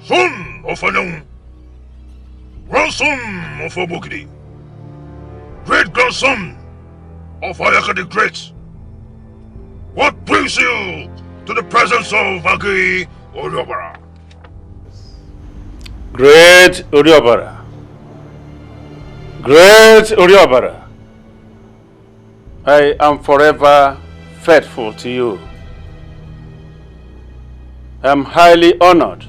son of Anung, grandson of Obokidi, great-grandson of Ayaka the Great. What brings you to the presence of Agi Oriobara? Great Oriobara. Great Oriobara. I am forever faithful to you. I am highly honored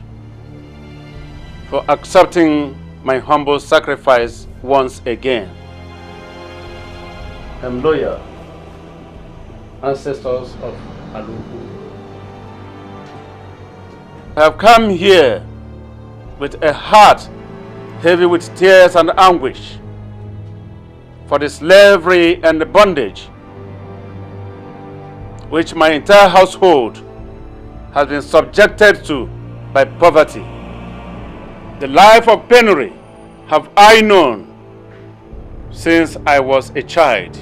for accepting my humble sacrifice once again. I am loyal, ancestors of Aluku. I have come here with a heart heavy with tears and anguish for the slavery and the bondage which my entire household has been subjected to by poverty. The life of penury have I known since I was a child.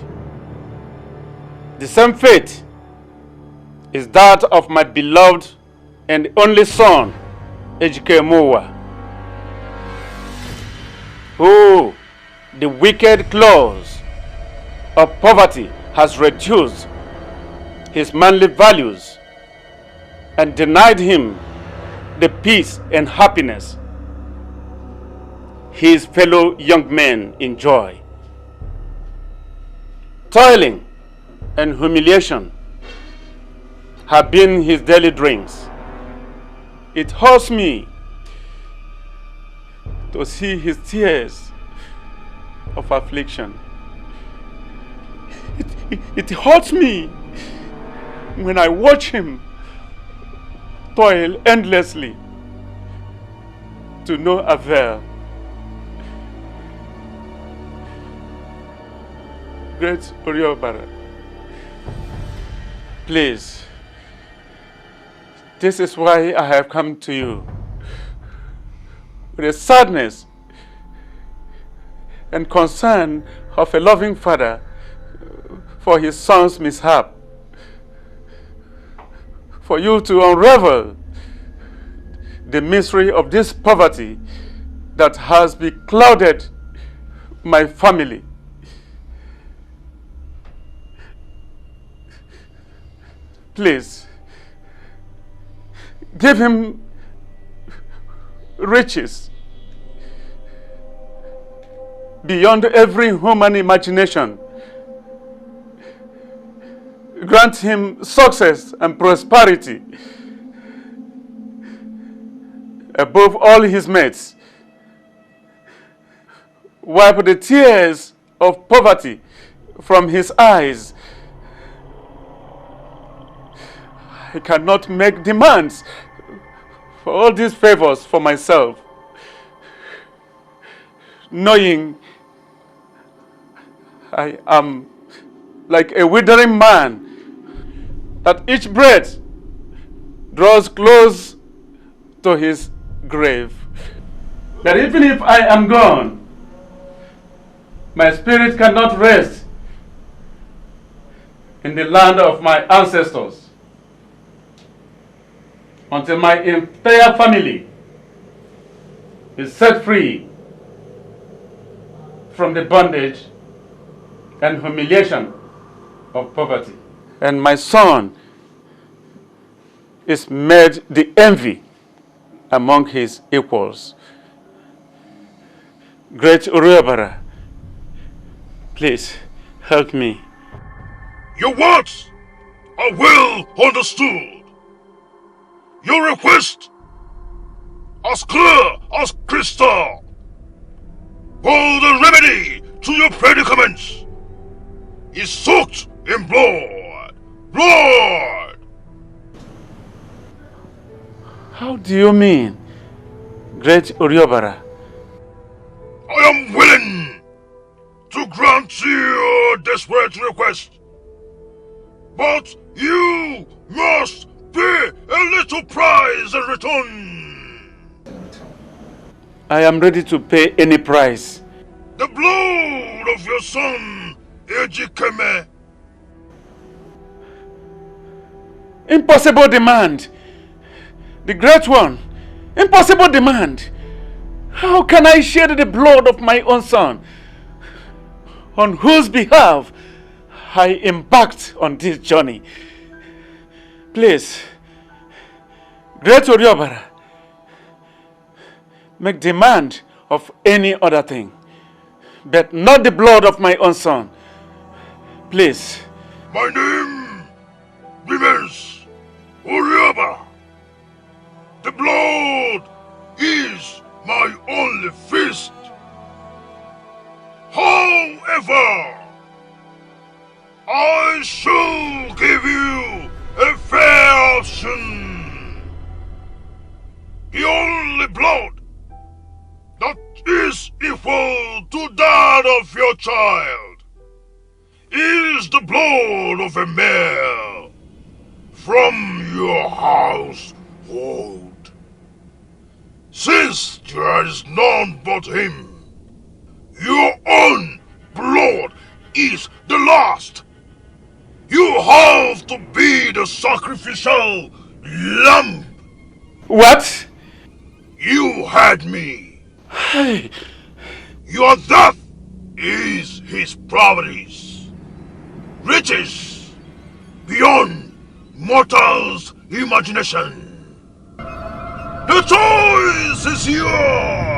The same fate is that of my beloved and only son, Etiko, who the wicked claws of poverty has reduced his manly values and denied him the peace and happiness his fellow young men enjoy. Toiling and humiliation have been his daily drinks. It hurts me to see his tears of affliction. It hurts me when I watch him toil endlessly to no avail. Great Oriobara, please, this is why I have come to you, with the sadness and concern of a loving father for his son's mishap, for you to unravel the misery of this poverty that has beclouded my family. Please, give him riches beyond every human imagination. Grant him success and prosperity above all his mates. Wipe the tears of poverty from his eyes. I cannot make demands for all these favors for myself, knowing I am like a withering man, that each breath draws close to his grave. That even if I am gone, my spirit cannot rest in the land of my ancestors until my entire family is set free from the bondage and humiliation of poverty. And my son is made the envy among his equals. Great Oriobara, please help me. Your words are well understood. Your request as clear as crystal. For the remedy to your predicaments is soaked in blood. Blood! How do you mean, Great Oriobara? I am willing to grant your desperate request, but you must pay a little price in return. I am ready to pay any price. The blood of your son, Etiko. Impossible demand. The Great One Impossible demand. How can I shed the blood of my own son, on whose behalf I embarked on this journey? Please, Great Oriobara, make demand of any other thing, but not the blood of my own son. Please. My name remains Oriobara. The blood is my only feast. However, I shall give you a fair option. The only blood that is equal to that of your child is the blood of a male from your household. Since there is none but him, your own blood is the last. You have to be the sacrificial lamb. What? You had me. Hey. Your death is his properties. Riches beyond mortal's imagination. The choice is yours!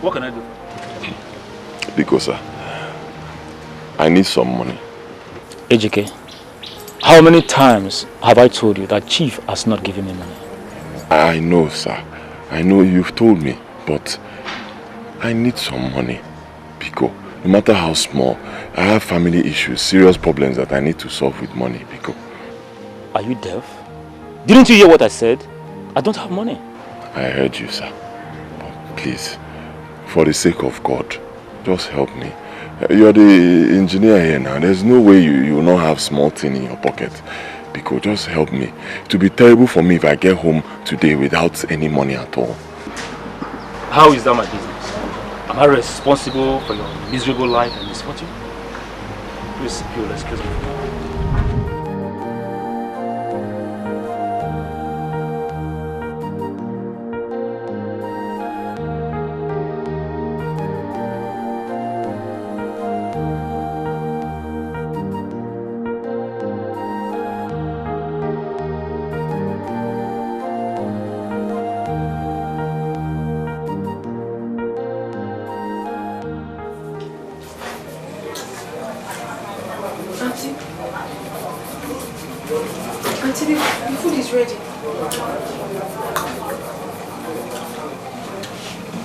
What can I do? Because, sir, I need some money. Ejike, how many times have I told you that Chief has not given me money? I know, sir. I know you've told me, but I need some money. Because no matter how small, I have family issues, serious problems that I need to solve with money, Because. Are you deaf? Didn't you hear what I said? I don't have money. I heard you, sir. But please, for the sake of God, just help me. You're the engineer here now. There's no way you will not have small thing in your pocket. Because just help me. It will be terrible for me if I get home today without any money at all. How is that my business? Am I responsible for your miserable life and misfortune? Please, excuse me.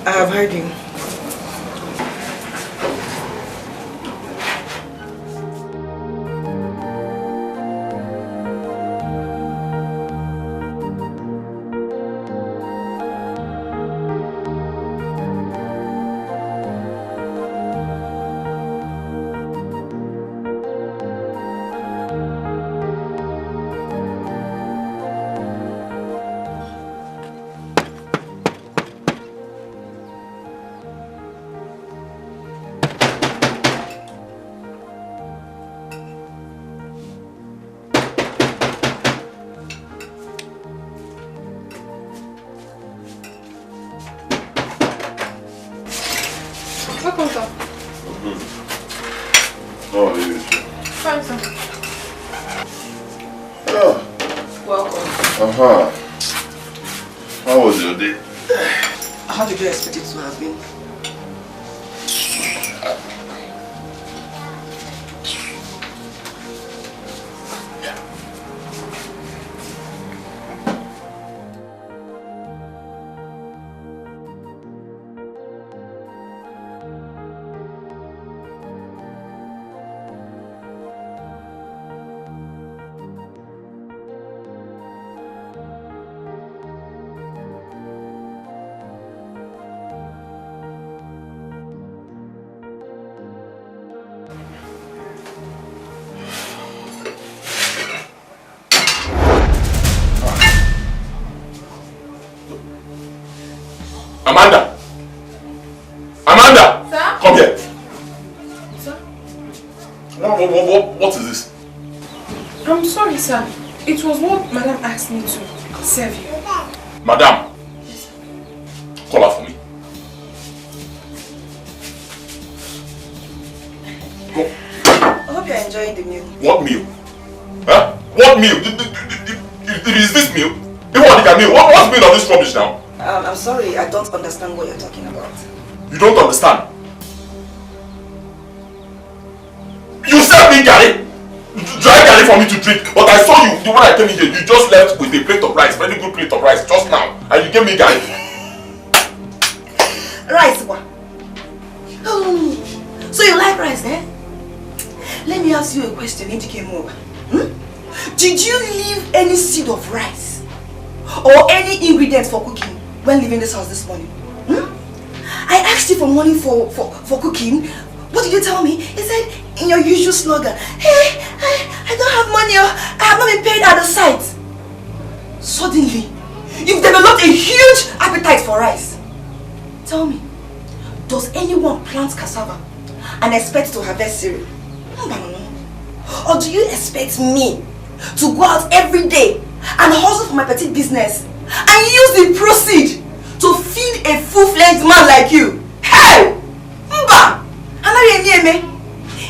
I have heard you. Welcome, sir. Good. How are you? Fine, sir. Oh. Welcome. How was your day? How did you expect it to have been? Amanda! Amanda! Sir? Come here. Sir? What is this? I'm sorry, sir. It was what Madam asked me to serve you. Madam, call her for me. Go. I hope you're enjoying the meal. What meal? Huh? What meal? Is this meal? What meal? What's meal of this rubbish now? I'm sorry, I don't understand what you're talking about. You don't understand? You served me garri, dry garri for me to drink, but I saw you when I came in here. You just left with a plate of rice, very good plate of rice, just now, and you gave me garri. Rice, what? Oh, so you like rice, eh? Let me ask you a question, Etiko. Did you leave any seed of rice or any ingredients for cooking when leaving this house this morning? I asked you for money for cooking. What did you tell me? You said in your usual slogan, hey, I don't have money, or I have not been paid at the site. Suddenly, you've developed a huge appetite for rice. Tell me, does anyone plant cassava and expect to harvest cereal? Or do you expect me to go out every day and hustle for my petite business and use the proceeds to feed a full-fledged man like you? Hey! Mba!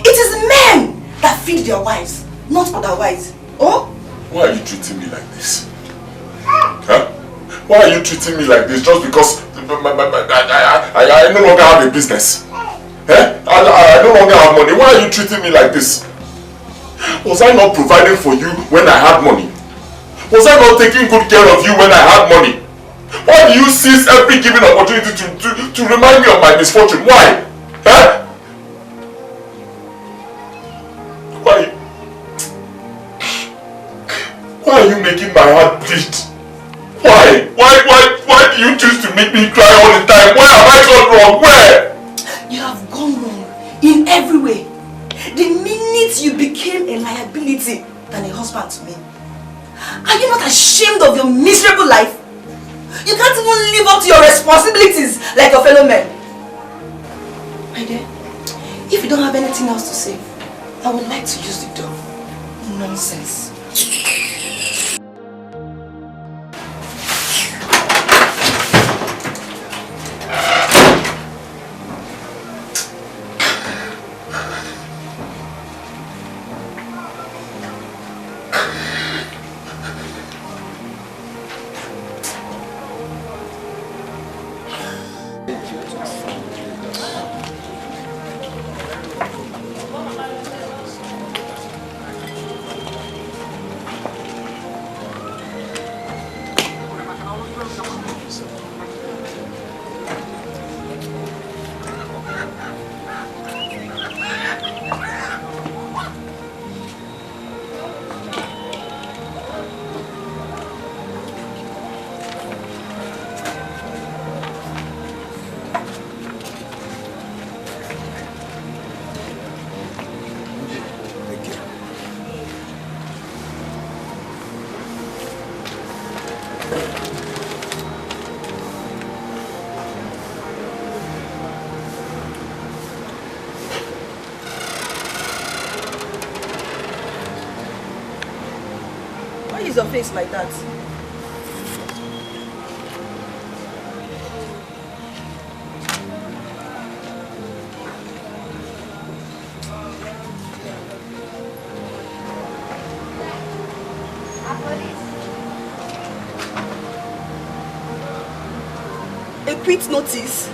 It is men that feed their wives, not otherwise. Oh? Why are you treating me like this? Huh? Why are you treating me like this just because I no longer have a business? Eh? I no longer have money. Why are you treating me like this? Was I not providing for you when I had money? Was I not taking good care of you when I had money? Why do you seize every given opportunity to remind me of my misfortune? Why? Huh? Why are you making my heart bleed? Why? Why do you choose to make me cry all the time? Where have I gone wrong? Where? You have gone wrong in every way. The minute you became a liability than a husband to me. Are you not ashamed of your miserable life? You can't even live up to your responsibilities like your fellow men. My dear, if you don't have anything else to say, I would like to use the door. Nonsense. is your face like that? A quit notice.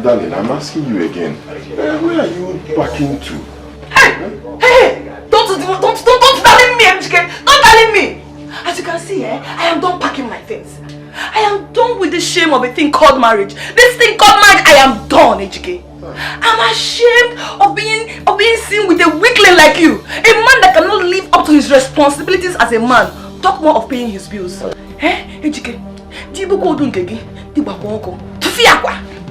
Darling, I'm asking you again. Where are you backing to? Hey! Don't darling me, MGK! Don't darling me! As you can see, I am done packing my things. I am done with the shame of a thing called marriage. This thing called marriage, I am done, HK. I'm ashamed of being seen with a weakling like you. A man that cannot live up to his responsibilities as a man. Talk more of paying his bills. HK,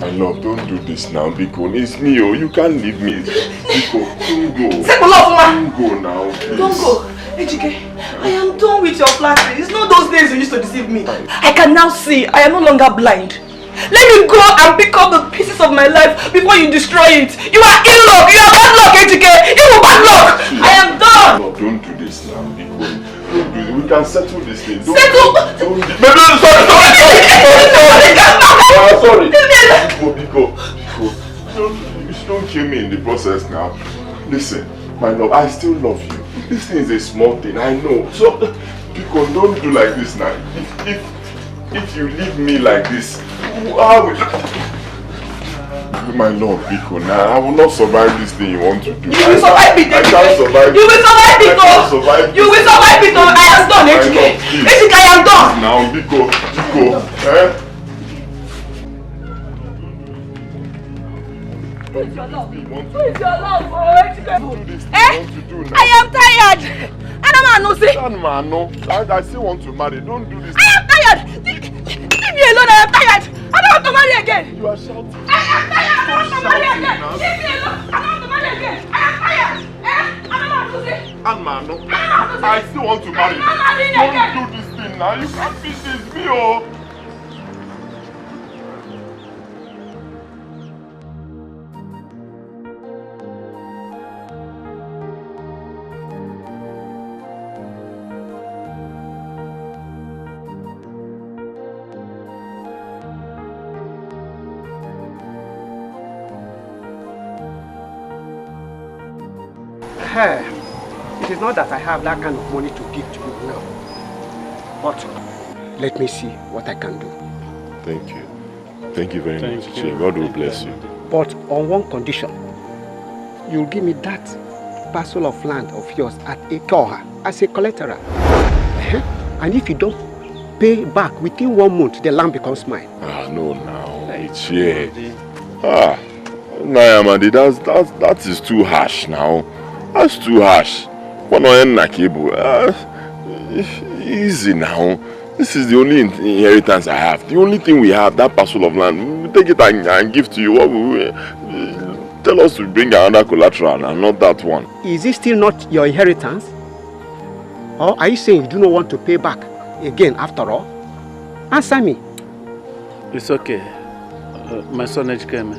my love, don't do this now, Biko. It's me, oh. You can't leave me. Biko, don't go. Don't go now, please. Don't go. HK, I am done with your flattery. It's not those days you used to deceive me. I can now see I am no longer blind. Let me go and pick up the pieces of my life before you destroy it. You are in luck. You are bad luck, HK. You are bad luck. I am done. No, don't do this now, Biko. Don't do it. We can settle this thing. Don't settle? Sorry. Biko. Don't kill me in the process now. Listen, my love, I still love you. This thing is a small thing, I know. So, Biko, don't do like this now. If you leave me like this, how will my love, Biko, now I will not survive this thing you want to do. You will survive it, I can't survive it. You will survive it, You will survive it, I am done, HK. I am done. Now, Biko, Who is your love? Who is your love, I am tired. I still want to marry. Don't do this. I am tired. Leave me alone. I am tired. I don't want to marry again. You are shouting. I am tired. I don't want to marry again. Leave me alone. I don't want to marry again. I am tired. I don't want to say. I still want to marry. Don't do this thing now. You can't fix this, me, oh. It is not that I have that kind of money to give to you now. But let me see what I can do. Thank you. Thank you very much. God will bless you. But on one condition. You'll give me that parcel of land of yours at Etiko as a collateral. And if you don't pay back within 1 month, the land becomes mine. No, now. It's here. Nayamadi, that is too harsh now. That's too harsh. Easy now. This is the only inheritance I have. The only thing we have, that parcel of land. We take it and give to you. What we tell us to bring another collateral and not that one. Is it still not your inheritance? Or are you saying you do not want to pay back again after all? Answer me. It's okay. My son Ejikeme,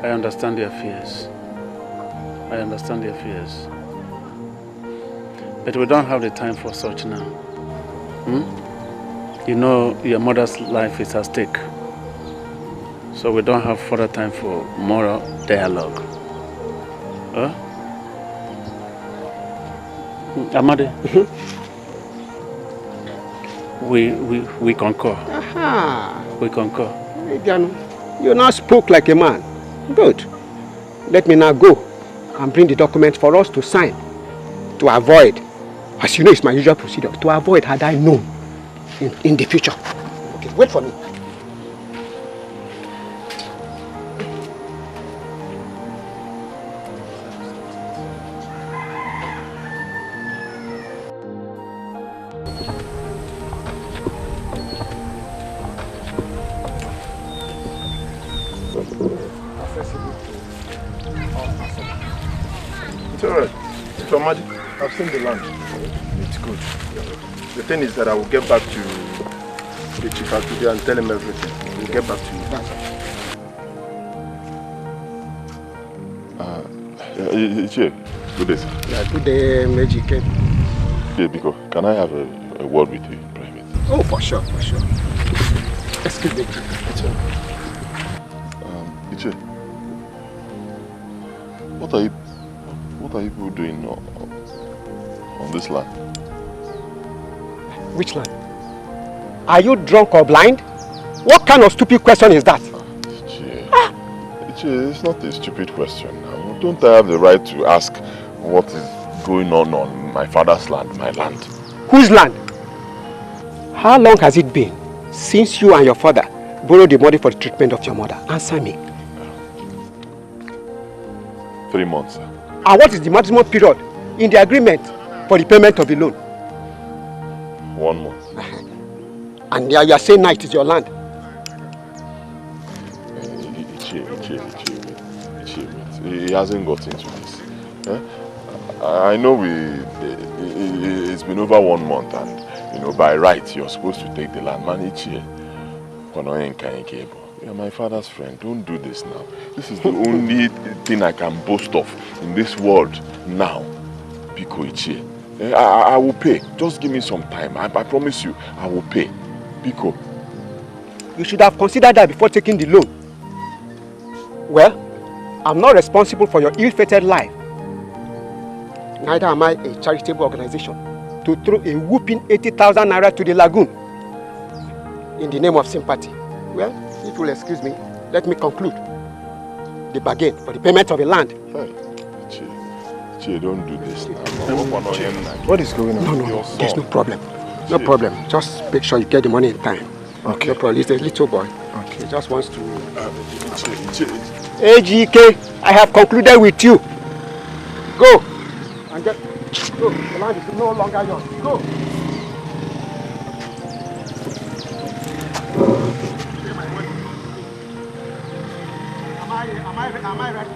I understand your fears. I understand your fears. But we don't have the time for such now. You know your mother's life is at stake. So we don't have further time for moral dialogue. Amade, we concur. We concur. You now spoke like a man. Good. Let me now go and bring the document for us to sign to avoid, as you know it's my usual procedure, to avoid had I known in the future. Okay, wait for me. Dr. Madi, I've seen the land. It's good. The thing is that I will get back to the chief today and tell him everything. We'll get back to you. Ichie, good day, sir. Yeah, good day, Majike. Biko, can I have a word with you in private? Oh, for sure, for sure. Excuse me. Ichie, what are you people doing on this land? Which land? Are you drunk or blind? What kind of stupid question is that? Ichie, it's not a stupid question now. Don't I have the right to ask what is going on my father's land, my land? Whose land? How long has it been since you and your father borrowed the money for the treatment of your mother? Answer me. 3 months, sir. And what is the maximum period in the agreement for the payment of the loan? 1 month. And now you are saying now it is your land. He hasn't got into this. I know it's been over 1 month and, you know, by right you're supposed to take the land. Man, you're my father's friend. Don't do this now. This is the only thing I can boast of in this world now. Biko Ichie. I will pay. Just give me some time. I promise you, I will pay. Biko. You should have considered that before taking the loan. Well, I'm not responsible for your ill-fated life. Neither am I a charitable organization to throw a whooping 80,000 naira to the lagoon in the name of sympathy. Well, if you will excuse me, let me conclude the bargain for the payment of the land. Hey, Che, don't do this now. What is going on? No, there's no problem. No problem. Just make sure you get the money in time. Okay. No problem. He's a little boy. Okay. He just wants to... AGK, I have concluded with you. Go. And get... Go. The land is no longer yours. Go. Am I right?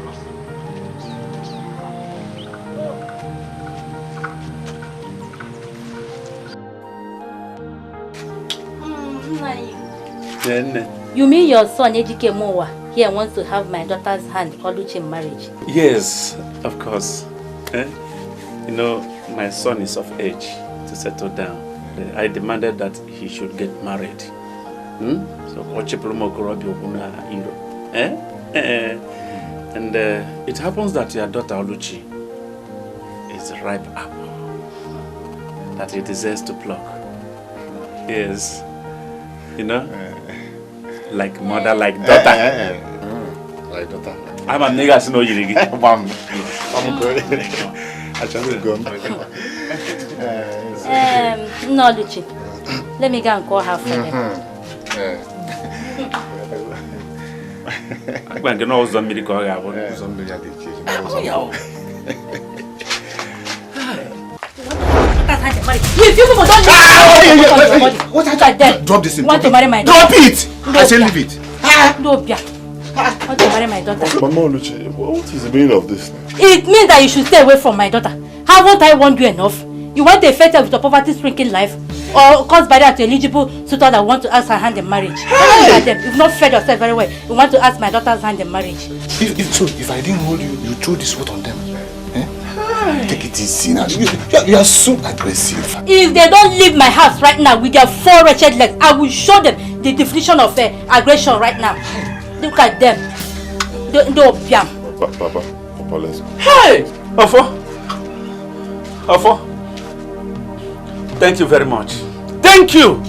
You mean your son Etiko Mowa here wants to have my daughter's hand Oluchi in marriage? Yes, of course. You know, my son is of age to settle down. I demanded that he should get married. So, and it happens that your daughter Oluchi is a ripe apple that he deserves to pluck. Yes, you know, like mother, like daughter. Like daughter. I'm a nigga, so no, you I'm good. No, Oluchi. Let me go and call her for him. I'm going to know somebody call her. You people don't what I drop this in. Want to marry my daughter? Drop it! I say leave it. No, Pia. Want to marry my daughter? Mama Oluchi, what is the meaning of this? It means that you should stay away from my daughter. Haven't I warned you enough? You want a fete with a poverty-stricken life? Or caused by that eligible suitor that want to ask her hand in marriage? You've not fed yourself very well. You want to ask my daughter's hand in marriage? If I didn't hold you, you throw this foot on them. Take it easy now. You are so aggressive. If they don't leave my house right now with their 4 wretched legs, I will show them the definition of aggression right now. Look at them. Papa, let's go. Hey! Ofo! Thank you very much. Thank you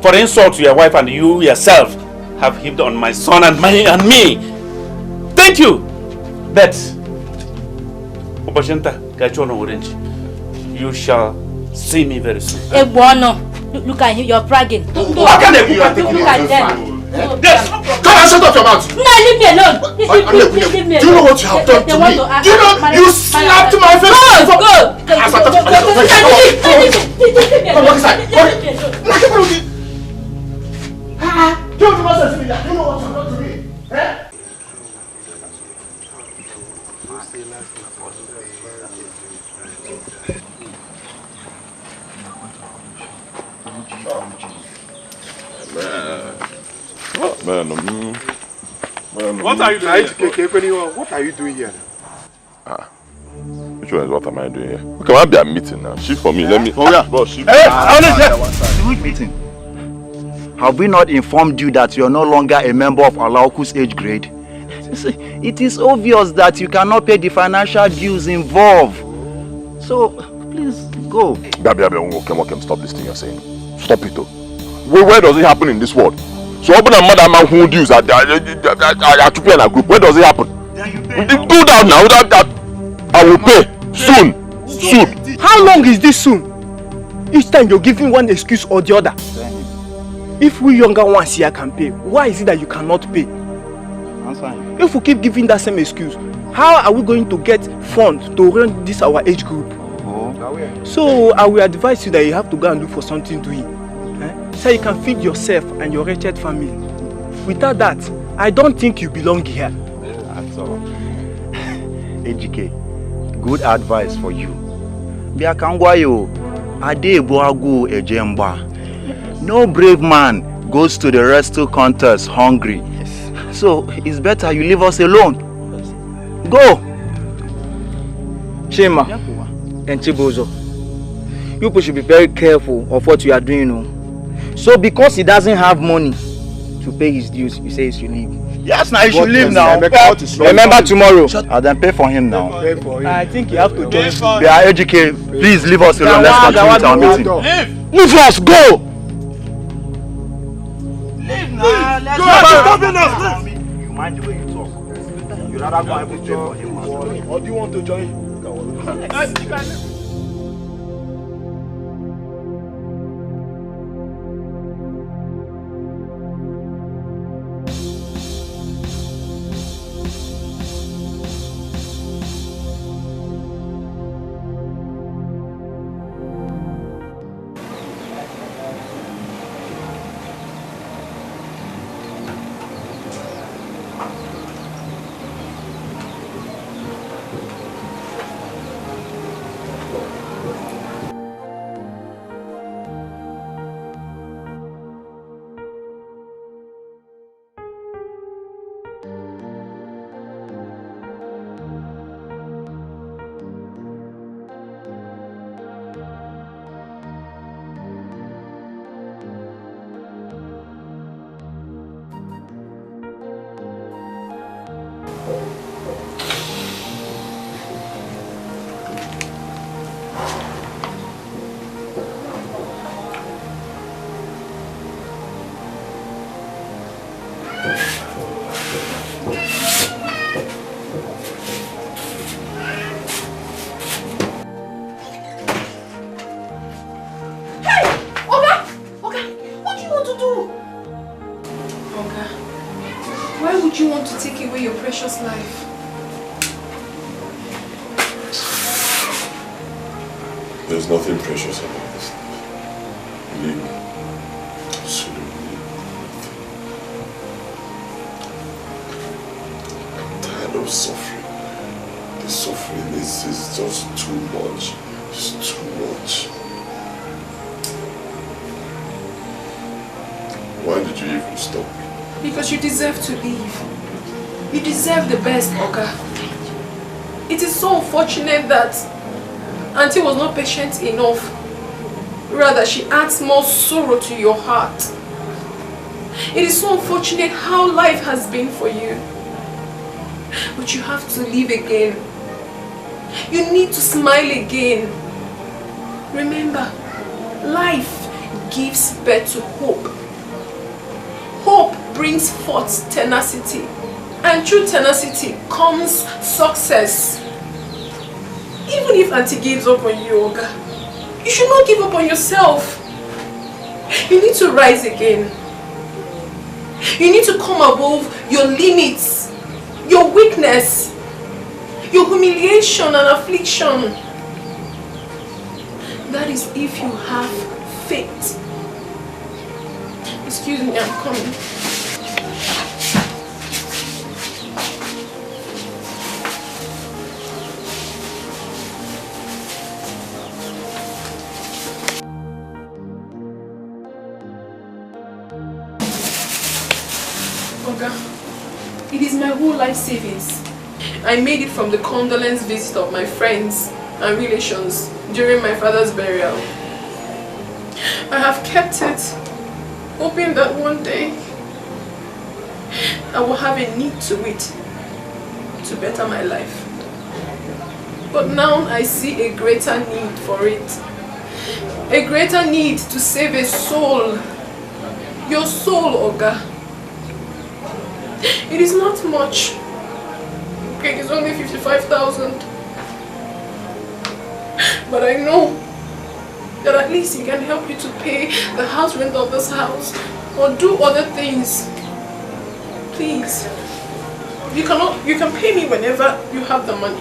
for the insult to your wife, and you yourself have heaped on my son and me. Thank you. But you shall see me very soon. Look at him, you're bragging. Look at them. Come on, shut up your mouth. No, leave me alone. Leave me alone. Do you know what you have done to me? Do you know you slapped my face? Go. Come on, inside. Do you know what you have done to me? What are you doing here? What are you doing here? Which one is what am I doing here? Okay, I'll be a meeting now. Shift for me. Let me. Oh yeah, boss. Shift. Which meeting? Have we not informed you that you are no longer a member of Alaoku's age grade? It is obvious that you cannot pay the financial dues involved. So, please go. Okay, stop this thing you're saying. Stop it, though. Where does it happen in this world? So open a mother man who dues at a group. Where does it happen? Do that now. That I will pay soon. Soon. How long is this soon? Each time you're giving one excuse or the other. If we younger ones here can pay, why is it that you cannot pay? If we keep giving that same excuse, how are we going to get funds to run this our age group? So I will advise you that you have to go and look for something doing. So you can feed yourself and your wretched family. Without that, I don't think you belong here. That's all. Ejike, good advice for you. No brave man goes to the wrestle contest hungry. So it's better you leave us alone. Go! Chima and Chibozo, you people should be very careful of what you are doing. So because he doesn't have money to pay his dues, you say he should leave. Yes, now he should leave now. Remember tomorrow. I'll then pay for him now. I think you have to join. We are educated. Please leave us alone. Let's continue with our meeting. Leave us, go! Leave now. Let's go. You mind the way you talk. You rather go and pay for him. Or do you want to join? Life. There's nothing precious about this life. Believe me. Absolutely nothing. I'm tired of suffering. The suffering is just too much. It's too much. Why did you even stop me? Because you deserve to leave. You deserve the best, Oga. It is so unfortunate that Auntie was not patient enough. Rather, she adds more sorrow to your heart. It is so unfortunate how life has been for you. But you have to live again. You need to smile again. Remember, life gives birth to hope. Hope brings forth tenacity. And through tenacity comes success. Even if Auntie gives up on you, Oga, you should not give up on yourself. You need to rise again. You need to come above your limits, your weakness, your humiliation and affliction. That is if you have faith. Excuse me, I'm coming. Oga, it is my whole life savings. I made it from the condolence visit of my friends and relations during my father's burial. I have kept it, hoping that one day I will have a need to it to better my life. But now I see a greater need for it. A greater need to save a soul. Your soul, Oga. It is not much. It is only 55,000. But I know that at least it can help you to pay the house rent of this house or do other things. Please. You can pay me whenever you have the money.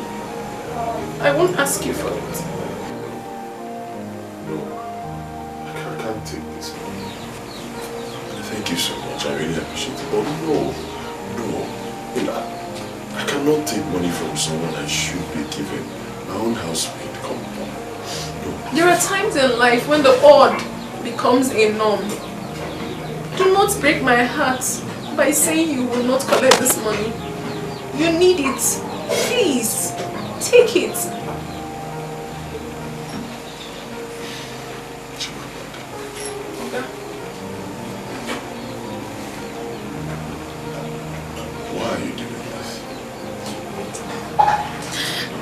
I won't ask you for it. No, I can't take this. Thank you so much. I really appreciate it. But no. I cannot take money from someone I should be given. My own housemate, come on. No. There are times in life when the odd becomes a norm. Do not break my heart by saying you will not collect this money. You need it. Please, take it.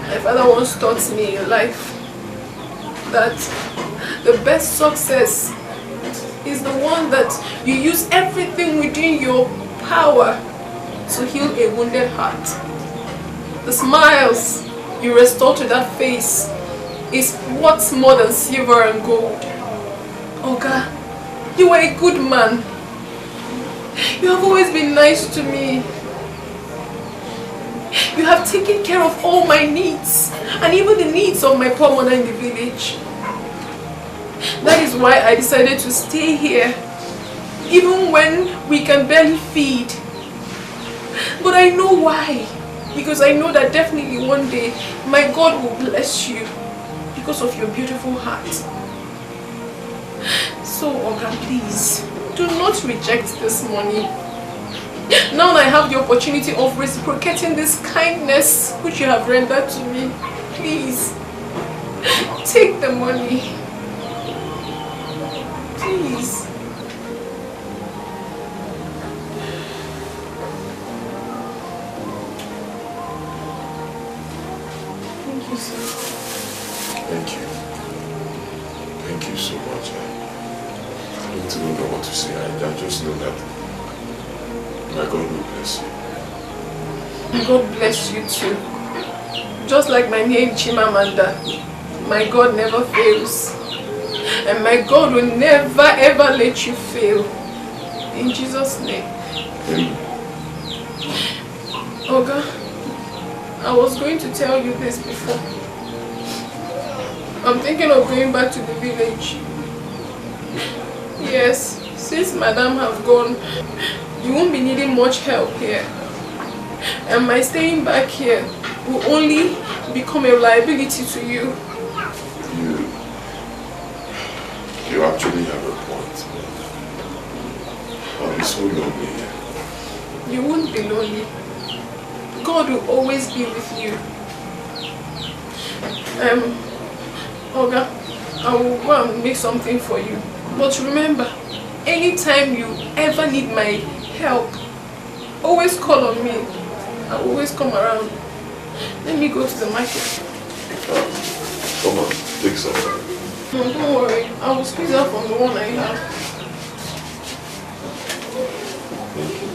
My father once taught me in life that the best success is the one that you use everything within your power to heal a wounded heart. The smiles you restore to that face is what's more than silver and gold. Oga, you are a good man. You have always been nice to me. You have taken care of all my needs and even the needs of my poor mother in the village. That is why I decided to stay here, even when we can barely feed. But I know why. Because I know that definitely one day my God will bless you because of your beautiful heart. So, Oga, please, do not reject this money. Now I have the opportunity of reciprocating this kindness which you have rendered to me. Please, take the money. Please. Thank you, sir. Thank you. Thank you so much. I don't even know what to say. I just know that my God will bless you. God bless you too. Just like my name Chimamanda, my God never fails. And my God will never ever let you fail. In Jesus' name. Amen. Oga, I was going to tell you this before. I'm thinking of going back to the village. Yes, since Madame have gone, you won't be needing much help here. And my staying back here will only become a liability to you. You actually have a point. I'll be so lonely here. You won't be lonely. God will always be with you. Oga, I will go and make something for you. But remember, anytime you ever need my help, always call on me. I will always come around. Let me go to the market. Come on, take some. No, don't worry. I will squeeze out from the one I have. Thank you.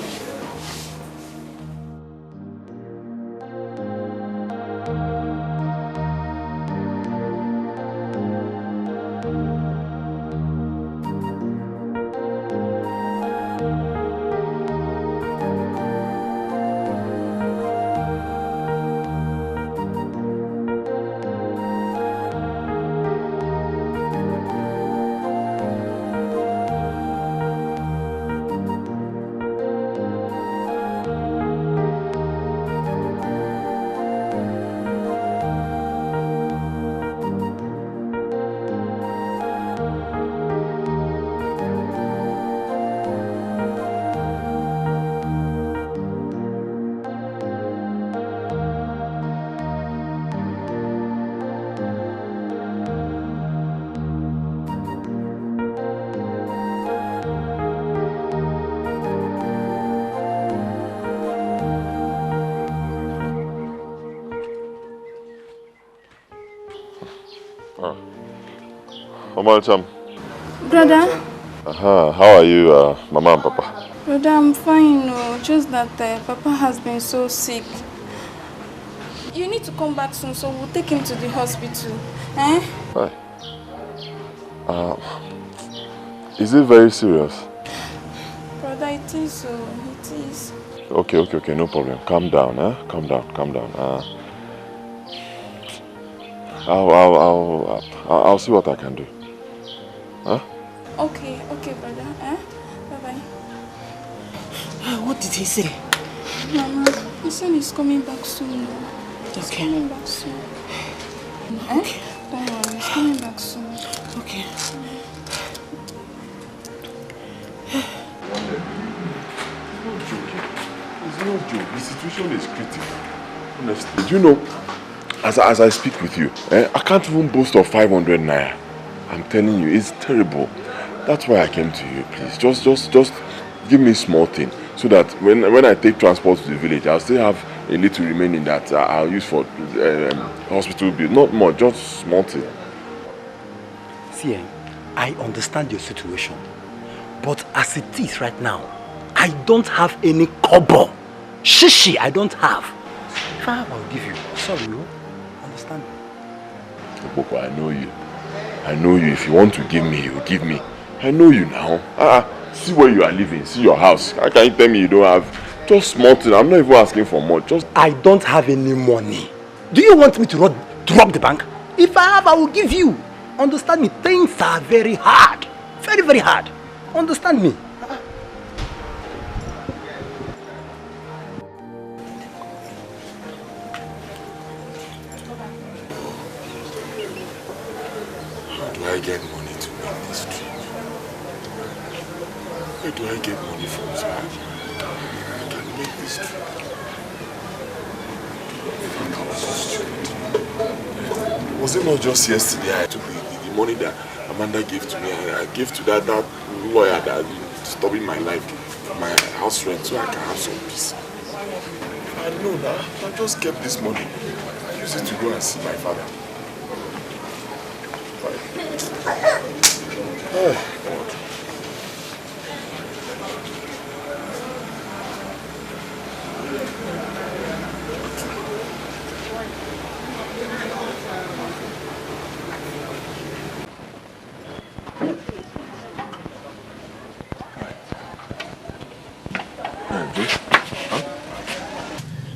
Omalcham. Brother? How are you, Mama and Papa? Brother, I'm fine, no. Just that Papa has been so sick. You need to come back soon, so we'll take him to the hospital. Eh? Hi. Is it very serious? Brother, it is so. It is. Okay, no problem. Calm down, Calm down. I'll see what I can do. Huh? Okay, brother. Bye-bye. What did he say? Mama, he said he's coming back soon. He's coming back soon. Okay. Don't worry, he's coming back soon. Okay. It's not joke. The situation is critical. Honestly. Do you know, as I speak with you, I can't even boast of 500 naira. I'm telling you, it's terrible. That's why I came to you, please. Just give me a small thing, so that when I take transport to the village, I'll still have a little remaining that I'll use for hospital bill. Not much, just small thing. See, I understand your situation, but as it is right now, I don't have any kobo. Shishi, I don't have. If I have, I'll give you. Sorry, you understand me? Boko, I know you. If you want to give me, you give me. I know you now. See where you are living. See your house. How can you tell me you don't have just small thing? I'm not even asking for much. I don't have any money. Do you want me to rob the bank? If I have, I will give you. Understand me? Things are very hard. Very, very hard. Understand me? How do I get money to make this trip? Where do I get money from, sir? I can make this trip. Was it not just yesterday I took the money that Amanda gave to me, and I gave to that lawyer that stopping my life, my house rent, so I can have some peace. I know now. I just kept this money. I use it to go and see my father. Oh, God.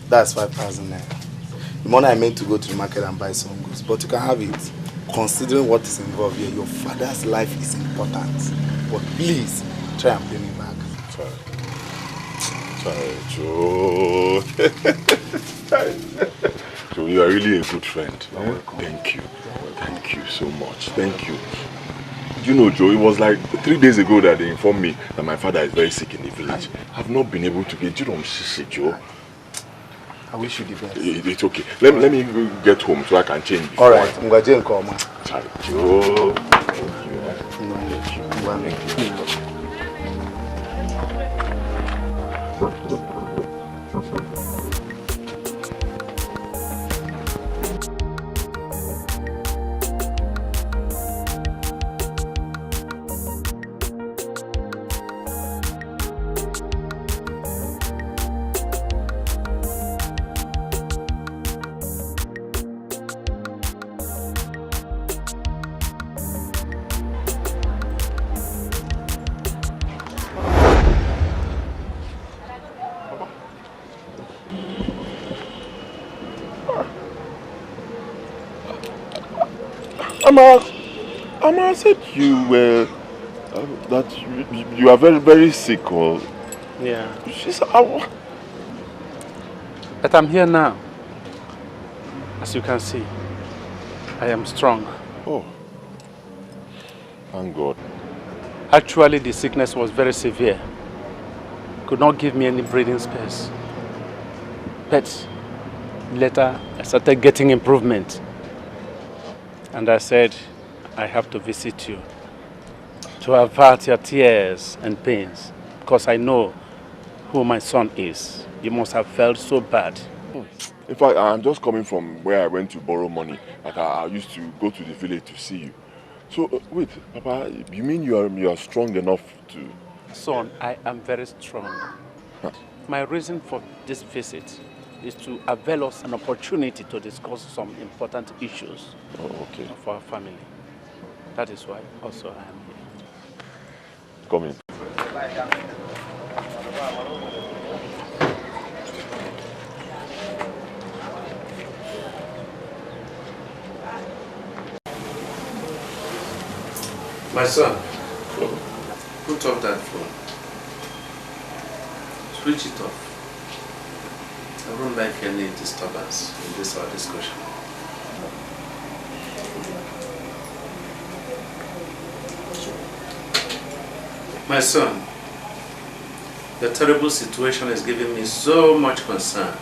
That's 5,000 naira. The money I meant to go to the market and buy some goods, but you can have it. Considering what is involved here, your father's life is important. But please, try and pay me back. Sorry, Joe. Joe, you are really a good friend. Thank you. Thank you so much. Thank you. You know, Joe, it was like 3 days ago that they informed me that my father is very sick in the village. I've not been able to get you on Shishi, Joe. I wish you the best. It's okay. Let me get home so I can change. Alright, I'm going to call, man. Joe. Thank you. Ama said you were that you are very, very sick, or yeah. She said, but I'm here now. As you can see, I am strong. Oh, thank God. Actually, the sickness was very severe. Could not give me any breathing space. But later, I started getting improvement. And I said, I have to visit you to avert your tears and pains, because I know who my son is. You must have felt so bad In fact, I'm just coming from where I went to borrow money. Like I used to go to the village to see you. So, wait, Papa, you mean you are strong enough to... Son, I am very strong. Huh. My reason for this visit is to avail us an opportunity to discuss some important issues of our family. That is why also I am here. Come in. My son, put off that phone. Switch it off. I don't like any disturbance in this our discussion. My son, the terrible situation is giving me so much concern.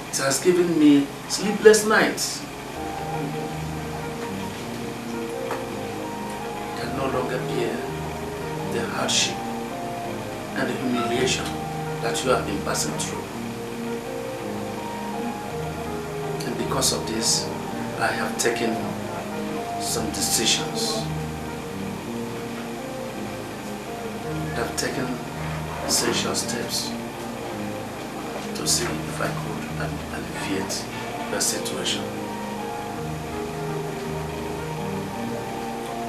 It has given me sleepless nights. I can no longer bear the hardship and the humiliation that you have been passing through. And because of this, I have taken some decisions. I've taken essential steps to see if I could alleviate the situation.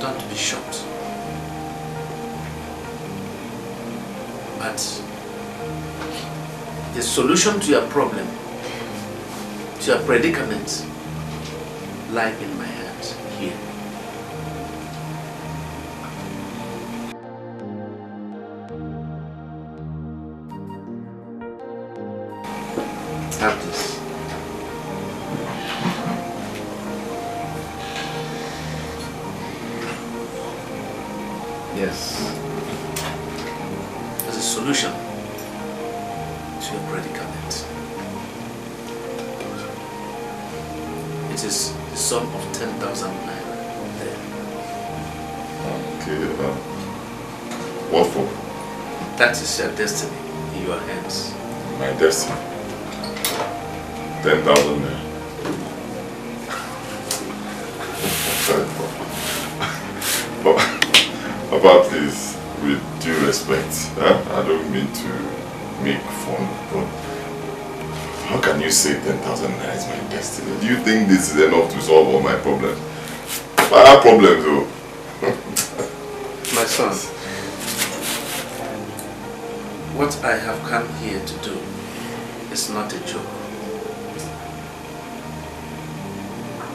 Don't be shocked at the solution to your problem, to your predicament, lie in my hand here. Have this. Yes. As a solution to your predicament. It is the sum of 10,000 naira there. Okay, what for? That is your destiny in your hands. My destiny? 10,000 naira. Papa, please, with due respect, I don't mean to make fun, but how can you say 10,000 naira is my destiny? Do you think this is enough to solve all my problems? I have problems though. My son, what I have come here to do is not a joke.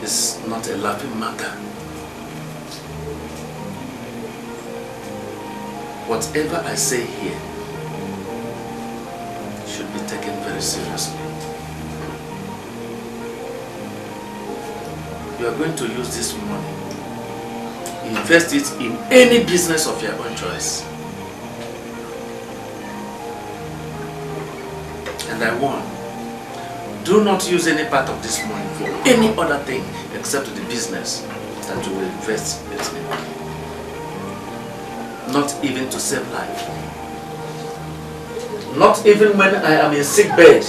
It's not a laughing matter. Whatever I say here should be taken very seriously. You are going to use this money, invest it in any business of your own choice. And I warn, do not use any part of this money for any other thing except the business that you will invest it in. Not even to save life. Not even when I am in sick bed.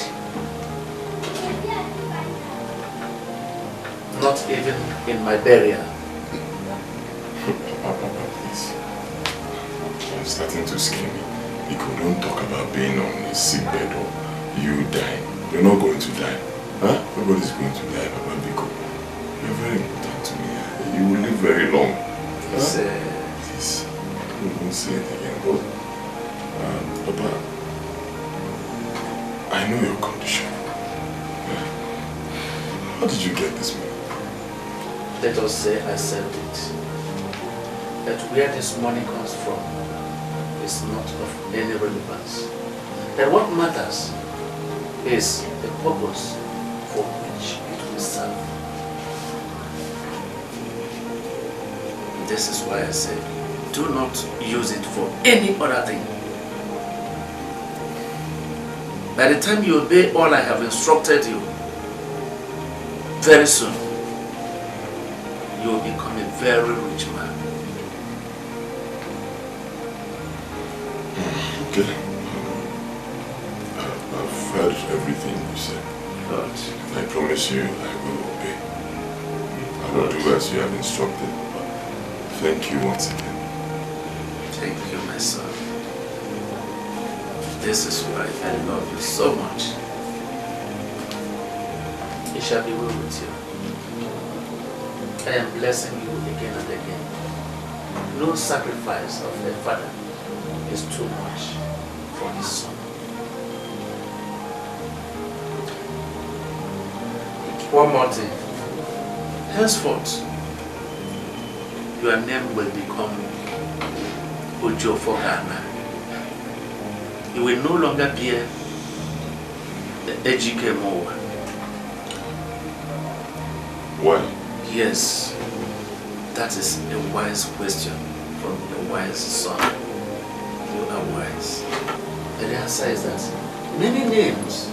Not even in my burial. Papa, please. I'm starting to scare me. Because don't talk about being on a sick bed or you dying. You're not going to die. Huh? Nobody's going to die, Papa Biko. You're very important to me. You will live very long. Please, please, don't say it again, but Papa, I know your condition. How did you get this money? Let us say I saved it. That where this money comes from is not of any relevance. That what matters is the purpose for which it will serve. This is why I say, do not use it for any other thing. By the time you obey all I have instructed you, very soon, you will become a very rich man. Okay. promise you I will obey. I will do as you have instructed. Thank you once again. Thank you, my son. This is why I love you so much. It shall be well with you. I am blessing you again and again. No sacrifice of a father is too much for his son. One more thing. Henceforth, your name will become Ojo Fogana. You will no longer bear the Ejike Mowa. Why? Yes, that is a wise question from a wise son. You are wise. And the answer is that many names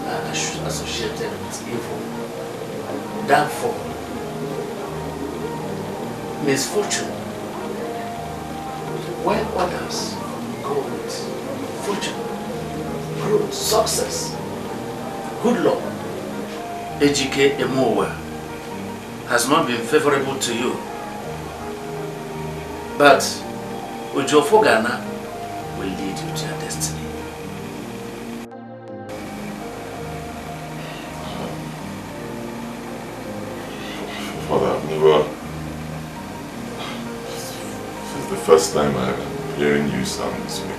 are associated with evil. Therefore, misfortune, while others go with fortune, growth, success, good luck, Ejike Emowa has not been favorable to you. But Ojo Fogana will lead you to your destiny. Father, I've never... This is the first time I'm hearing you sound this way.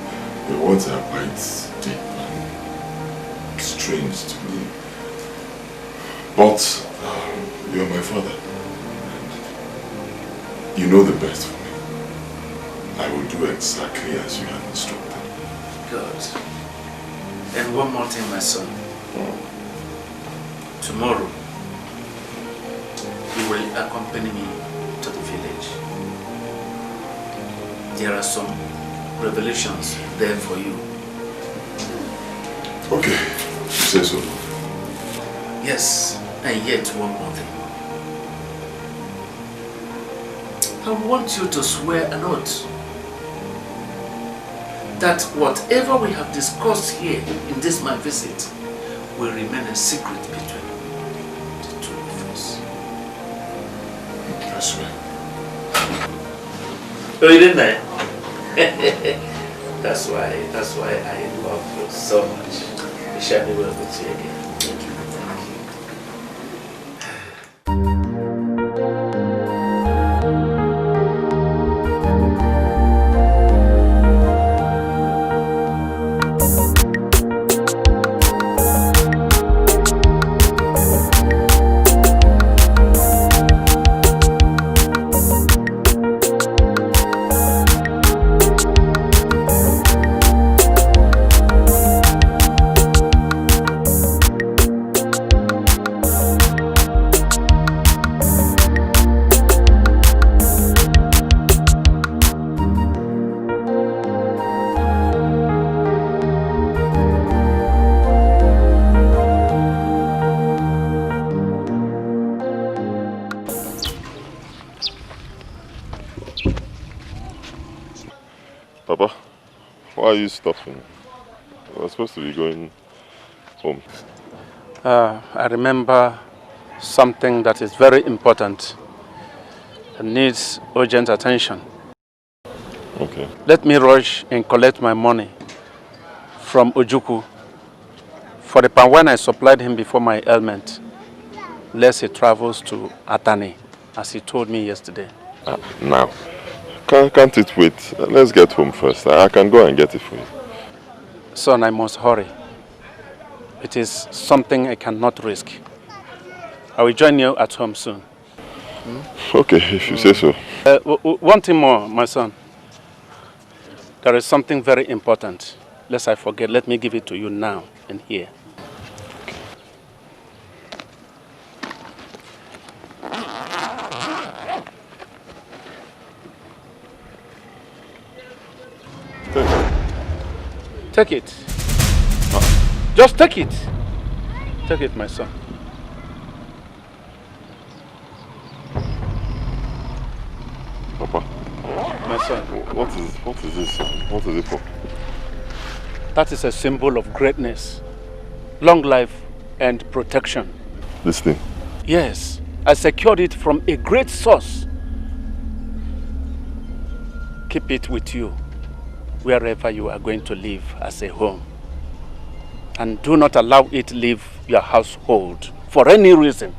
Your words are quite deep and strange to me. But you're my father. And you know the best for me. I will do exactly as you have instructed. Good. And one more thing, my son. Tomorrow, you will accompany me to the village. There are some revelations there for you. Okay, you say so. Yes, and yet one more thing. I want you to swear an oath that whatever we have discussed here in this my visit will remain a secret between the two of us. I swear. Oh, you didn't know? That's why I love you so much. It shall be well with you again. Thank you. Papa, why are you stopping? We're supposed to be going home. I remember something that is very important and needs urgent attention. Okay. Let me rush and collect my money from Ojuku for the pan I supplied him before my ailment, lest he travels to Atani, as he told me yesterday. Now, can't it wait? Let's get home first. I can go and get it for you. Son, I must hurry. It is something I cannot risk. I will join you at home soon. Okay, if you say so. One thing more, my son. There is something very important. Lest I forget, let me give it to you now and here. Take it. Just take it. Take it, my son. Papa. My son. What is this? What is it for? That is a symbol of greatness, long life, and protection. This thing? Yes, I secured it from a great source. Keep it with you wherever you are going to live as a home. And do not allow it leave your household for any reason.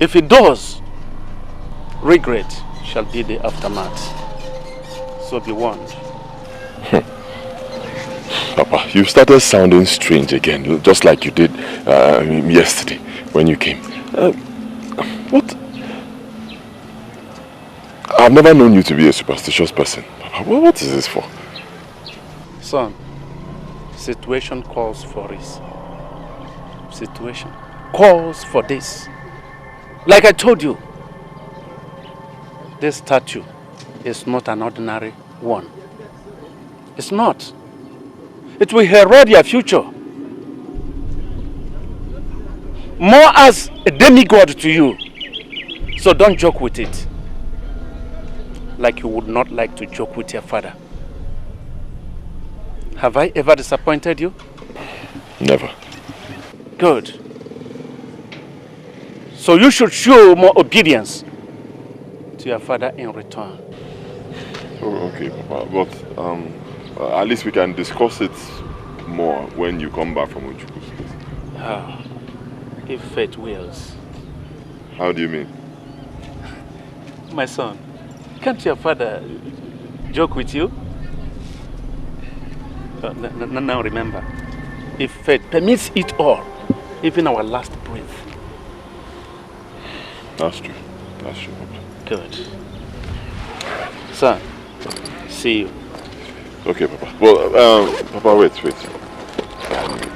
If it does, regret shall be the aftermath. So be warned. Papa, you started sounding strange again, just like you did yesterday when you came. What? I've never known you to be a superstitious person. Papa, what is this for? Son, situation calls for this. Situation calls for this. Like I told you, this statue is not an ordinary one. It's not. It will herald your future. More as a demigod to you. So don't joke with it. Like you would not like to joke with your father. Have I ever disappointed you? Never. Good. So you should show more obedience to your father in return. Oh, okay, Papa. But at least we can discuss it more when you come back from Ojuku's place. Ah, if fate wills. How do you mean? My son, can't your father joke with you? Now remember, if fate permits it all, even our last breath. That's true. That's true, Papa. Good. Son, see you. Okay, Papa. Well, Papa, wait.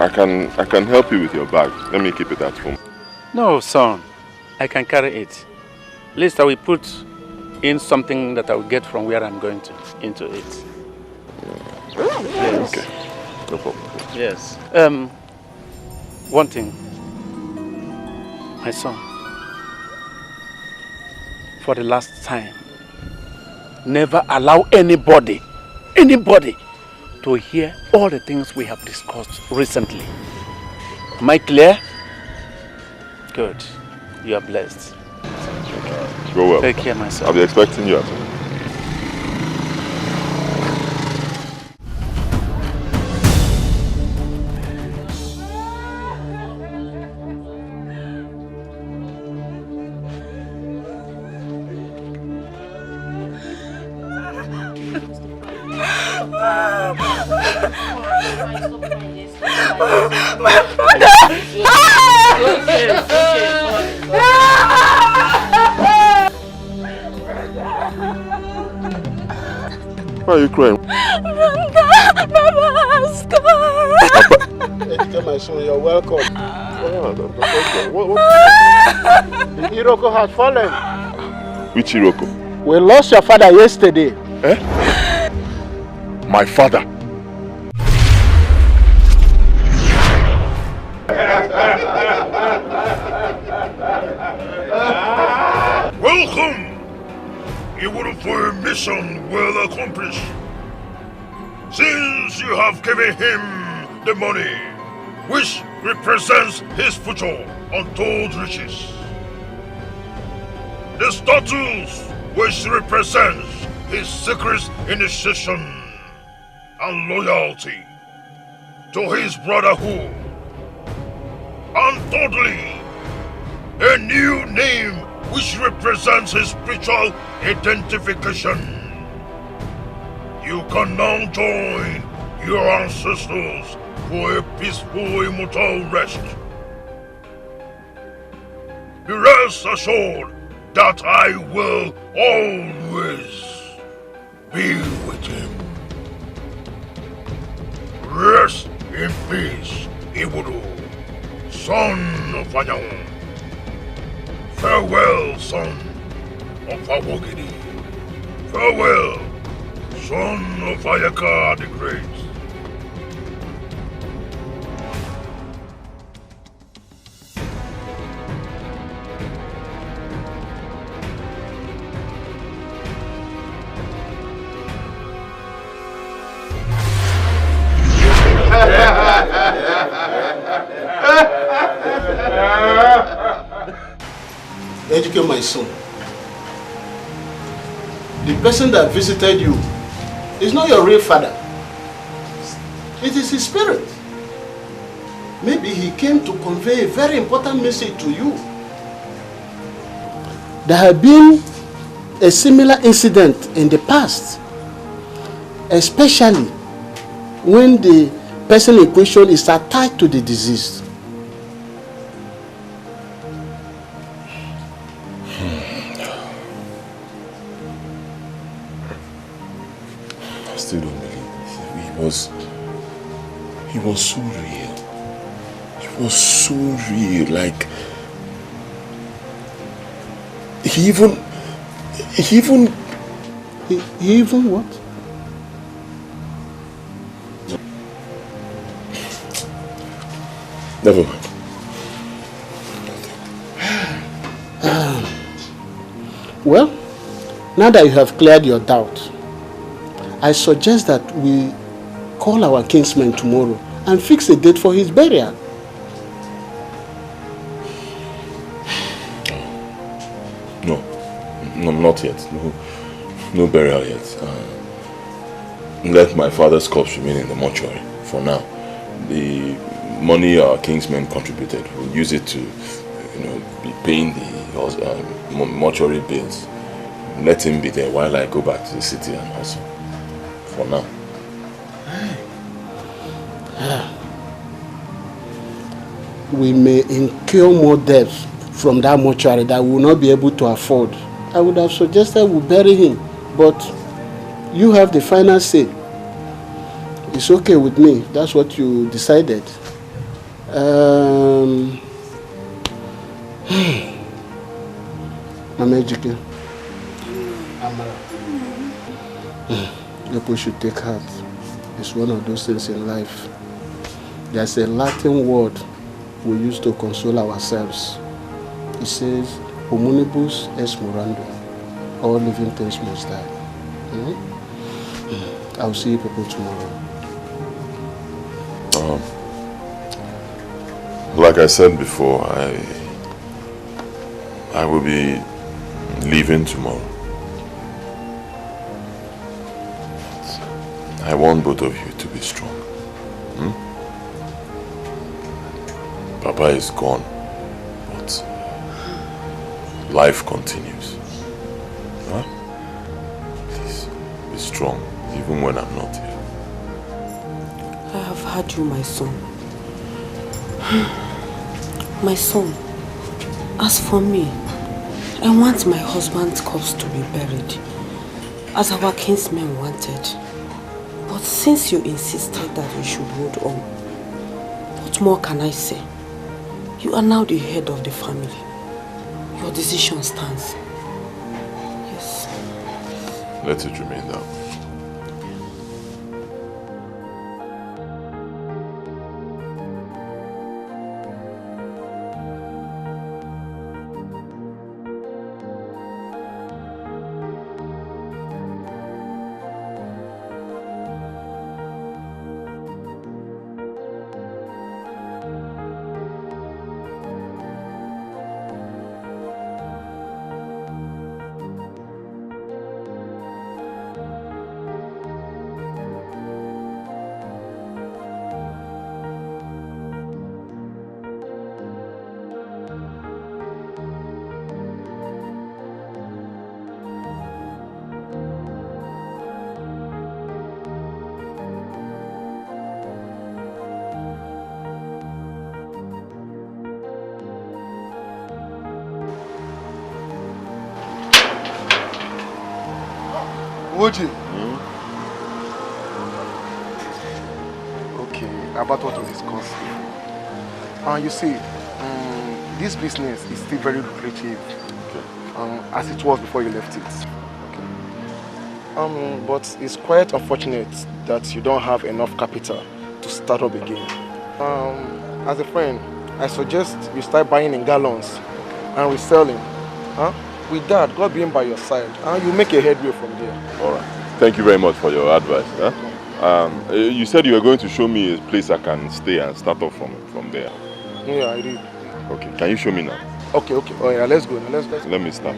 I can help you with your bag. Let me keep it at home. No, son. I can carry it. At least I will put in something that I will get from where I'm going to into it. Yes. Okay. No problem. Yes. One thing. My son. For the last time, never allow anybody to hear all the things we have discussed recently. Am I clear? Good. You are blessed. Okay. Go well. Take care, my son. I'll be expecting you at home. Why are you crying? Etiko, my son, you're welcome. What? Iroko has fallen. Which Iroko? We lost your father yesterday. Eh? My father? Welcome! You would for a mission well accomplished. Since you have given him the money, which represents his future untold riches. The statues, which represents his secret initiation and loyalty to his brotherhood. And thirdly, a new name which represents his spiritual identification. You can now join your ancestors for a peaceful immortal rest. Be rest assured that I will always be with him. Rest in peace, Ibudu, son of Anyanwụ. Farewell, son of Awogidi. Farewell, son of Ayaka the Great. Educate my son. The person that visited you is not your real father. It is his spirit. Maybe he came to convey a very important message to you. There had been a similar incident in the past, especially when the person in question is attached to the disease. I still don't believe this. He was so real. He was so real. Like, he even what? Never mind. Well, now that you have cleared your doubt, I suggest that we call our kinsman tomorrow and fix a date for his burial. No, not yet. No burial yet. Let my father's corpse remain in the mortuary for now. The money our kingsmen contributed, we'll use it to, be paying the mortuary bills. Let him be there while I go back to the city and hustle. For now. We may incur more debts from that mortuary that we will not be able to afford. I would have suggested we bury him, but you have the final say. It's okay with me. That's what you decided. Mama Ejike. People should take heart. It's one of those things in life. There's a Latin word we use to console ourselves. It says, homunibus est morandum. All living things must die. I'll see you people tomorrow. Like I said before, I will be leaving tomorrow. I want both of you to be strong. Papa is gone, but life continues. Huh? Please, be strong, even when I'm not here. I have heard you, my son. My son, as for me, I want my husband's corpse to be buried, as our kinsmen wanted. But since you insisted that we should hold on, what more can I say? You are now the head of the family. Your decision stands. Yes. Let it remain that way. Woji. Okay, about what we discussed. You see, this business is still very lucrative, as it was before you left it. Okay. But it's quite unfortunate that you don't have enough capital to start up again. As a friend, I suggest you start buying in gallons and reselling. With that, God being by your side, you make a headway from there. All right. Thank you very much for your advice. You said you were going to show me a place I can stay and start off from there. Yeah, I did. Okay. Can you show me now? Okay. Oh yeah, let's go. Let's go. Let me start.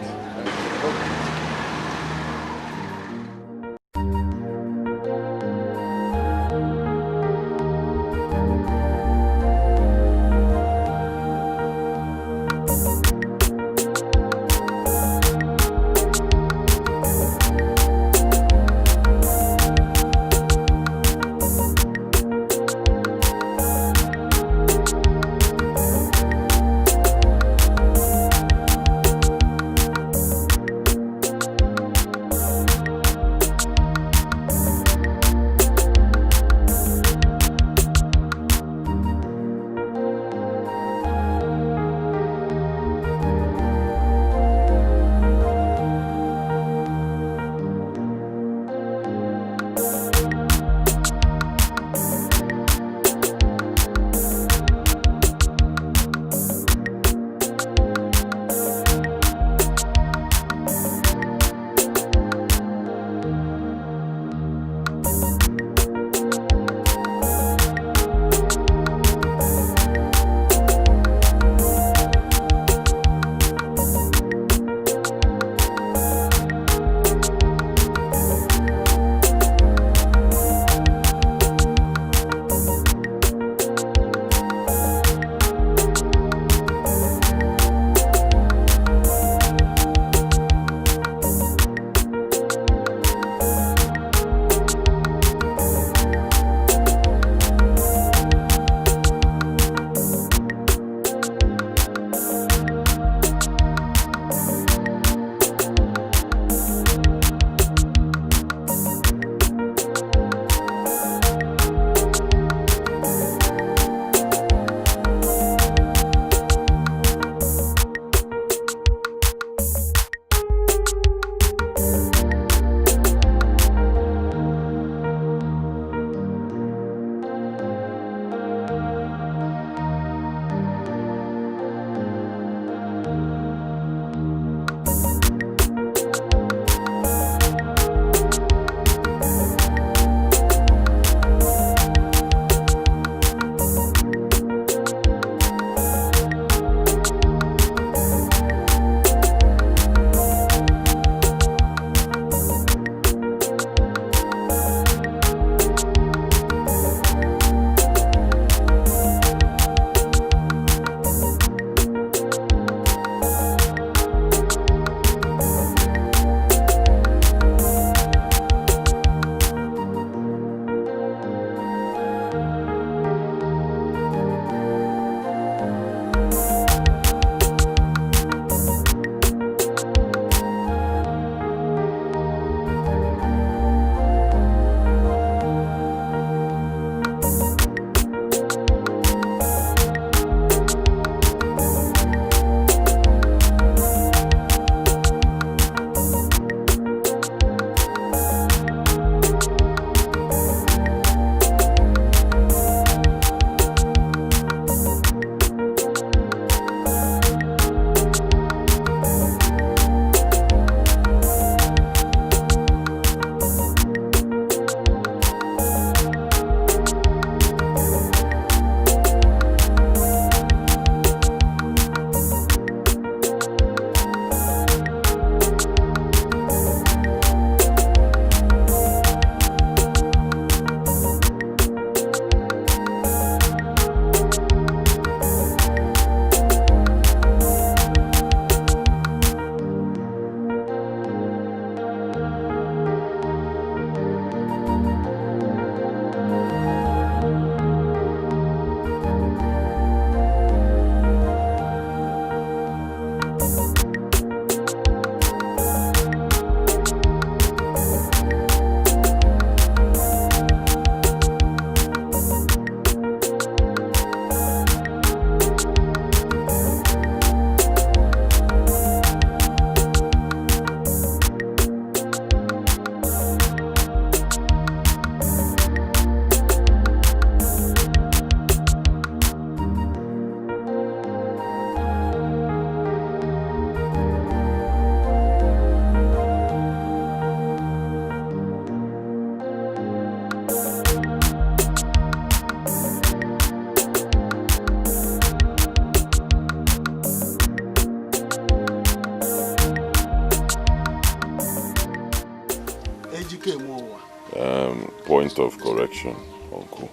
Point of correction, Uncle.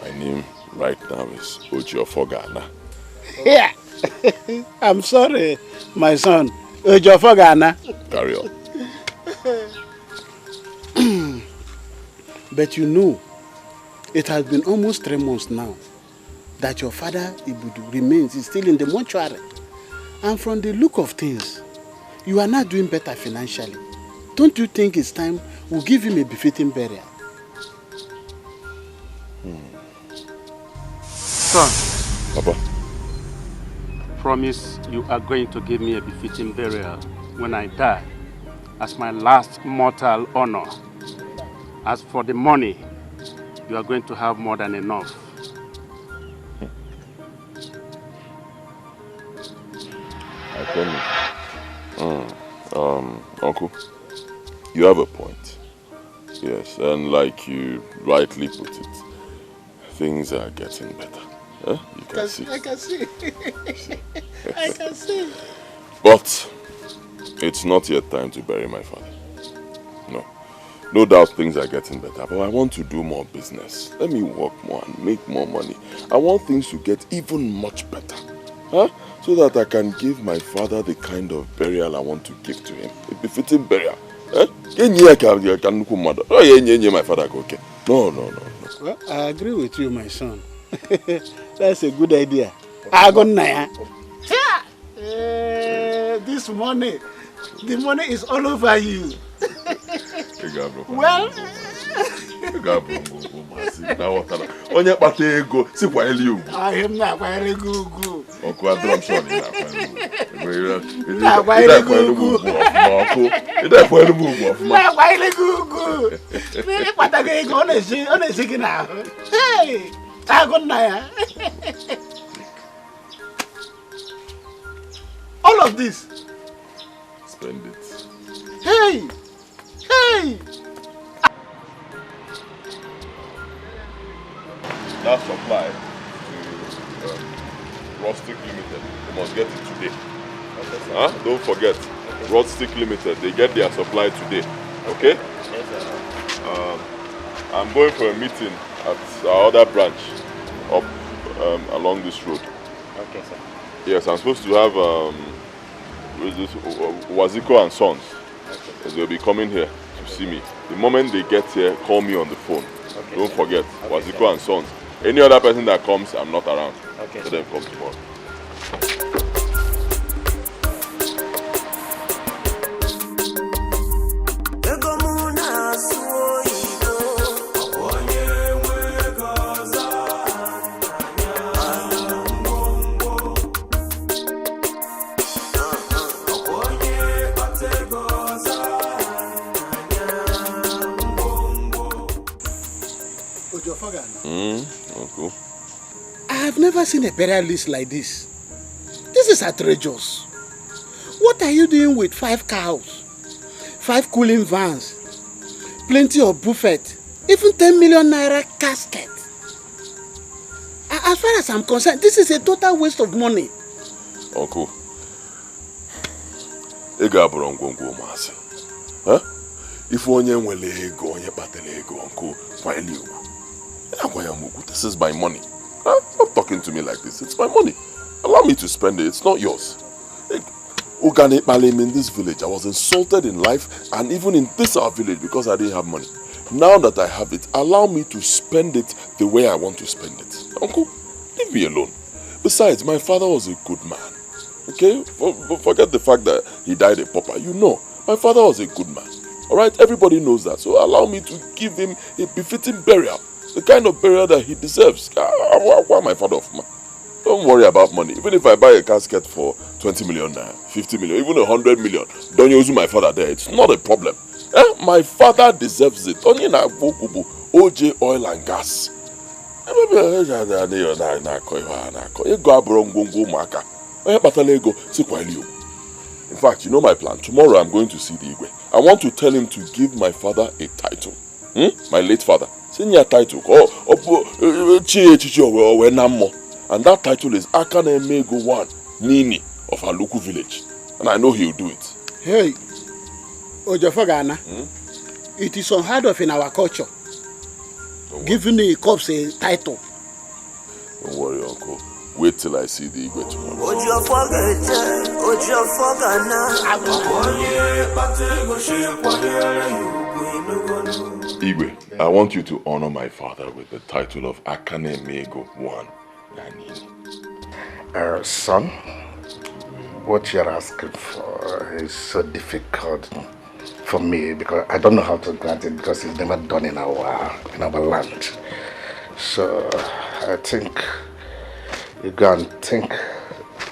My name right now is Ojiofogana. Yeah. I'm sorry, my son. Ojiofogana. Carry on. But you know, it has been almost 3 months now that your father Ibudu remains still in the mortuary. And from the look of things, you are not doing better financially. Don't you think it's time we give him a befitting burial? Son. Papa. Promise you are going to give me a befitting burial when I die as my last mortal honor. As for the money, you are going to have more than enough. I promise. Uncle, you have a point. Yes, and like you rightly put it, things are getting better. Huh? You can see. I can see. I can see. But it's not yet time to bury my father. No. No doubt things are getting better, but I want to do more business. Let me work more and make more money. I want things to get even much better. Huh? So that I can give my father the kind of burial I want to give to him. A befitting burial. Huh? My father, okay? No. Well, I agree with you, my son. That's a good idea. This money, the money is all over you. Well, onye kpata ego sikwa eli ugwu. I'm not very good. Ọkụ adọrọ m shọ ni na-akwa elu ugwu. Ịdakwa elu ugwu ọfụma. Na-akwa elu ugwu. Mmiri kpatago ego ọ na-esi gị n'ahụ. Hey, agụ nna ya. All of this. Spend it. Hey. That supply to Rustic Limited, they must get it today. Huh? Don't forget, Rustic Limited, they get their supply today. Okay? I'm going for a meeting at our other branch up along this road. Okay, sir. Yes, I'm supposed to have Waziko and Sons. Okay. They'll be coming here to see me. The moment they get here, call me on the phone. Okay, don't forget, Waziko and Sons. Any other person that comes, I'm not around. Okay. Let them come tomorrow. Uncle. I have never seen a burial list like this. This is outrageous. What are you doing with 5 cows, 5 cooling vans, plenty of buffet, even 10 million naira casket? As far as I'm concerned, this is a total waste of money. Uncle, huh? If onye nwele ego, onye batele ego, uncle, this is my money. Huh? Stop talking to me like this. It's my money. Allow me to spend it. It's not yours. In this village, I was insulted in life and even in this our village because I didn't have money. Now that I have it, allow me to spend it the way I want to spend it. Uncle, leave me alone. Besides, my father was a good man. Okay? Forget the fact that he died a pauper. You know, my father was a good man. Alright? Everybody knows that. So allow me to give him a befitting burial. The kind of burial that he deserves. Why my father of man? Don't worry about money. Even if I buy a casket for 20 million, 50 million, even 100 million, don't use my father there. It's not a problem. My father deserves it. Only na OJ oil and gas. In fact, you know my plan. Tomorrow I'm going to see the Igwe. I want to tell him to give my father a title. My late father. Senior title. And that title is Akane Mego 1 Nini of Aluku village. And I know he'll do it. Hey, Ojofogana, It is unheard of in our culture. Giving a corpse a title. Don't worry, Uncle. Wait till I see the Igwe tomorrow. Igwe, I want you to honor my father with the title of Akane Mego One Nanini. Son, what you're asking for is so difficult for me because I don't know how to grant it because it's never done in our land. So I think you go and think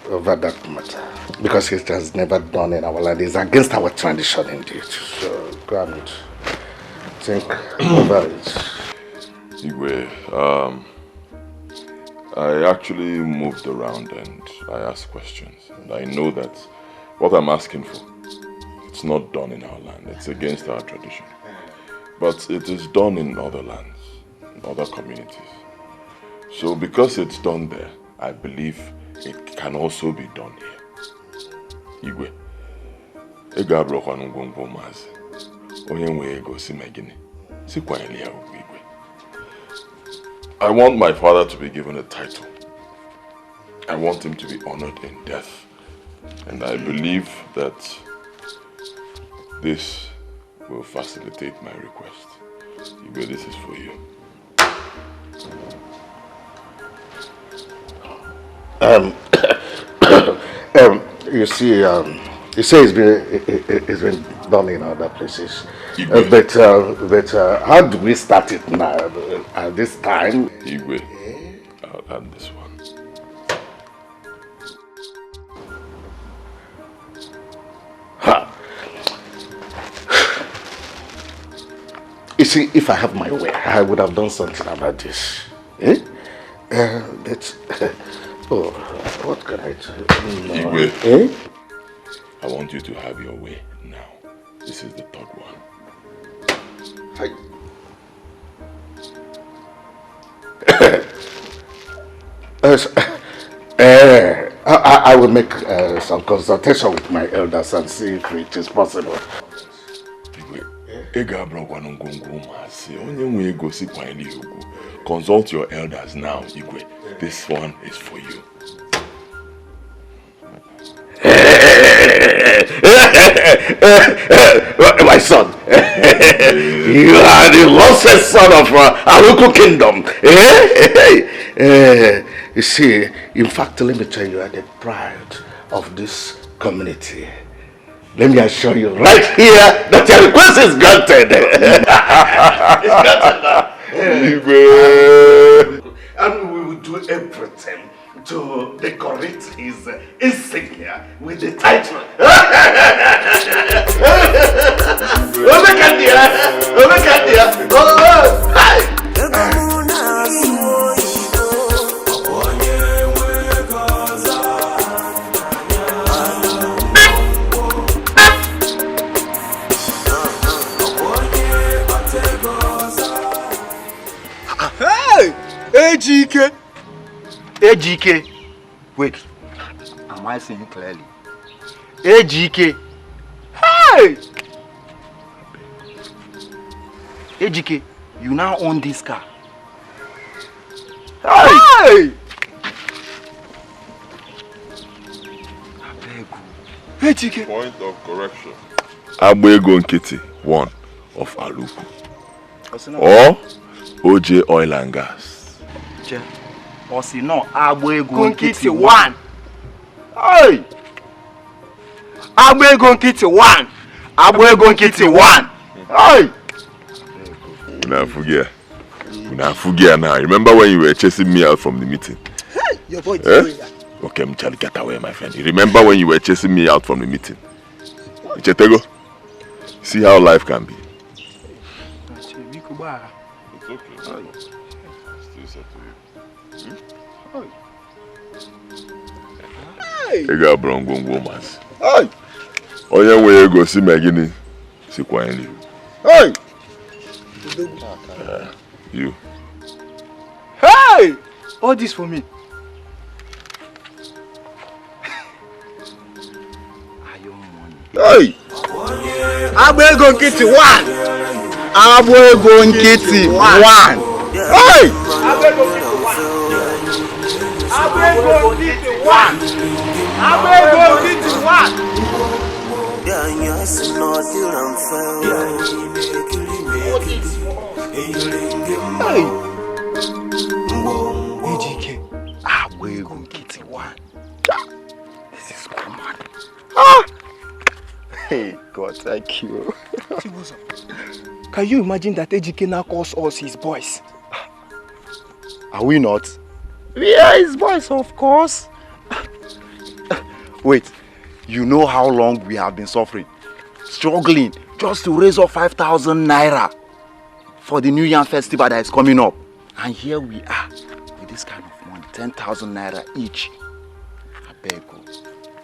over that matter because it has never done in our land. It's against our tradition indeed. So go and think over it. Igwe, I actually moved around and I asked questions. And I know that what I'm asking for, it's not done in our land. It's against our tradition. But it is done in other lands, in other communities. So because it's done there, I believe it can also be done here. Igwe, I want my father to be given a title. I want him to be honored in death. And I believe that this will facilitate my request. Igwe, this is for you. You see, it's been done in other places. But how do we start it now? At this time? Igwe, I'll add this one. You see, if I have my way, I would have done something about this. Oh, what can I do? Igwe, I want you to have your way now. This is the third one. I will make some consultation with my elders and see if it is possible. Consult your elders now, Igwe. This one is for you. My son, you are the lostest son of Aluku Kingdom. You see, in fact, let me tell you, you are the pride of this community. Let me assure you right here that your request is granted. It's granted now. And we will do everything to decorate his insignia with the title. Ejike! Ejike! Wait, am I saying clearly? Ejike! Hey! Ejike, you now own this car. Hey! Ejike! Point of correction. Agbego Nkiti, one of Aluku. Or OJ Oil and Gas. Osi no Agbego Nkiti one. Hey! Agbego Nkiti one. Agbego Nkiti one. Hey! Unafugia now. Remember when you were chasing me out from the meeting? Hey, your boy Okay, Mchali, get away, my friend. You remember when you were chasing me out from the meeting? Chetego, see how life can be. It's okay. Still said to you. Hey! You got brongo woman. Hey! Oh, yeah, where you go see me again? See quietly. Hey! You. Hey! All this for me. Hey! Agbego Nkiti one. Abuego Nkiti 1. Hey! Abuego Nkiti 1. Abuego Nkiti 1. Abuego Nkiti 1. Hey! EGK. Abuego Nkiti 1. This is common. Ah! Hey, God, thank you. Can you imagine that EGK now calls us his boys? Are we not? We are his boys, of course. Wait, you know how long we have been suffering, struggling just to raise up 5,000 naira for the New Yam festival that is coming up. And here we are with this kind of money, 10,000 naira each. I beg you,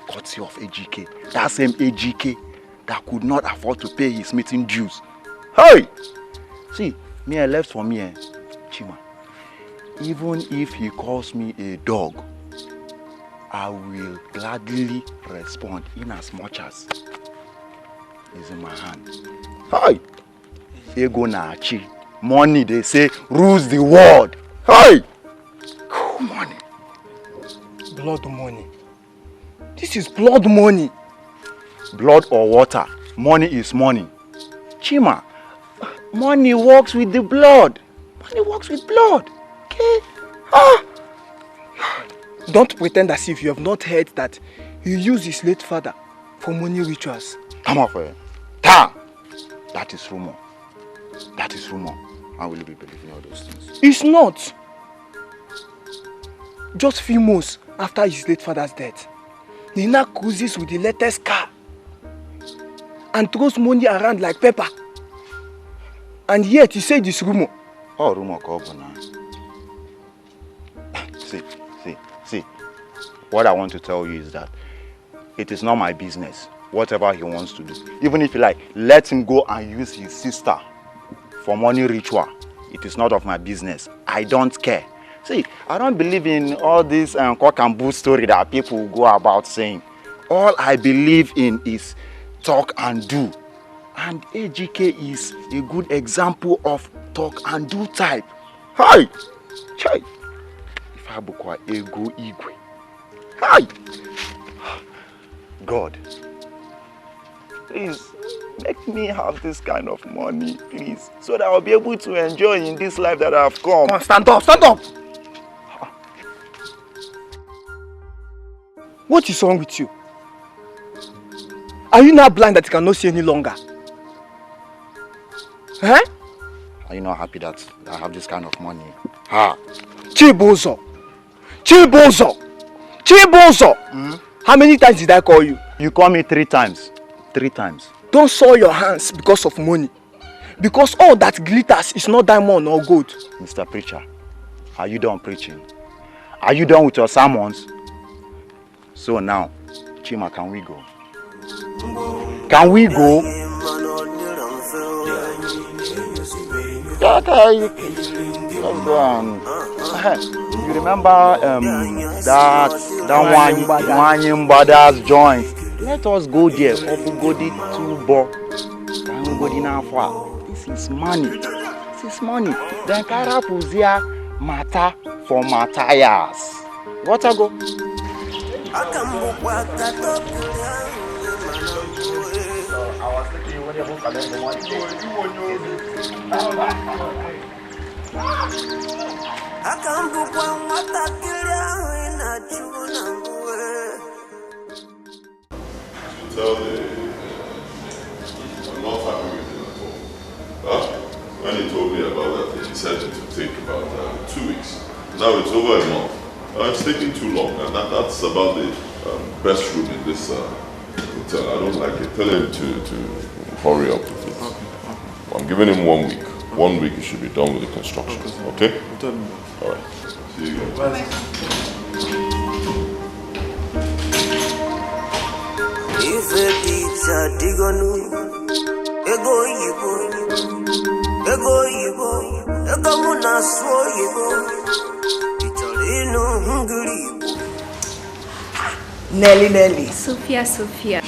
courtesy of AGK, that same AGK that could not afford to pay his meeting dues. Hey! See, me I left for me, Chima. Even if he calls me a dog, I will gladly respond in as much as is in my hand. Hey! Ego na achi. Money, they say, rules the world. Hey! Cool money. Blood money. This is blood money. Blood or water, money is money. Chima, money works with the blood. Money works with blood. Okay? Ah! Don't pretend as if you have not heard that he used his late father for money rituals. Come off here. Ta! That is rumor. That is rumor. How will you be believing all those things? It's not. Just few months after his late father's death, Nina cruises with the latest car and throws money around like pepper. And yet he said this rumor. Oh, rumor, now. See. What I want to tell you is that it is not my business. Whatever he wants to do. Even if he like, let him go and use his sister for money ritual. It is not of my business. I don't care. See, I don't believe in all this cock and bull story that people go about saying. All I believe in is talk and do. And AGK is a good example of talk and do type. Hi! Chai! If I bukwa ego igwe. Hi! God, please make me have this kind of money, please, so that I'll be able to enjoy in this life that I've come. Come on, stand up, stand up! What is wrong with you? Are you now blind that you cannot see any longer? Huh? Are you not happy that I have this kind of money? Ha! Chibozo! Chibozo! Chibozo! How many times did I call you? You call me 3 times. 3 times. Don't soil your hands because of money. Because all that glitters is not diamond or gold. Mr. Preacher, are you done preaching? Are you done with your sermons? So now, Chima, can we go? Can we go? Okay, let's go and... You remember that one Brothers joint? Let us go there. This is money. This is money. Then Karapuzia matter for Matthias. What I go? I was thinking when you're collect the money. Tell the I'm not happy with him at all. Huh? When he told me about that thing, he said it would take about 2 weeks. Now it's over a month. It's taking too long, and that's about the best room in this hotel. I don't like it. Tell him to hurry up with it. I'm giving him 1 week. 1 week he should be done with the construction. Okay? All right. See you guys. Bye. If it's a digonu, ego muna so hungry. Nelly. Sophia.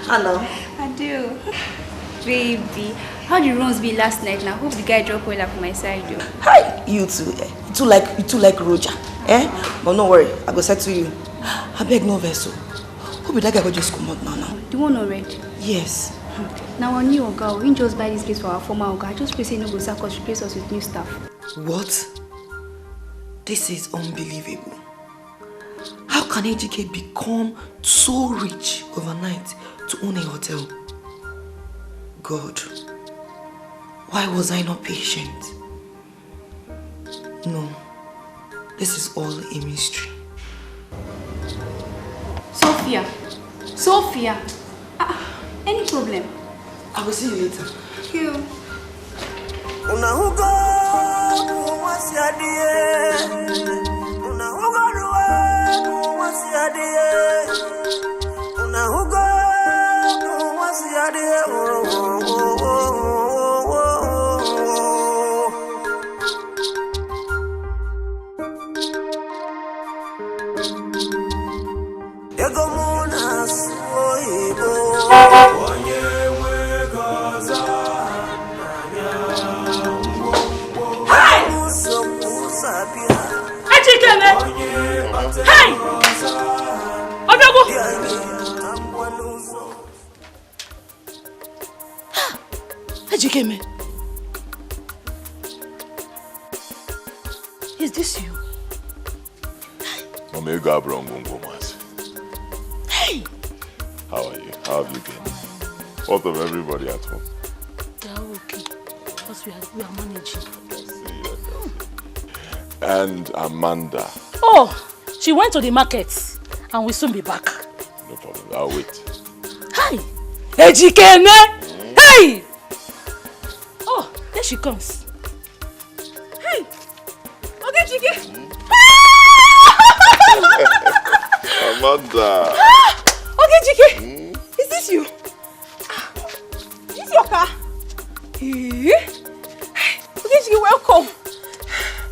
Hello. I do. Baby, I How did runs be last night now? Hope the guy dropped well up my side though. Hi, you too. You too like Roger. But no worry, I go settle you. I beg no vessel. Hope that guy will just come out now. The one on red? Yes. Now our new Oga, we didn't just buy this place for our former Oga. I just pray say no go sack us, replace us with new staff. What? This is unbelievable. How can Etiko become so rich overnight to own a hotel? God, why was I not patient? No, this is all a mystery. Sophia. Any problem? I will see you later. Thank you. Hey! Obiago! Ejikeme. Is this you? Omega Brongongo. Hey! How are you? How have you been? What of everybody at home? They are okay. Because we are managing. And Amanda. Oh, she went to the market and will soon be back. No problem, I'll wait. Hi! Ejikeme! Hey! Oh, there she comes. Hey! Okay, Chike! Amanda! Okay, Chike! Is this you? Is this your car? Okay, Chike, welcome.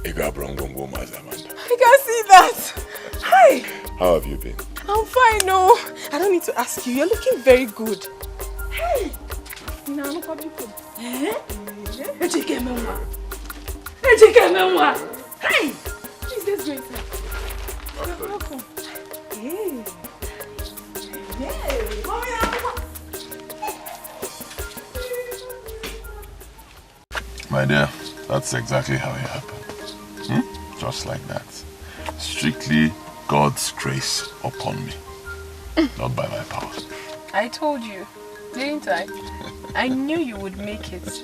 Amanda. I can see that. Hi. How have you been? I'm fine, no. I don't need to ask you. You're looking very good. Hey. No, no public food. Ejikeme. Hey. Please, let's go inside. You're welcome. Hey. Hey. My dear, that's exactly how it happened. Just like that. Strictly God's grace upon me. Not by my power. I told you, didn't I? I knew you would make it.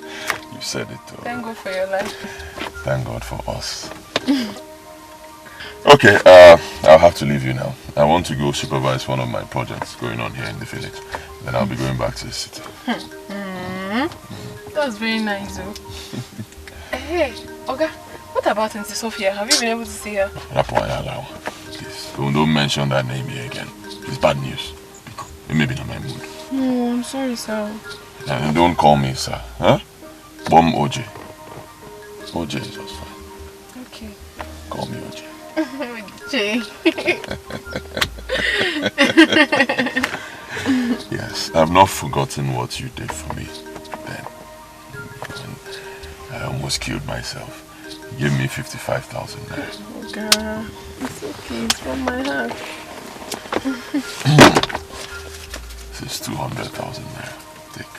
You said it too. Thank God for your life. Thank God for us. Okay, I'll have to leave you now. I want to go supervise one of my projects going on here in the village. Then I'll be going back to the city. That's very nice, though. Hey, Oga. What about Auntie Sophia? Have you been able to see her? Please, don't mention that name here again. It's bad news. It may be in my mood. No, I'm sorry, sir. And don't call me sir. Huh? Bom OJ. OJ is just fine. Okay. Call me OJ. Yes, I've not forgotten what you did for me then. I almost killed myself. Give me 55,000 naira. Oh God, it's okay. It's from my heart. This is 200,000 naira. Take.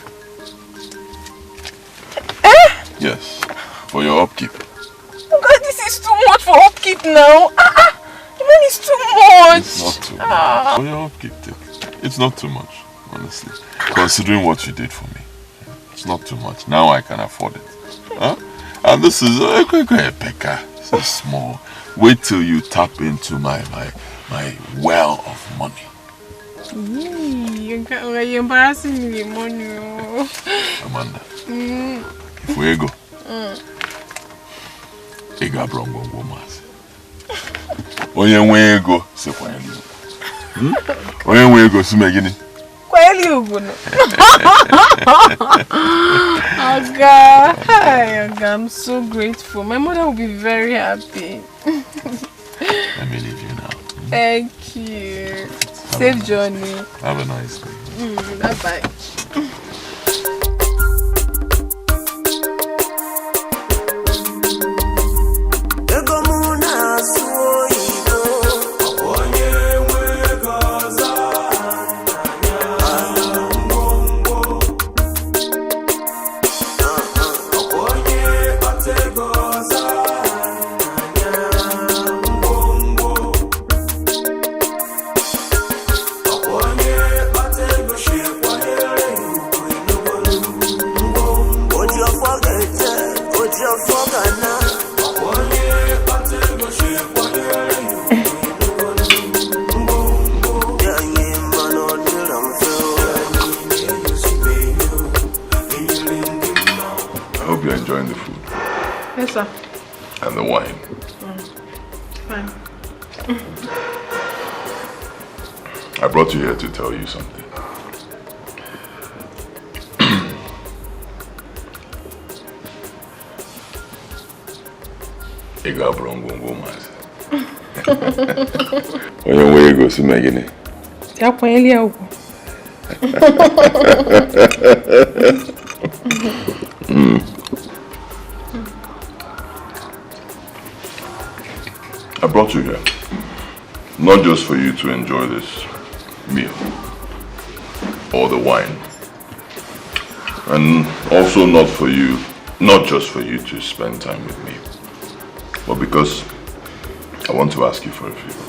Yes, for your upkeep. Oh God, this is too much for upkeep now. The money is too much. It's not too much. For your upkeep, take. It's not too much, honestly. Considering what you did for me, it's not too much. Now I can afford it. Huh? And this is Pekka. This is small. Wait till you tap into my well of money. You're embarrassing me, money. Amanda, if we go, Ega Brongongo Mas. Onye nwe ego se kwanyeli. Onye nwe ego si megini. Kwanyeli uguno. Oga, hi, Oga, I'm so grateful. My mother will be very happy. Let me leave you now. Thank you. Safe journey. Have a nice day. Bye-bye. enjoying the food? Yes, sir. And the wine? Fine. I brought you here to tell you something. Ega brongo mas. Onye way go si megini. Ya kwanyeli ya ugo. I brought you here, not just for you to enjoy this meal or the wine, and also not just for you to spend time with me, but because I want to ask you for a favor.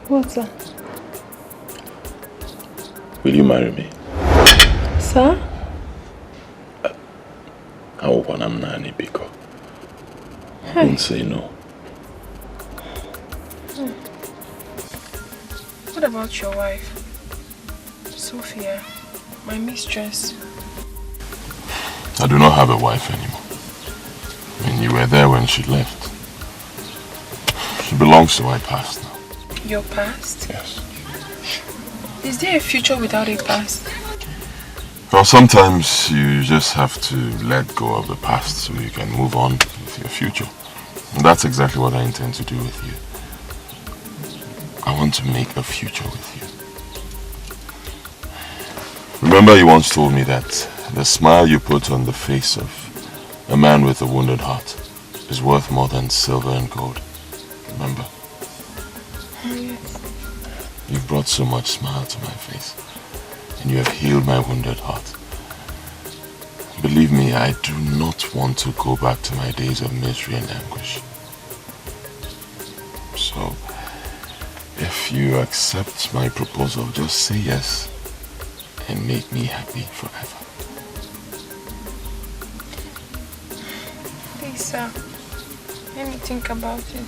What's that? Will you marry me? Sir? I hope I'm not Etiko. Don't say no. What about your wife? Sophia, my mistress. I do not have a wife anymore. I mean, you were there when she left. She belongs to my past now. Your past? Yes. Is there a future without a past? Well, sometimes you just have to let go of the past so you can move on with your future. And that's exactly what I intend to do with you. I want to make a future with you. Remember you once told me that the smile you put on the face of a man with a wounded heart is worth more than silver and gold. Remember? Yes. You've brought so much smile to my face, and you have healed my wounded heart. Believe me, I do not want to go back to my days of misery and anguish. So, if you accept my proposal, just say yes and make me happy forever. Please, sir. Let me think about it.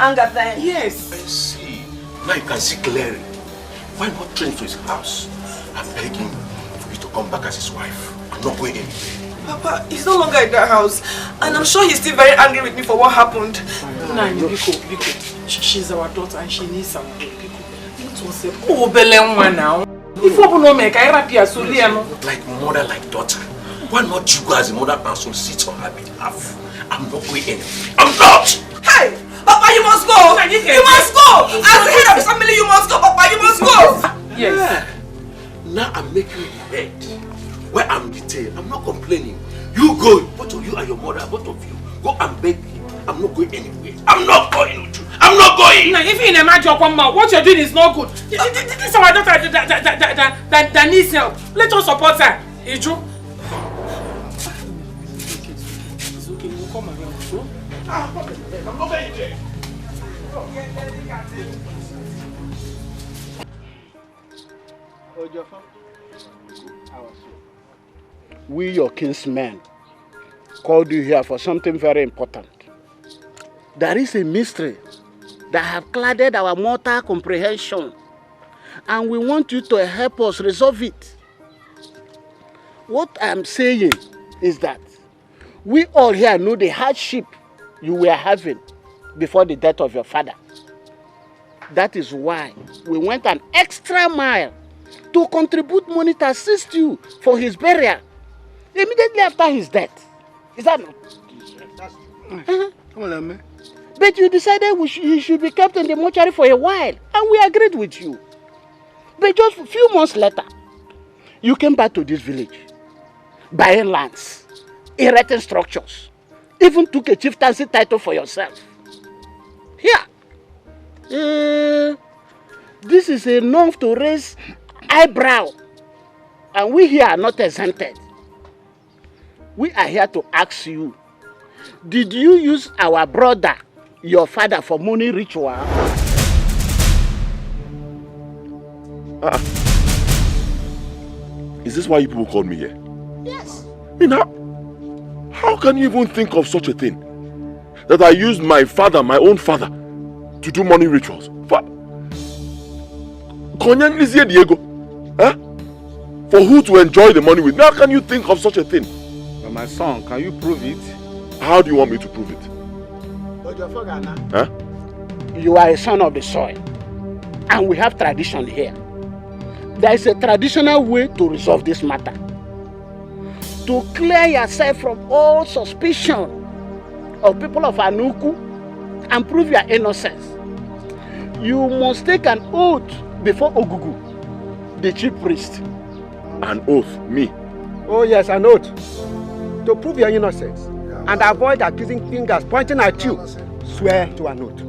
Anger then. Yes. I see. Now you can see clearly. Why not train to his house? I'm begging for you to come back as his wife. I'm not going anywhere. Papa, he's no longer in that house. And I'm sure he's still very angry with me for what happened. Nani, Biko. She's our daughter and she needs some Biko. It was a Obelenwa now. If you don't make I rapia Soliano. Like mother, like daughter. Why not you go as a mother person sit on her behalf? I'm not going anywhere. I'm not! Hey! Papa, you must go! You must go! As the head of the family, you must go, Papa, you must go! Yes. Yeah. Now I'm making the head where I'm the tail. I'm not complaining. You go, both of you and your mother, both of you, go and beg him. I'm not going anywhere. I'm not going with you. I'm not going! Now, if you imagine what you're doing is not good. This is our daughter that needs help. Let us support her. Ijo? It's okay, you come around. I'm not going there. We, your kinsmen, called you here for something very important. There is a mystery that have clouded our mortal comprehension, and we want you to help us resolve it. What I'm saying is that we all here know the hardship you were having before the death of your father. That is why we went an extra mile to contribute money to assist you for his burial immediately after his death. Is that not? Come on, man. But you decided he should be kept in the mortuary for a while, and we agreed with you. But just a few months later, you came back to this village, buying lands, erecting structures, even took a chieftaincy title for yourself. Here, this is enough to raise eyebrow, and we here are not exempted. We are here to ask you, did you use our brother, your father, for money ritual? Is this why you people called me here? Yes. How can you even think of such a thing? That I used my father, my own father, to do money rituals? Diego? Huh? For who to enjoy the money with? How can you think of such a thing? But my son, can you prove it? How do you want me to prove it? Huh? You are a son of the soil, and we have tradition here. There is a traditional way to resolve this matter. To clear yourself from all suspicion of people of Anuku and prove your innocence, you must take an oath before Ogugu, the chief priest. An oath? Me? Oh yes, an oath. To prove your innocence and avoid accusing fingers pointing at you, swear to an oath.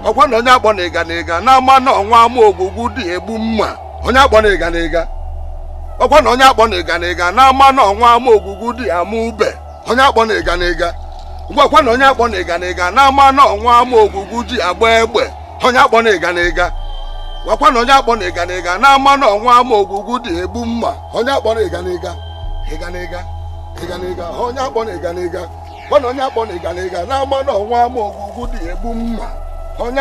Ọkwa na onye agbọ na-ega na-ama na ọnwa ama ogwugwu dị egbu mma. Onye agbọ na-ega ọkwa na onye agbọ na-ega na-ama na ọnwa ama ogwugwu dị ama ube. Onye agbọ na-ega ọkwa na onye agbọ na-ega na-ama na ọnwa ama ogwugwu dị agba egbe. Onye agbọ na-ega ọkwa na onye agbọ na-ega na-ama na ọnwa ama ogwugwu dị egbu mma. Onye agbọ na-ega onye agbọ na-ega ọkwa na onye agbọ na-ega na-ama na ọnwa ama ogwugwu dị egbu mma. Son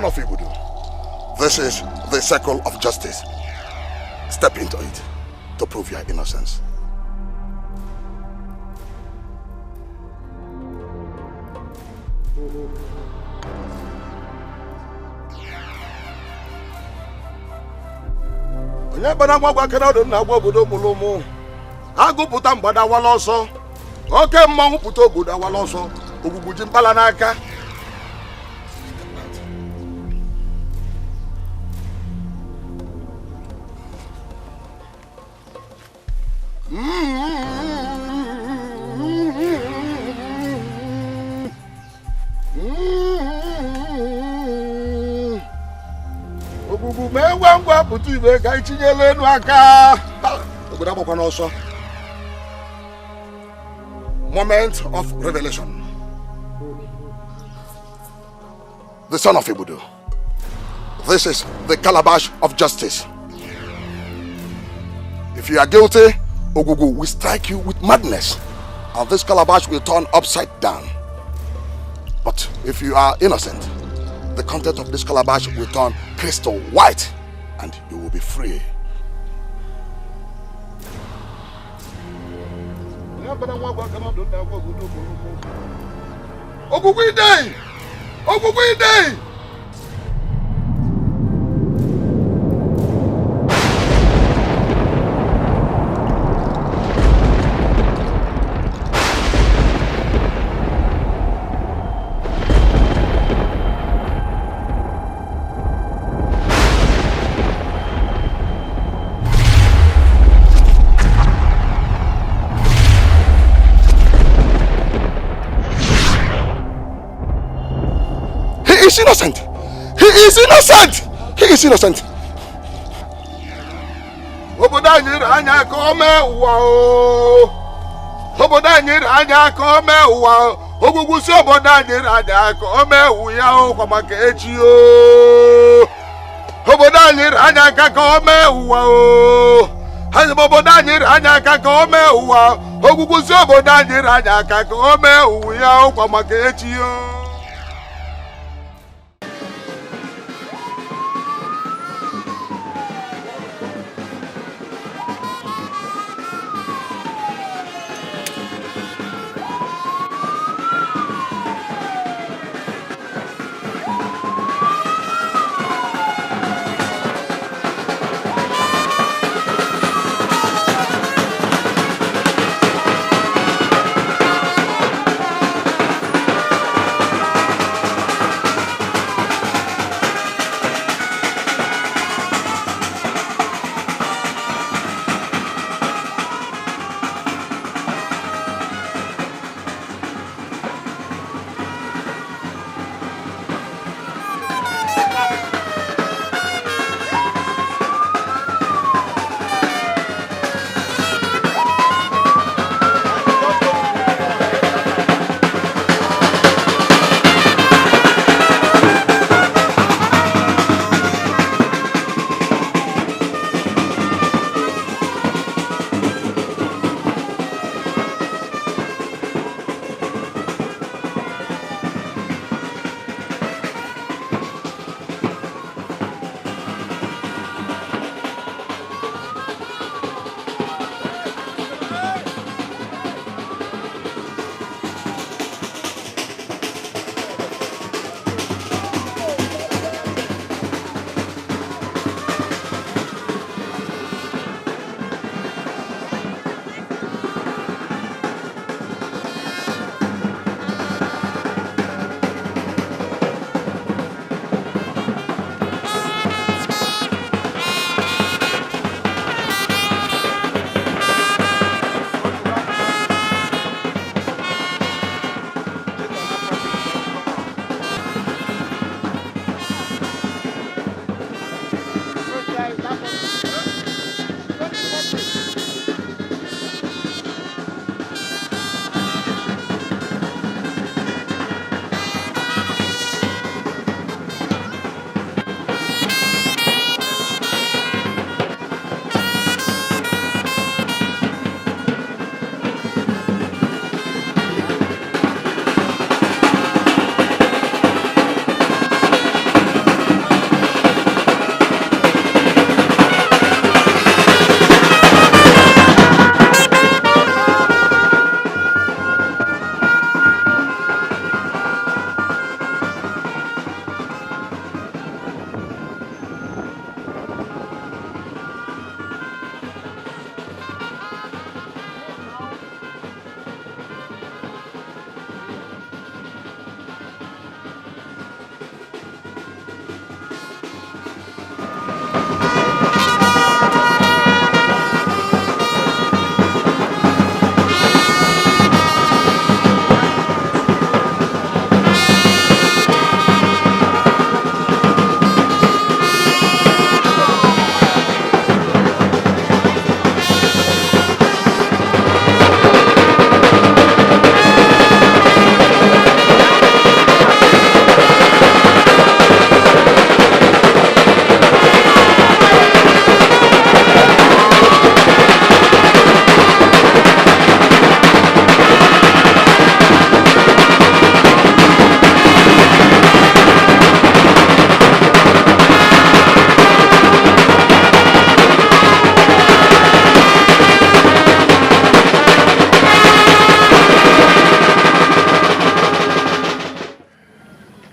of Ibudu, this is the circle of justice. Step into it to prove your innocence. Onye bana gwagwa kana do na gwa obodo mulumu. Agụpụta mgbada wala ọsọ. Oke mmanwụ pụta obodo awala ọsọ. Ogbugbu ji mpala n'aka. Ogbugbu mee ngwa pụta ibe ka itinyela enu aka. Obodo agbakwa n'ọsọ. Moment of revelation. The son of Ibudu. This is the calabash of justice. If you are guilty, Ogugu will strike you with madness, and this calabash will turn upside down. But if you are innocent, the content of this calabash will turn crystal white, and you will be free. Ogugwide! Ogugwide! He is innocent. He is innocent. He is innocent. obodo anyị anya ka o mee ụwa o. Obodo anyị anya ka o mee ụwa. Ogwugwu si obodo anyị anya ka o mee ụwa ya o kwa maka echi o. Obodo anyị anya ka o mee ụwa o. Obodo anyị anya ka o mee ụwa. Ogwugwu si obodo anyị anya ka o mee ụwa ya o kwa maka echi o.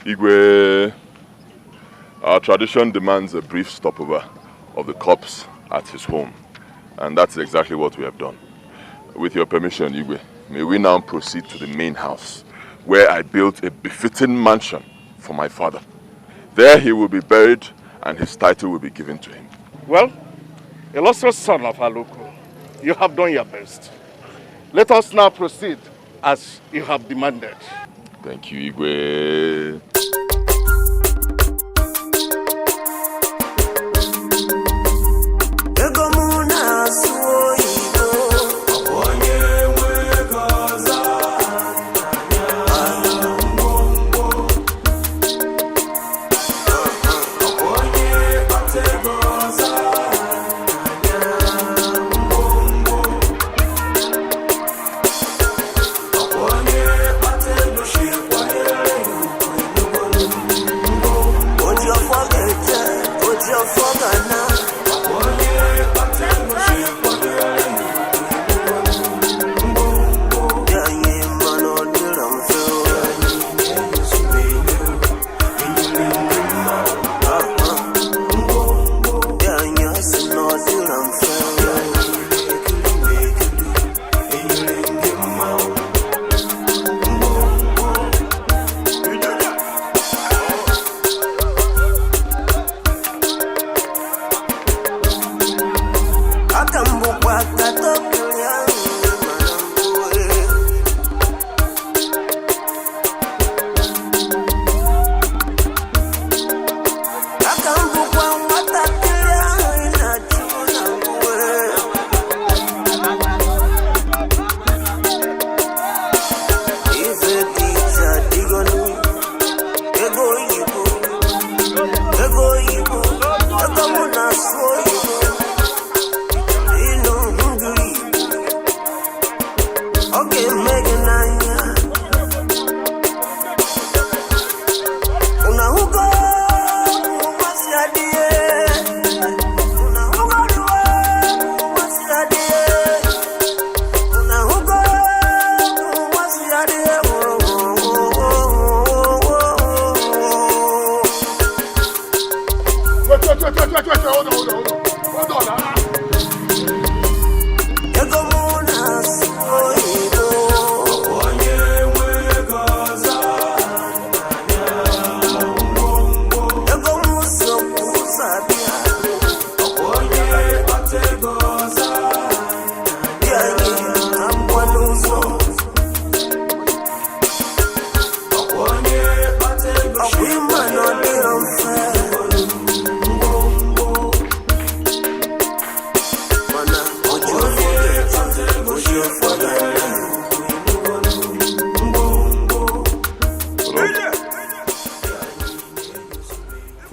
Igwe, our tradition demands a brief stopover of the corpse at his home. And that's exactly what we have done. With your permission, Igwe, may we now proceed to the main house, where I built a befitting mansion for my father. There he will be buried and his title will be given to him. Well, illustrious son of Aluko, you have done your best. Let us now proceed as you have demanded. Thank you, Igwe. Ego muna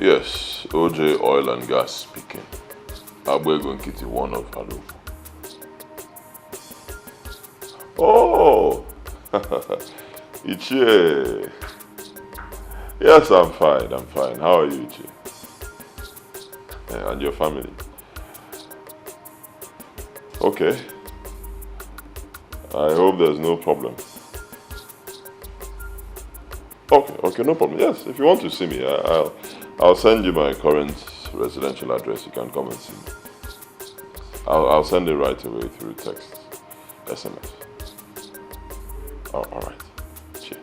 Yes, OJ Oil and Gas speaking. Abwego Nkiti, one of Halu. Oh, Ichie. Yes, I'm fine, I'm fine. How are you, Ichie? And your family? Okay. I hope there's no problem. Okay, no problem. Yes, if you want to see me, I'll send you my current residential address. You can come and see me. I'll send it right away through text, SMS. Oh, all right. Cheers.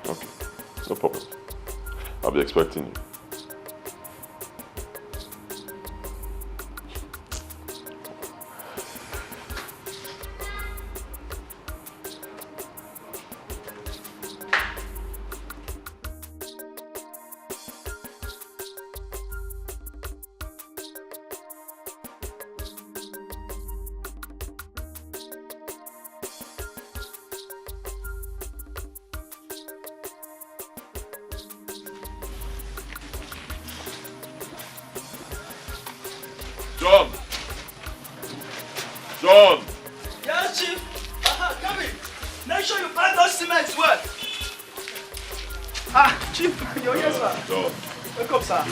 Okay, no problem. I'll be expecting you. John! Yes, Chief. Come in. Make sure you pack those cements well. Chief, you're here, sir. John. Welcome, sir.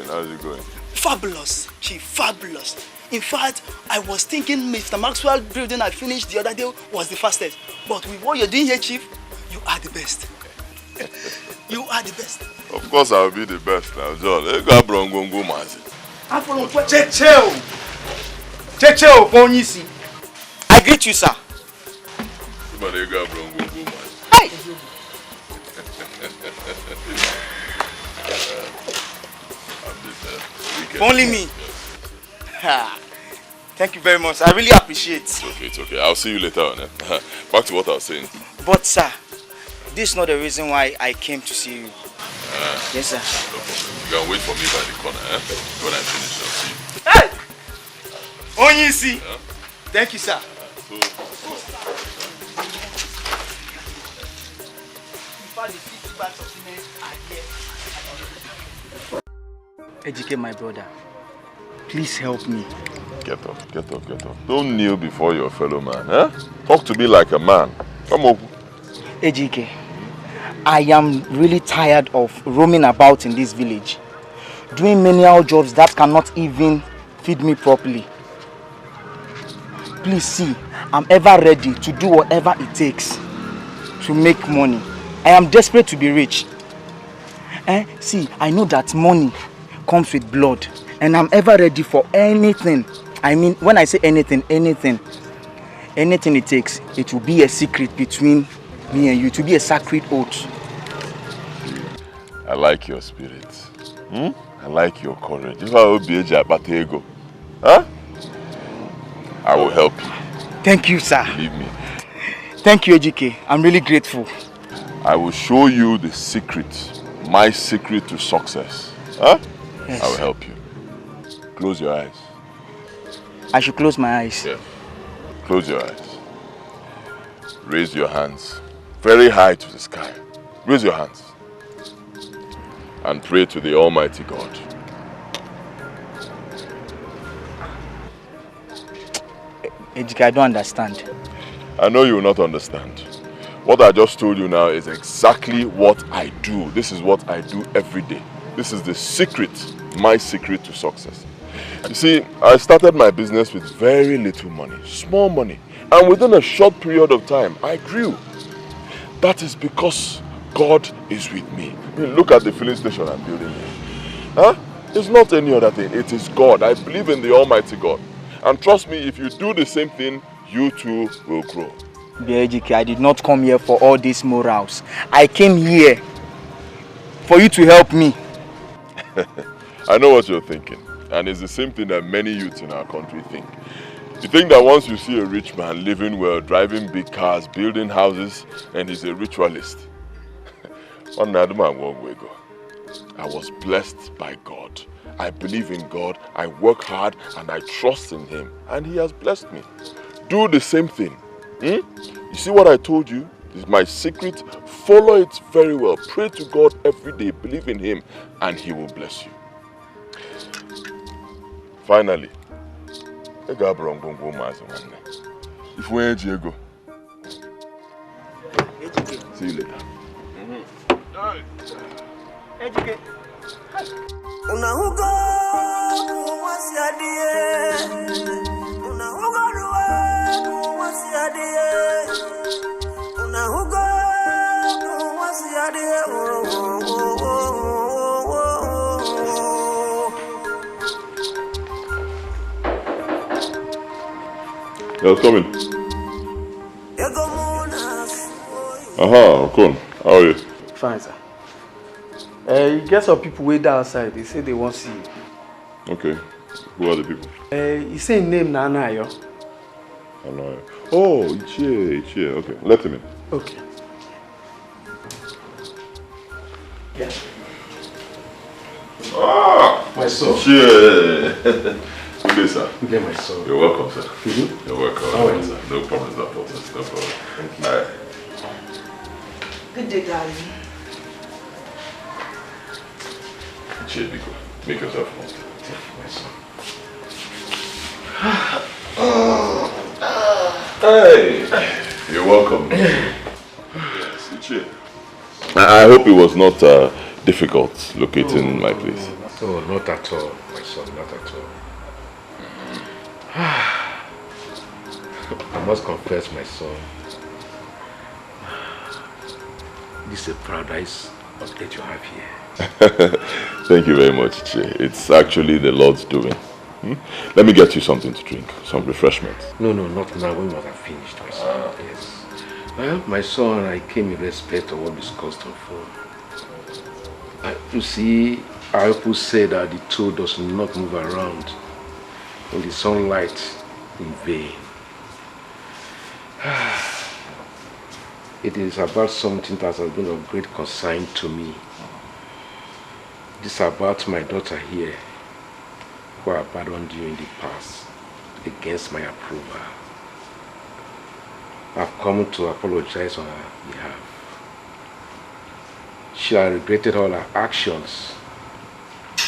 How's it going? Fabulous, Chief, fabulous. In fact, I was thinking Mr. Maxwell building I finished the other day was the fastest. But with what you're doing here, Chief, you are the best. You are the best. Of course I'll be the best now, John. Checheo, Ponyisi. I greet you, sir. Hey! Only me. Thank you very much. I really appreciate it. It's okay. I'll see you later on. Back to what I was saying. But, sir, this is not the reason why I came to see you. Yes, sir. No problem. You can wait for me by the corner, when I finish, I'll see you. Hey! Onyisi! Thank you, sir. Educate my brother. Please help me. Get up. Don't kneel before your fellow man, Talk to me like a man. Come on. Ejike, I am really tired of roaming about in this village, doing menial jobs that cannot even feed me properly. Please see, I'm ever ready to do whatever it takes to make money. I am desperate to be rich. See, I know that money comes with blood, and I'm ever ready for anything. I mean, when I say anything it takes, it will be a secret between me and you. It will be a sacred oath. I like your spirit. I like your courage. If I would be a batego, I will help you. Thank you, sir. Believe me. Thank you, Ejike. I'm really grateful. I will show you the secret. My secret to success. Yes. I will help you. Close your eyes. I should close my eyes. Yeah. Close your eyes. Raise your hands very high to the sky. Raise your hands. And pray to the Almighty God. Ejike, I don't understand. I know you will not understand. What I just told you now is exactly what I do. This is what I do every day. This is the secret, my secret to success. You see, I started my business with very little money, small money. And within a short period of time, I grew. That is because God is with me. I mean, look at the filling station I'm building here. It's not any other thing. It is God. I believe in the Almighty God. And trust me, if you do the same thing, you too will grow. Ejike, I did not come here for all these morals. I came here for you to help me. I know what you're thinking. And it's the same thing that many youths in our country think. You think that once you see a rich man living well, driving big cars, building houses, and he's a ritualist. I was blessed by God. I believe in God, I work hard, and I trust in Him. And He has blessed me. Do the same thing. You see what I told you? This is my secret. Follow it very well. Pray to God every day. Believe in Him, and He will bless you. Finally, if we Diego, see you later. Yeah, come in. Aha, Okon. How are you? Fine, sir. You get some people way down outside. They say they want to see you. Okay. Who are the people? You say name Nanayo. Anayo. Oh, Ichie. Okay, let him in. Okay. Yeah. Ah, my son. Ichie. Good day, sir. Yeah, my son. You're welcome, sir. Mm-hmm. You're welcome. All right, sir. No problems at all, sir. No problem. Thank you. All right. Good day, darling. Ichie, Biko. Make yourself home. My son. Hey, you're welcome. Yes, Ichie. I hope it was not difficult locating my place. Oh, not at all, my son, not at all. I must confess, my son, this is a paradise that you have here. Thank you very much, Ichie. It's actually the Lord's doing. Let me get you something to drink, some refreshments. No, not now. We must have finished, my son. Yes. Well, my son, I came in respect of what we discussed on phone. You see, our people say that the tool does not move around in the sunlight in vain. It is about something that has been of great concern to me. This is about my daughter here, who abandoned you in the past against my approval. I've come to apologize on her behalf. She has regretted all her actions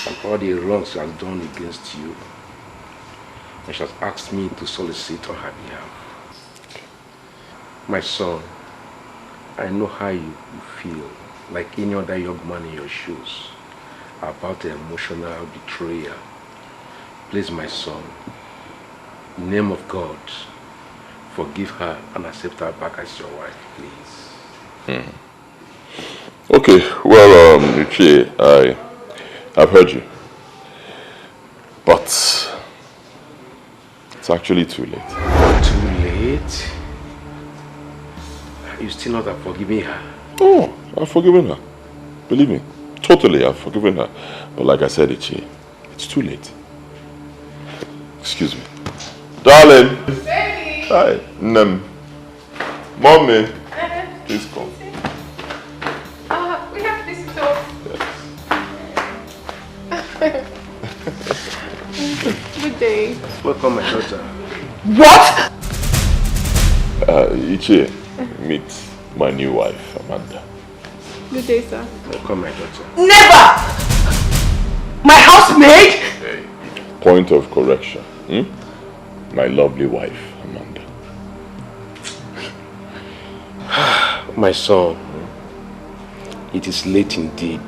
and all the wrongs she has done against you, and she has asked me to solicit on her behalf. My son, I know how you feel, like any other young man in your shoes, about the emotional betrayal. Please, my son, in the name of God, forgive her and accept her back as your wife, please. Okay, well, Ichie, I've heard you. But it's actually too late. Too late? You still not have forgiven her? Oh, I've forgiven her. Believe me, totally, I've forgiven her. But like I said, Ichie, it's too late. Excuse me. Darling! Baby! Hi. Mommy! Please come. We have this talk. Good day. Welcome, my daughter. What? Ichie, meet my new wife, Amanda. Good day, sir. Welcome, my daughter. Never! My housemaid? Hey. Point of correction. My lovely wife, Amanda. My son, it is late indeed,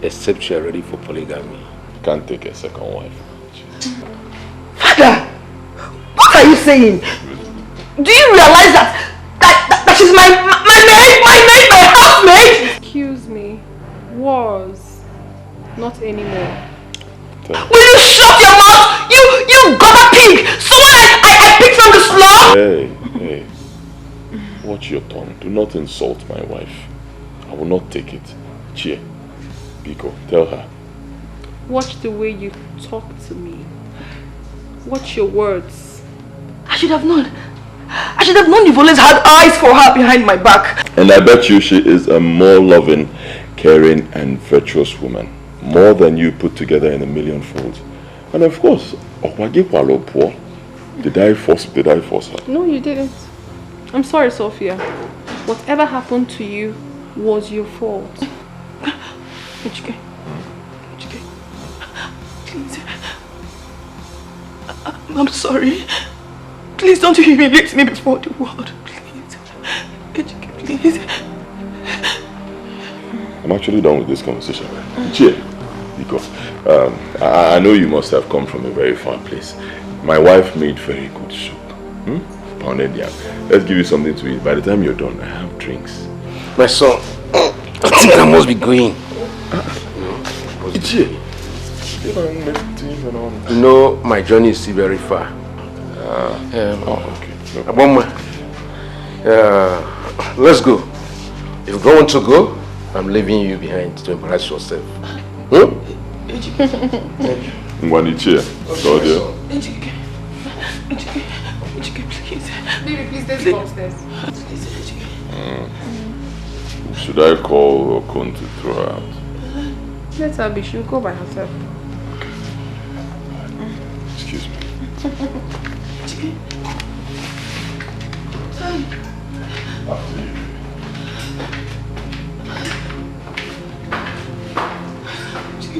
except you are ready for polygamy. Can't take a second wife. Father! What are you saying? Do you realize that she's my housemate? Excuse me. Was. Not anymore. Will you shut your mouth? You gutter pig! Someone I picked from the slum! Hey. Watch your tongue. Do not insult my wife. I will not take it. Cheer. Biko, tell her. Watch the way you talk to me. Watch your words. I should have known. You've always had eyes for her behind my back. And I bet you she is a more loving, caring and virtuous woman. More than you put together in a million folds. And of course, did I force her? No, you didn't. I'm sorry, Sophia. Whatever happened to you was your fault. Etiko. Please. I'm sorry. Please don't humiliate me before the world. Please. Etiko, please. I'm actually done with this conversation. Cheer. Because I know you must have come from a very far place. My wife made very good soup. Pounded yam. Let's give you something to eat. By the time you're done, I have drinks. My son, I think I must be going. You know, my journey is still very far. Okay. Let's go. If you don't want to go, I'm leaving you behind to embarrass yourself. Mwani chair. Go there. Etiko, please. Baby, please, let's go upstairs. Should I call Okon to throw her out? Let her be. She'll go by herself. Excuse me. After you.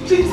Please.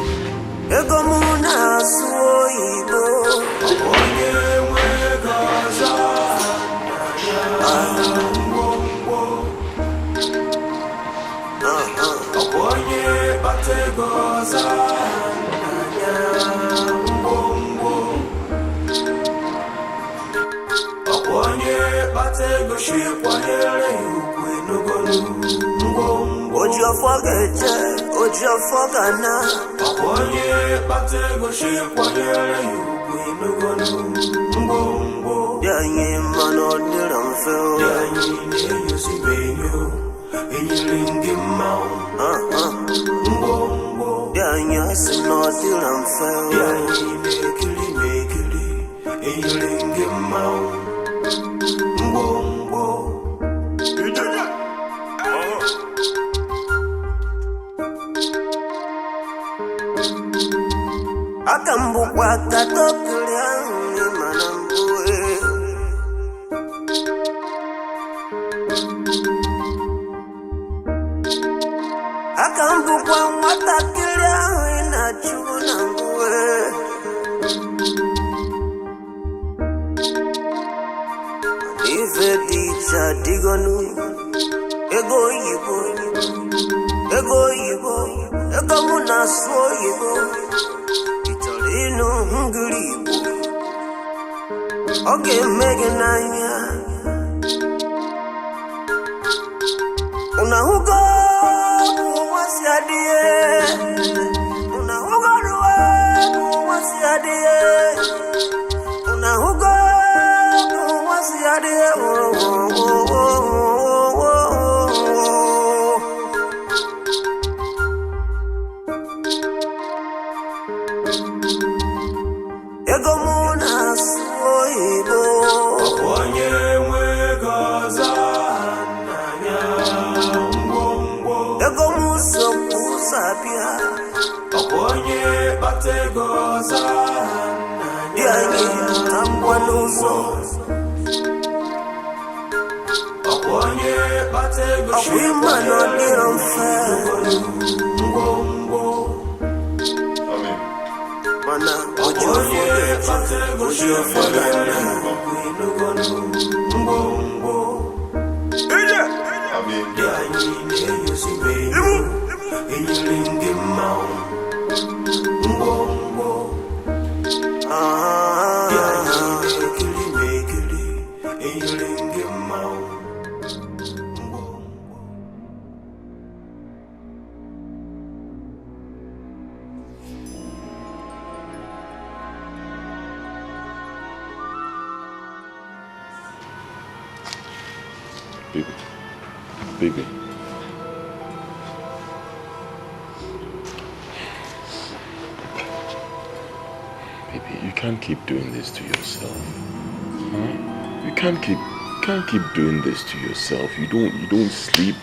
Baby. Baby. Baby, you can't keep doing this to yourself. Huh? You can't keep doing this to yourself. You don't sleep.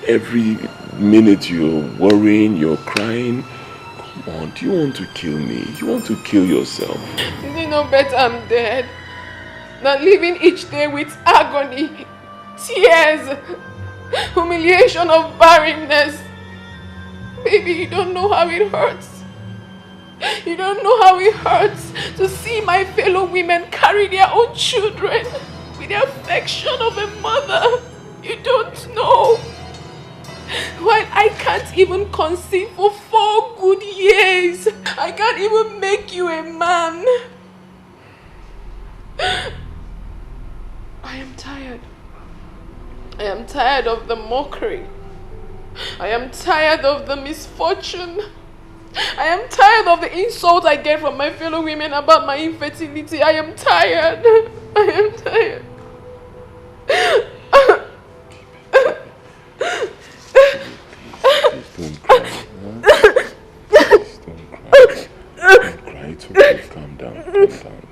Every minute you're worrying, you're crying. Come on, do you want to kill me? You want to kill yourself? Is it not better I'm dead than living each day with agony, tears, humiliation of barrenness? Baby, you don't know how it hurts. You don't know how it hurts to see my fellow women carry their own children with the affection of a mother. You don't know. While I can't even conceive for 4 good years, I can't even make you a man. I am tired. I am tired of the mockery. I am tired of the misfortune. I am tired of the insult I get from my fellow women about my infertility. I am tired. I am tired. Please don't cry. Please don't cry. Don't cry. It's okay. Calm down. Calm down.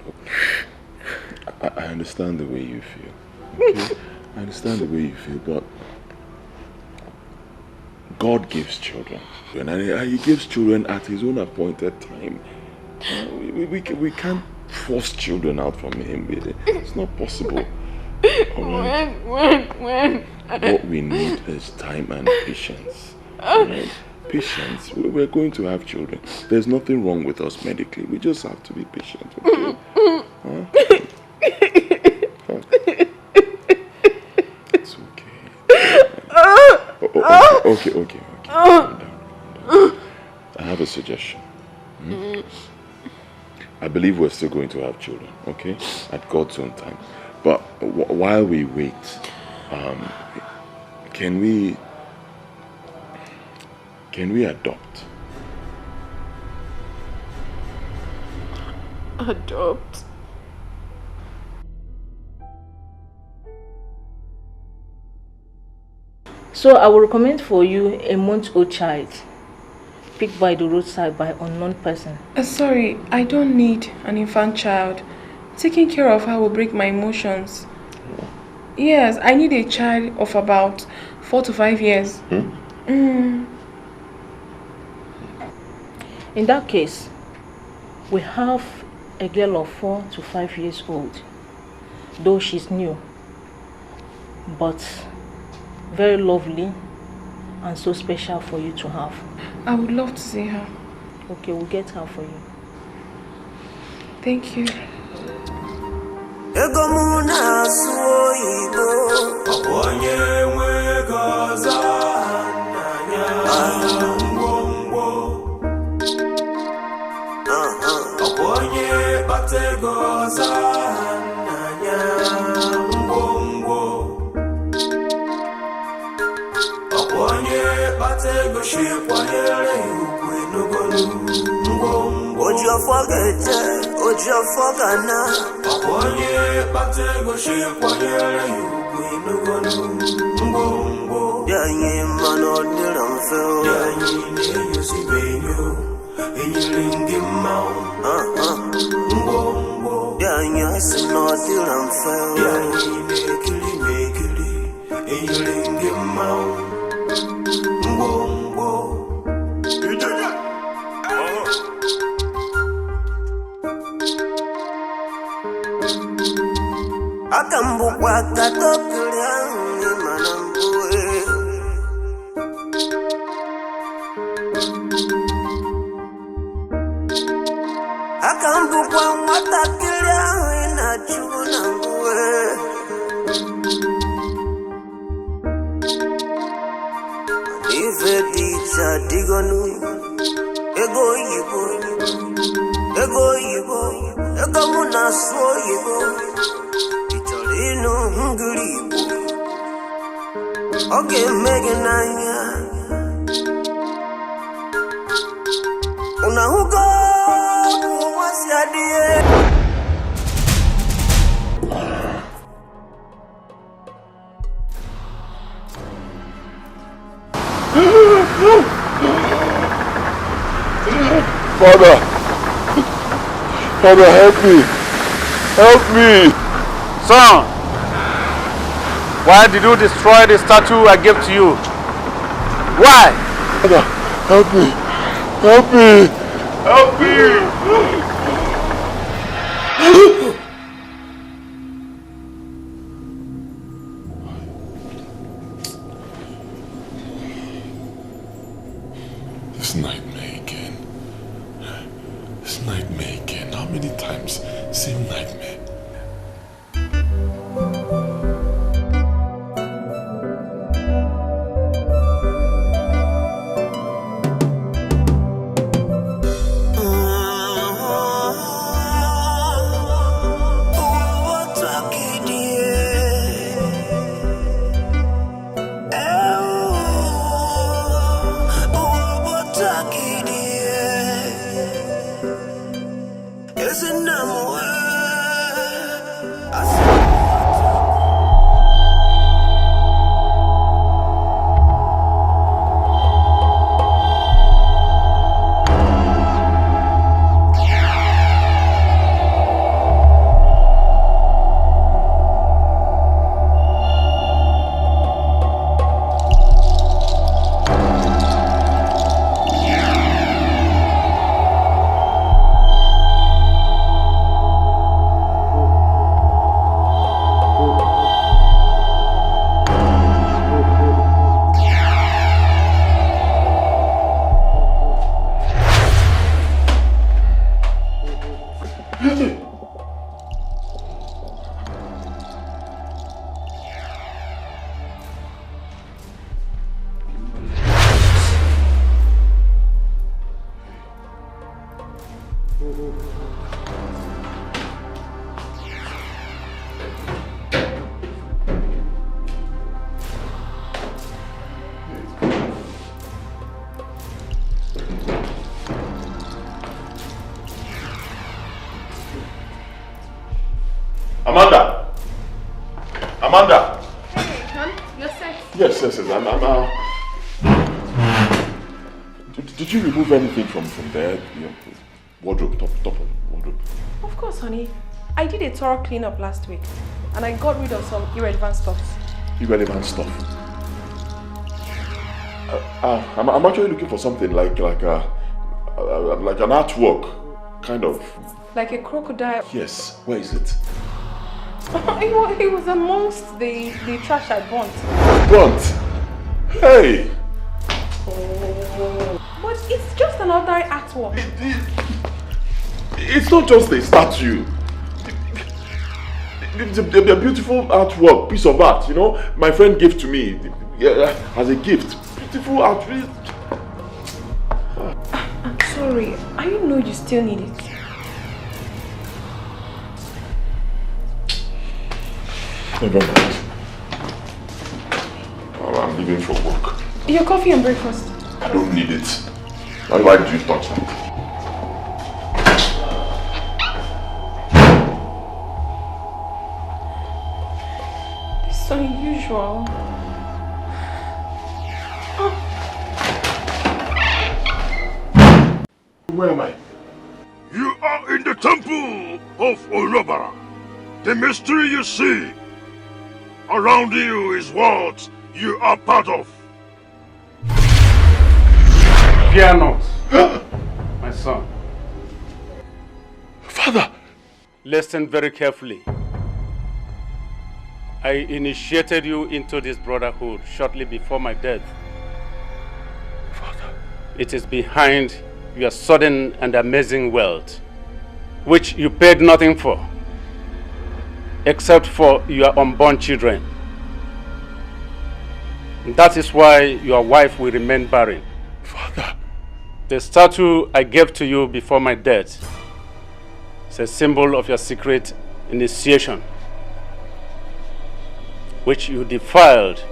I understand the way you feel. Okay? I understand the way you feel, but God gives children. And He gives children at His own appointed time. We can't force children out from Him. It's not possible. Right? When? What we need is time and patience. Right? Patience. We're going to have children. There's nothing wrong with us medically. We just have to be patient. Okay? Huh? It's okay. Okay. Calm down. I have a suggestion. I believe we're still going to have children, okay? At God's own time. But while we wait, can we adopt? Adopt? So I will recommend for you a month-old child picked by the roadside by an unknown person. Sorry, I don't need an infant child. Taking care of her will break my emotions. Yes, I need a child of about 4 to 5 years. In that case, we have a girl of 4 to 5 years old, though she's new, but very lovely and so special for you to have. I would love to see her. Okay, we'll get her for you. Thank you. Father! Father, help me! Help me! Son! Why did you destroy the statue I gave to you? Why? Father, help me! Help me! Help me! This nightmare again. This nightmare again. How many times? Same nightmare. Amanda! Amanda! Hey, hon, you're set. Yes, Did you remove anything from there? Your wardrobe, top of wardrobe? Of course, honey. I did a thorough cleanup last week, and I got rid of some irrelevant stuff. Irrelevant stuff? I'm actually looking for something like an artwork, kind of. Like a crocodile. Yes. Where is it? It was amongst the trash I burnt. Burnt? Hey! But it's just an ordinary artwork. It's not just a statue. It's a beautiful artwork, piece of art, you know. My friend gave to me as a gift. Beautiful art. I'm sorry. I know you still need it. Never mind. I'm leaving for work. Your coffee and breakfast. I don't need it. Why do you touch that? It's unusual. Where am I? You are in the temple of Olobara. The mystery you see around you is what you are part of. Fear not, my son. Father! Listen very carefully. I initiated you into this brotherhood shortly before my death. Father. It is behind your sudden and amazing wealth, which you paid nothing for, except for your unborn children. That is why your wife will remain barren. Father. The statue I gave to you before my death is a symbol of your secret initiation, which you defiled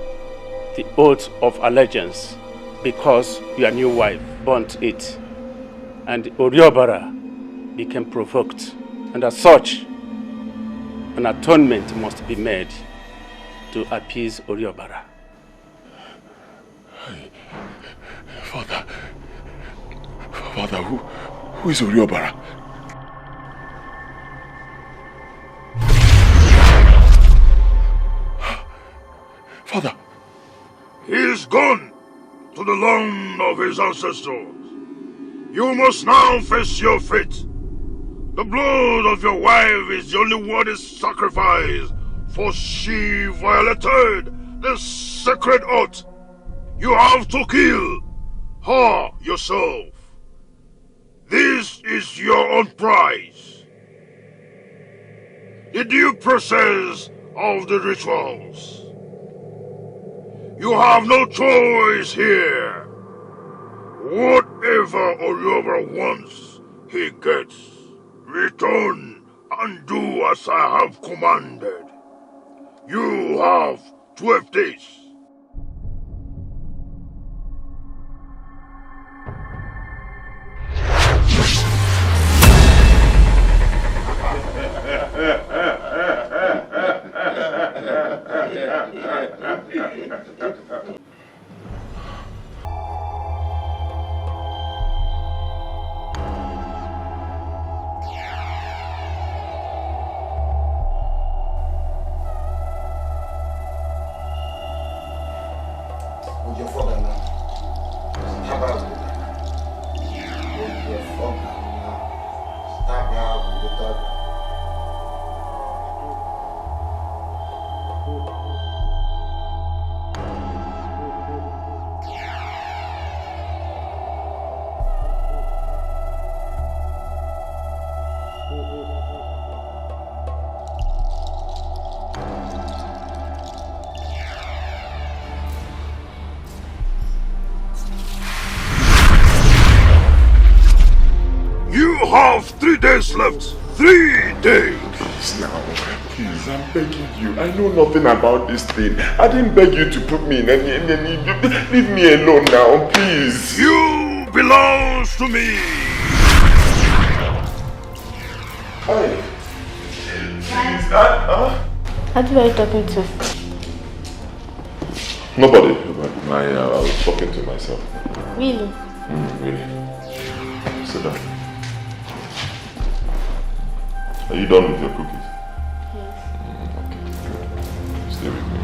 the oath of allegiance because your new wife burnt it, and Oriobara became provoked, and as such, an atonement must be made to appease Oriobara. Father, who is Oriobara? Father. He is gone to the land of his ancestors. You must now face your fate. The blood of your wife is the only worthy sacrifice, for she violated the sacred oath. You have to kill her yourself. This is your own prize. The due process of the rituals. You have no choice here. Whatever Oriobara wants, he gets. Return and do as I have commanded. You have 12 days. You have 3 days left. 3 days. Please now. Please, I'm begging you. I know nothing about this thing. I didn't beg you to put me in any... Leave me alone now, please. You belong to me. Hi. Please, Who are you talking to? Nobody. I was talking to myself. Really? Really. Sit down. Are you done with your cookies? Yes. Okay. Stay with me.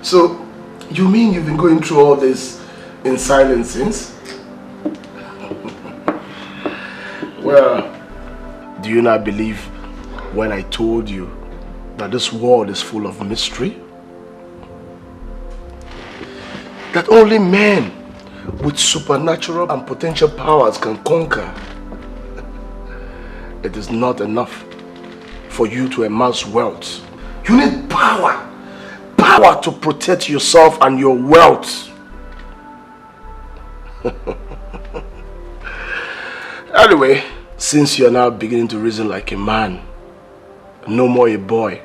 So, you mean you've been going through all this in silence since? Well, do you not believe when I told you that this world is full of mystery? That only men with supernatural and potential powers can conquer. It is not enough for you to amass wealth. You need power. Power to protect yourself and your wealth. Anyway, since you're now beginning to reason like a man, no more a boy,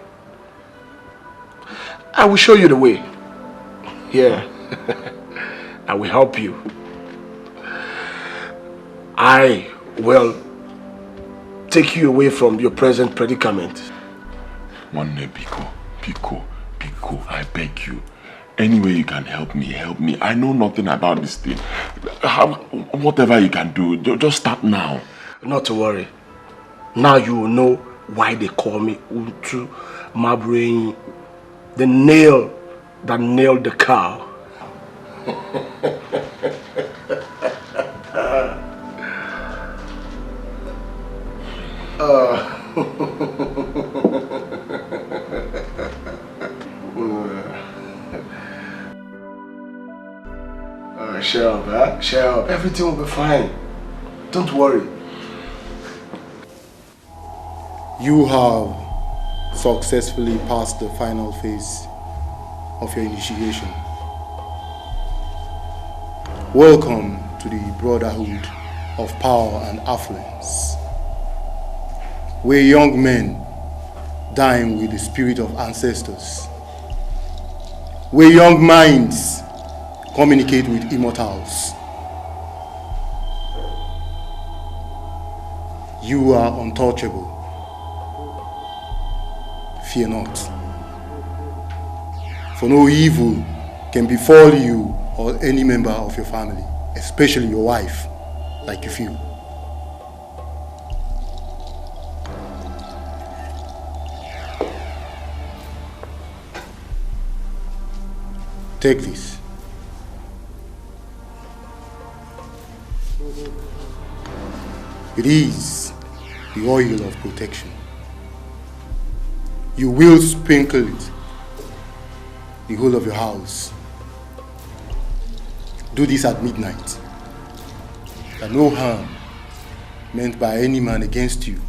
I will show you the way. Here, I will help you. I will take you away from your present predicament. One day, Pico, I beg you. Any way you can help me, help me. I know nothing about this thing. Whatever you can do, just start now. Not to worry. Now you will know why they call me Utu Mabrain, the nail that nailed the cow. Shut up, huh? Shut up. Everything will be fine. Don't worry. You have successfully passed the final phase of your initiation. Welcome to the brotherhood of power and affluence, where young men dine with the spirit of ancestors, where young minds communicate with immortals. You are untouchable. Fear not. For no evil can befall you or any member of your family, especially your wife, like you feel. Take this. It is the oil of protection. You will sprinkle it the whole of your house. Do this at midnight, that no harm meant by any man against you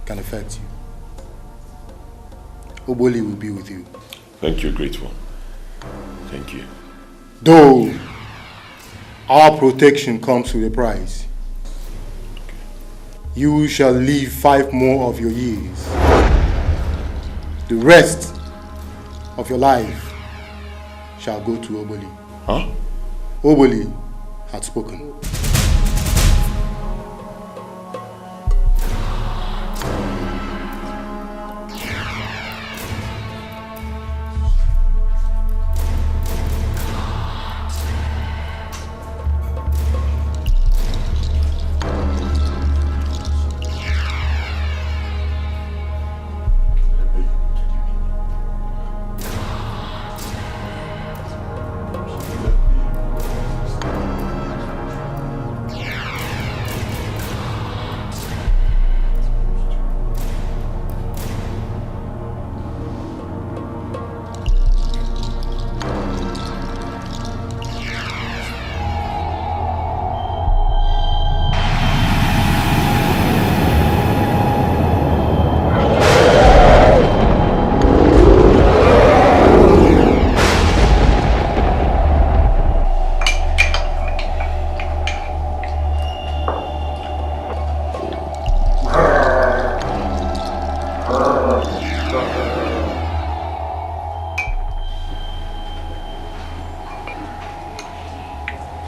can affect you. Oboli will be with you. Thank you, great one. Thank you. Though our protection comes with a price. You shall live 5 more of your years. The rest of your life shall go to Oboli. Huh? Oboli had spoken.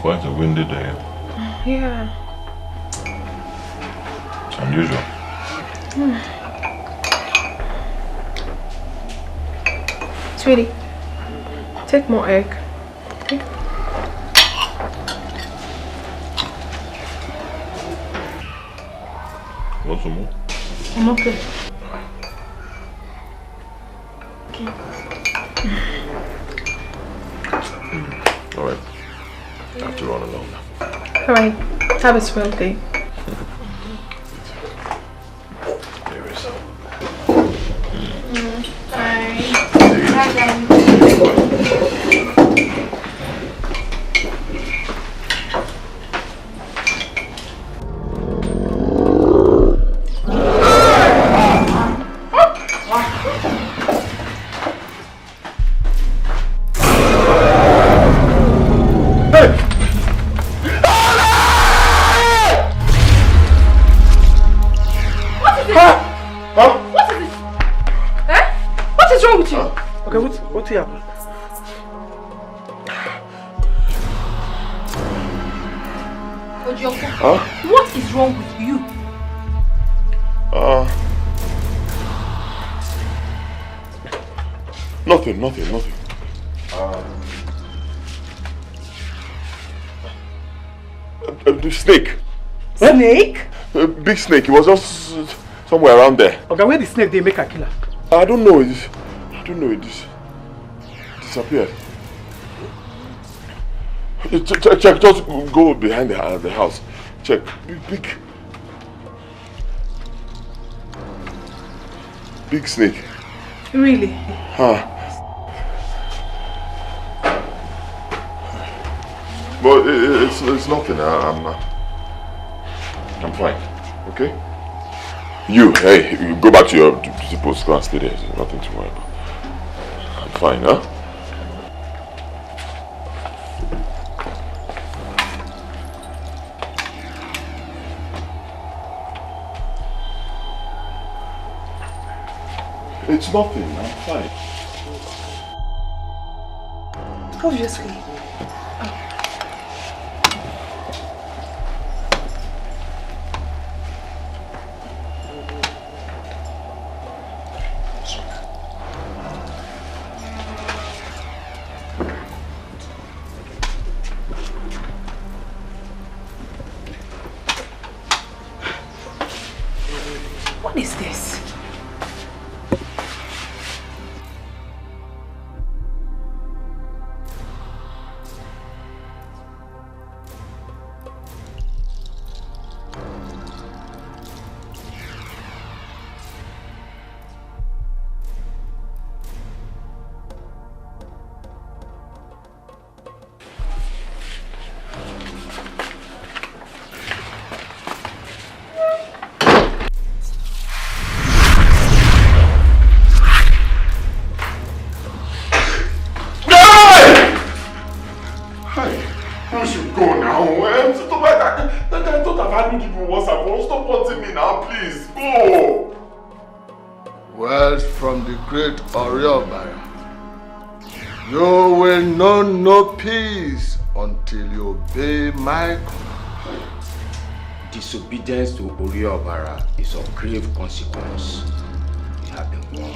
Quite a windy day. Yeah. It's unusual. Sweetie, take more egg. Okay? Want some more? I'm okay. Okay. All right. I have to run along now. Alright, have a swell day. There is. Bye. What happened? Ojoko, Huh? what is wrong with you? Nothing. The snake. Snake? A big snake. It was just somewhere around there. Okay, where the snake they make a killer? I don't know. It disappeared. Check. Just go behind the house. Check. Big snake. Really? Huh. But it's nothing. I'm fine. Okay? You go back to your post class today. There's nothing to worry about. I'm fine, huh? It's nothing. I'm fine. Obviously. What is this? Great Oriobara, you will know no peace until you obey my command. Disobedience to Oriobara is of grave consequence. You have been warned.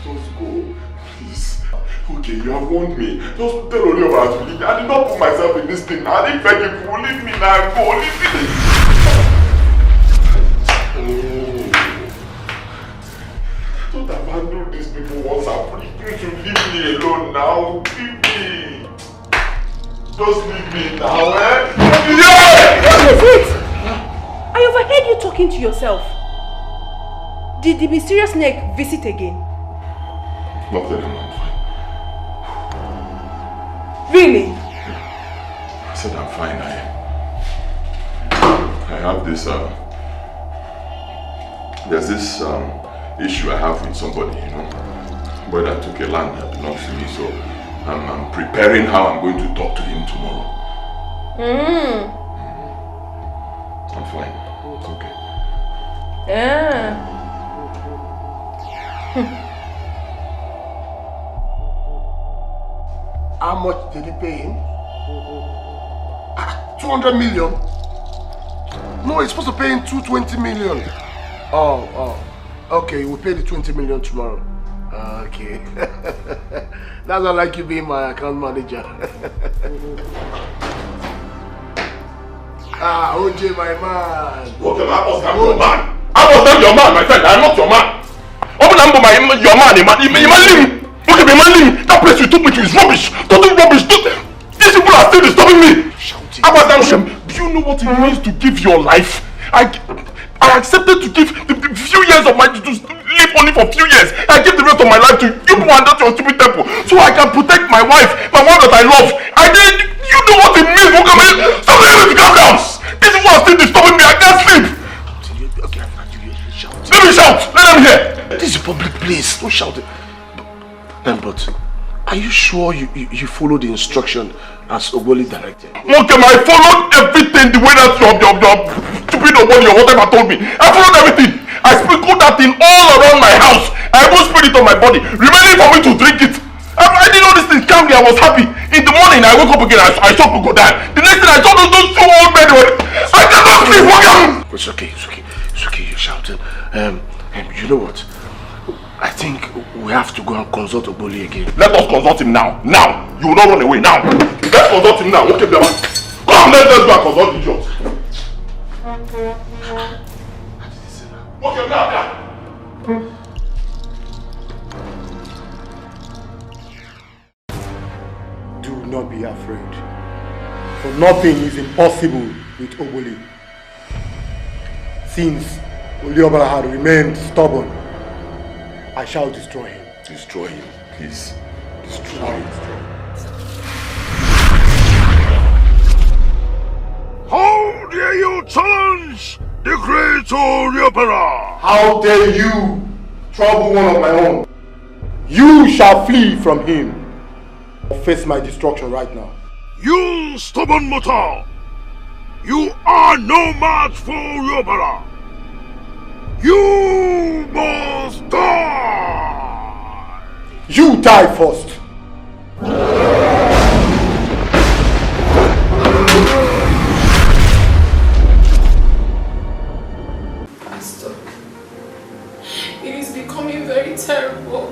Just go, please. Okay, you have warned me. Just tell Oriobara to leave me. I did not put myself in this thing. I didn't beg him to leave me now. Go, leave me. Don't abandon these people once I'm free. You should leave me alone now. Leave me. Just leave me now, eh? Yeah! What is it? I overheard you talking to yourself. Did the mysterious snake visit again? Nothing, I'm fine. Really? I said I'm fine. I have this, there's this, issue I have with somebody, boy that took a land that belongs to me, so I'm preparing how I'm going to talk to him tomorrow. I'm fine. It's okay. How much did he pay him? 200 million? No, he's supposed to pay him 220 million. Oh. Okay, we'll pay the 20 million tomorrow. Okay. That's not like you being my account manager. OJ, my man. Okay, I must have your man. I must have your man, my friend. I'm not your man. Open up your man, Okay, my man, that place you took me to is rubbish. Total rubbish. These people are still still disturbing me? Shouting. Do you know what it means to give your life? I accepted to give the few years of my to live only for a few years. I give the rest of my life to you and that your stupid temple, so I can protect my wife that I love. I did. You know what it means? Look at me. Something else to calm down. This is what's still disturbing me. I can't sleep. Okay, I'm not doing it. Shout. Let me shout. Let them hear. This is a public place. Don't shout it. But are you sure you follow the instruction as Ogoli directed? Okay, I followed everything the way that your stupid Ogoli or whatever told me. I followed everything. I sprinkled that thing all around my house. I even sprayed it on my body, remaining for me to drink it. I did all these things calmly. I was happy. In the morning, I woke up again. I saw people die. The next thing I saw those two old men. I cannot sleep. It's okay. You're shouting. You know what? I think we have to go and consult Ogoli again. Let us consult him now. Now. You will not run away. Now. Let's consult him now. Okay, Biama. Come, let's go and consult the judge. Okay, now. Do not be afraid, for nothing is impossible with Ogoli. Since Oliobara had remained stubborn, I shall destroy him. Destroy him, please. Destroy him. How dare you challenge the great Oliobara? How dare you trouble one of my own? You shall flee from him or face my destruction right now. You stubborn mortal! You are no match for Oliobara! You must die! You die first! Pastor, it is becoming very terrible.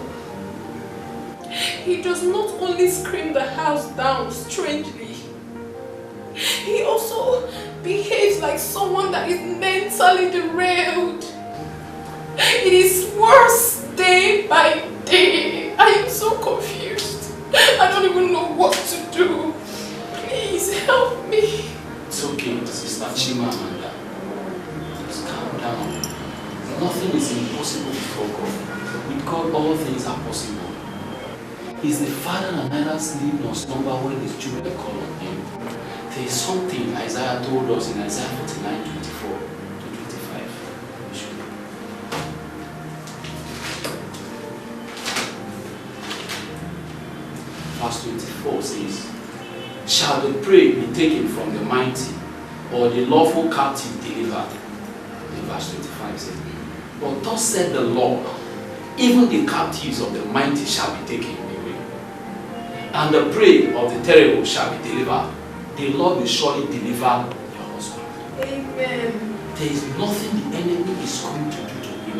He does not only scream the house down strangely, he also behaves like someone that is mentally derailed. It is worse day by day. I am so confused. I don't even know what to do. Please help me. It's okay, Sister Chimamanda. Just calm down. Nothing is impossible before God. With God, all things are possible. He's the Father that neither sleep nor slumber when his children call on him. There is something Isaiah told us in Isaiah 49:24 to 25. Verse 24 says, shall the prey be taken from the mighty, or the lawful captive delivered? In verse 25 says, but thus said the Lord, even the captives of the mighty shall be taken away, and the prey of the terrible shall be delivered. The Lord will surely deliver your husband. Amen. There is nothing the enemy is going to do to you,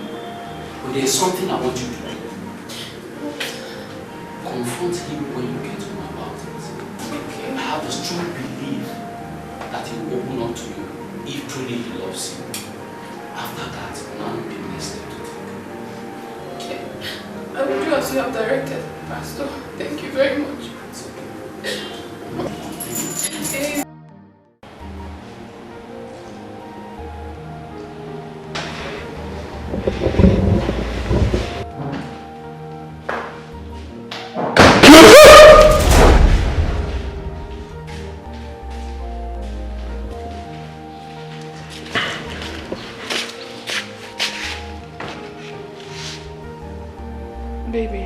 but there is something I want you to do. Confront him when you get to know about it. Okay. I have a strong belief that he will open up to you if truly he loves you. After that, none will be next step to take. Okay. I will do as you have directed, Pastor. Thank you very much. Okay. Baby.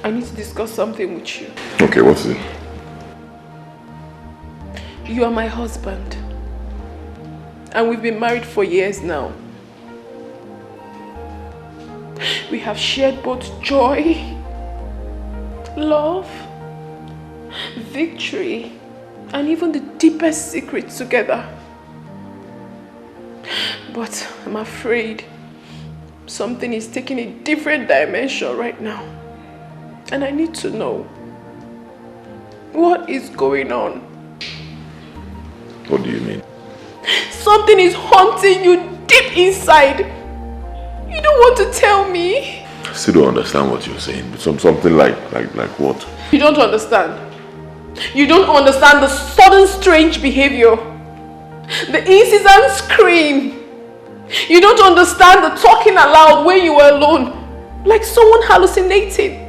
I need to discuss something with you. Okay, what's it? You are my husband. And we've been married for years now. We have shared both joy, love, victory, and even the deepest secrets together. But I'm afraid something is taking a different dimension right now. And I need to know, what is going on? What do you mean? Something is haunting you deep inside. You don't want to tell me? I still don't understand what you're saying. Something like what? You don't understand? You don't understand the sudden strange behavior. The incessant scream. You don't understand the talking aloud when you were alone. Like someone hallucinating.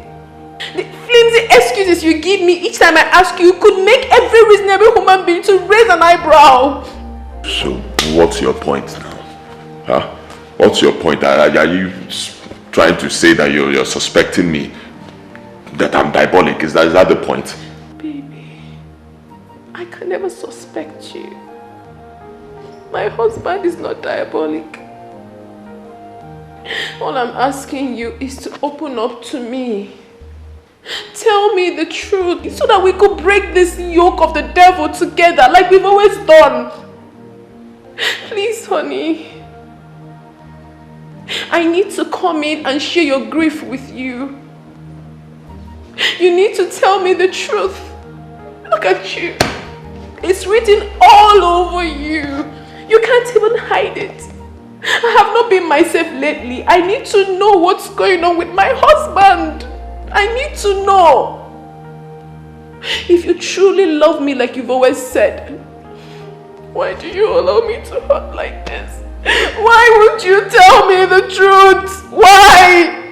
The flimsy excuses you give me each time I ask you could make every reasonable human being to raise an eyebrow. So, what's your point now? Huh? What's your point? Are you trying to say that you're suspecting me that I'm diabolic? Is that the point? Baby, I can never suspect you. My husband is not diabolic. All I'm asking you is to open up to me. Tell me the truth so that we could break this yoke of the devil together like we've always done. Please, honey. I need to come in and share your grief with you. You need to tell me the truth. Look at you. It's written all over you. You can't even hide it. I have not been myself lately. I need to know what's going on with my husband. I need to know. If you truly love me like you've always said, why do you allow me to hurt like this? Why won't you tell me the truth? Why?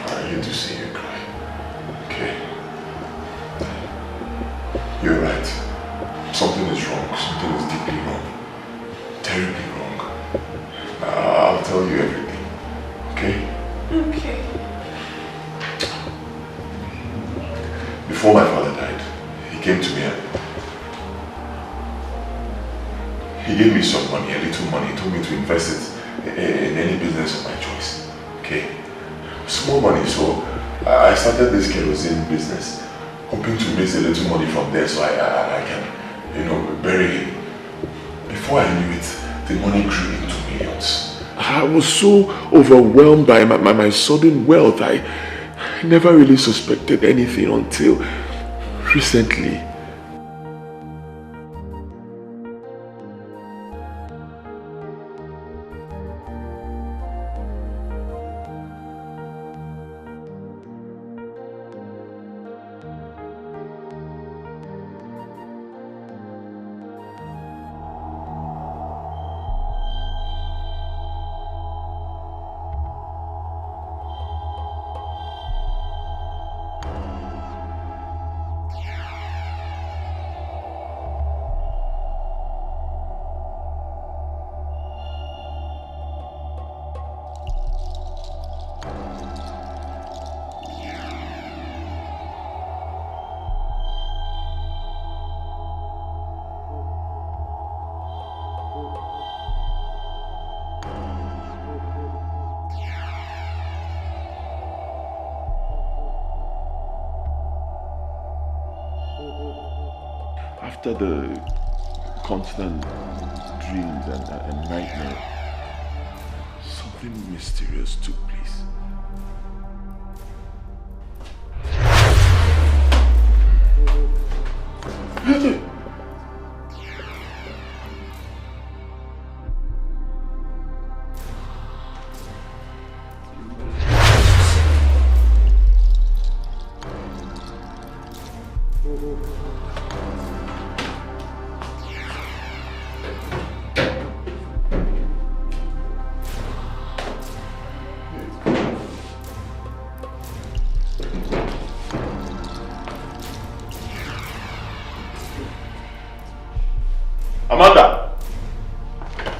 I hate to see you cry. Okay. You're right. Something is wrong. Something is deeply wrong. Terribly wrong. I'll tell you everything. Okay? Okay. Before my father died, he came to me and he gave me some money, a little money. He told me to invest it in any business of my choice. Okay? Small money, so I started this kerosene business, hoping to raise a little money from there so I can, bury him. Before I knew it, the money grew into millions. I was so overwhelmed by my sudden wealth. I never really suspected anything until recently. After the constant dreams and nightmares, something mysterious took place.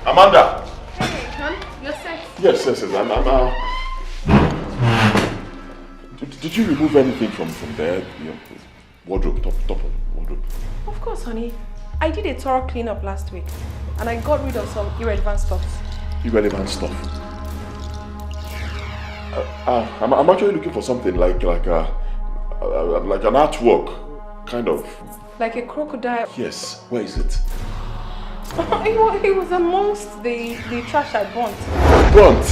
Amanda! Hey, hon, you're set. Yes, Did you remove anything from there? Wardrobe, top of wardrobe. Of course, honey. I did a thorough cleanup last week and I got rid of some irrelevant stuff. Irrelevant stuff? I'm actually looking for something like an artwork, kind of. Like a crocodile. Yes, where is it? It was amongst the trash I burnt. Burnt?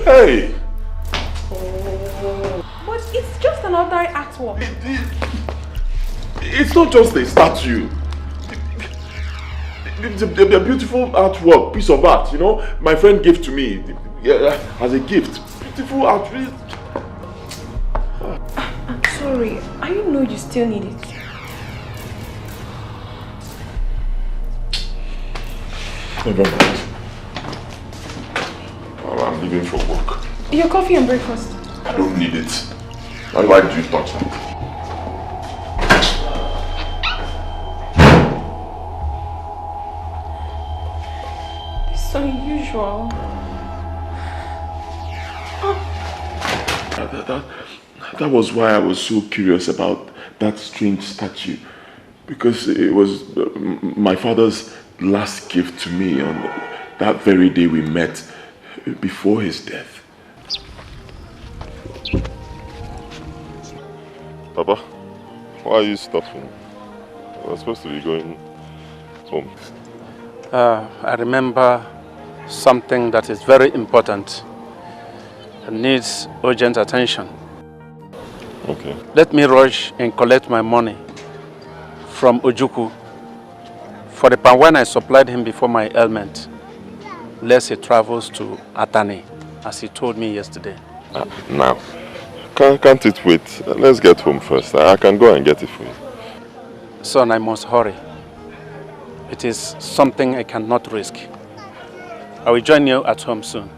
Hey! But it's just an ordinary artwork. It's not just a statue. It's a beautiful artwork, piece of art, you know. My friend gave to me as a gift. Beautiful art. I'm sorry. I know you still need it. Never mind. I'm leaving for work. Your coffee and breakfast. I don't need it. Why do you touch that? It's unusual. That was why I was so curious about that strange statue. Because it was my father's last gift to me on that very day we met before his death. Papa, why are you stopping? We're supposed to be going home. I remember something that is very important and needs urgent attention. Okay. Let me rush and collect my money from Ojukwu for the pan when I supplied him before my ailment, lest he travels to Atani, as he told me yesterday. Now, can't it wait? Let's get home first. I can go and get it for you. Son, I must hurry. It is something I cannot risk. I will join you at home soon.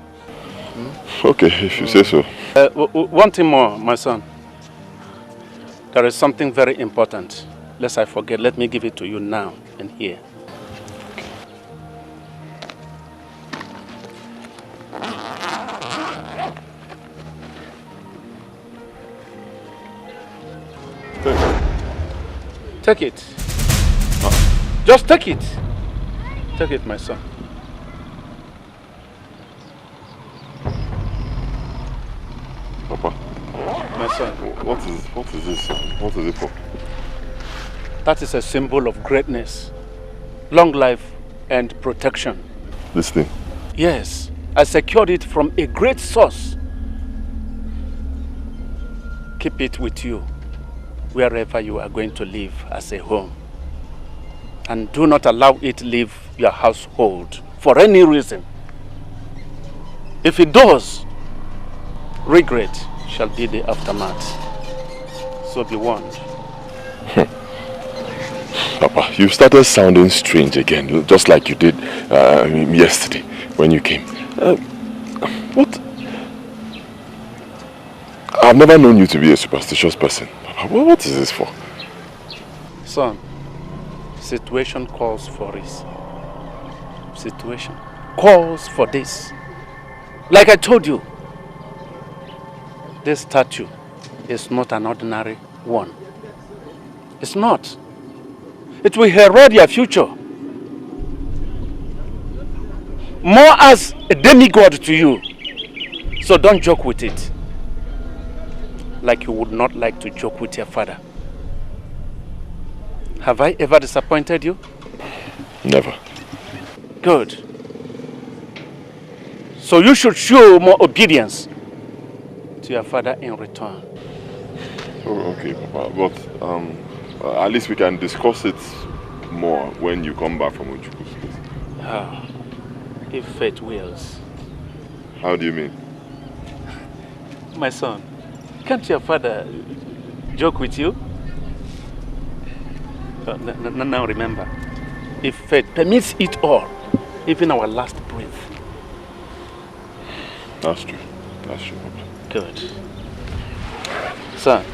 Okay, if you say so. One thing more, my son. There is something very important. Lest I forget, let me give it to you now and here. Take it. Just take it. Take it, my son. Papa. My son. What is this? What is it for? That is a symbol of greatness, long life and protection. This thing? Yes, I secured it from a great source. Keep it with you wherever you are going to live as a home. And do not allow it leave your household for any reason. If it does, regret shall be the aftermath. So be warned. Papa, you started sounding strange again, just like you did yesterday when you came. What? I've never known you to be a superstitious person. Papa, what is this for? Son, situation calls for this. Situation calls for this. Like I told you, this statue is not an ordinary one. It's not. It will herald your future. More as a demigod to you. So don't joke with it. Like you would not like to joke with your father. Have I ever disappointed you? Never. Good. So you should show more obedience to your father in return. Oh, okay, Papa. But at least we can discuss it more when you come back from Ojukwu. Ah, if fate wills. How do you mean? My son, can't your father joke with you? Now remember, if fate permits it all, even our last breath. That's true. That's true, Papa. Good. Son,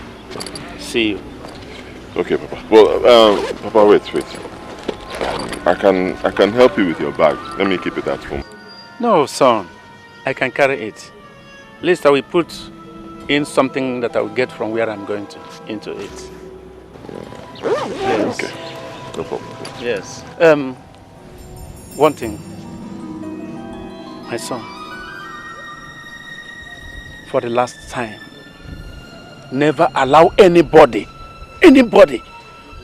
see you. Okay, Papa. Well, Papa, wait. I can help you with your bag. Let me keep it at home. No, son. I can carry it. At least I will put in something that I will get from where I'm going into it. Yes. Okay. No problem. Yes. One thing. My son. For the last time, never allow anybody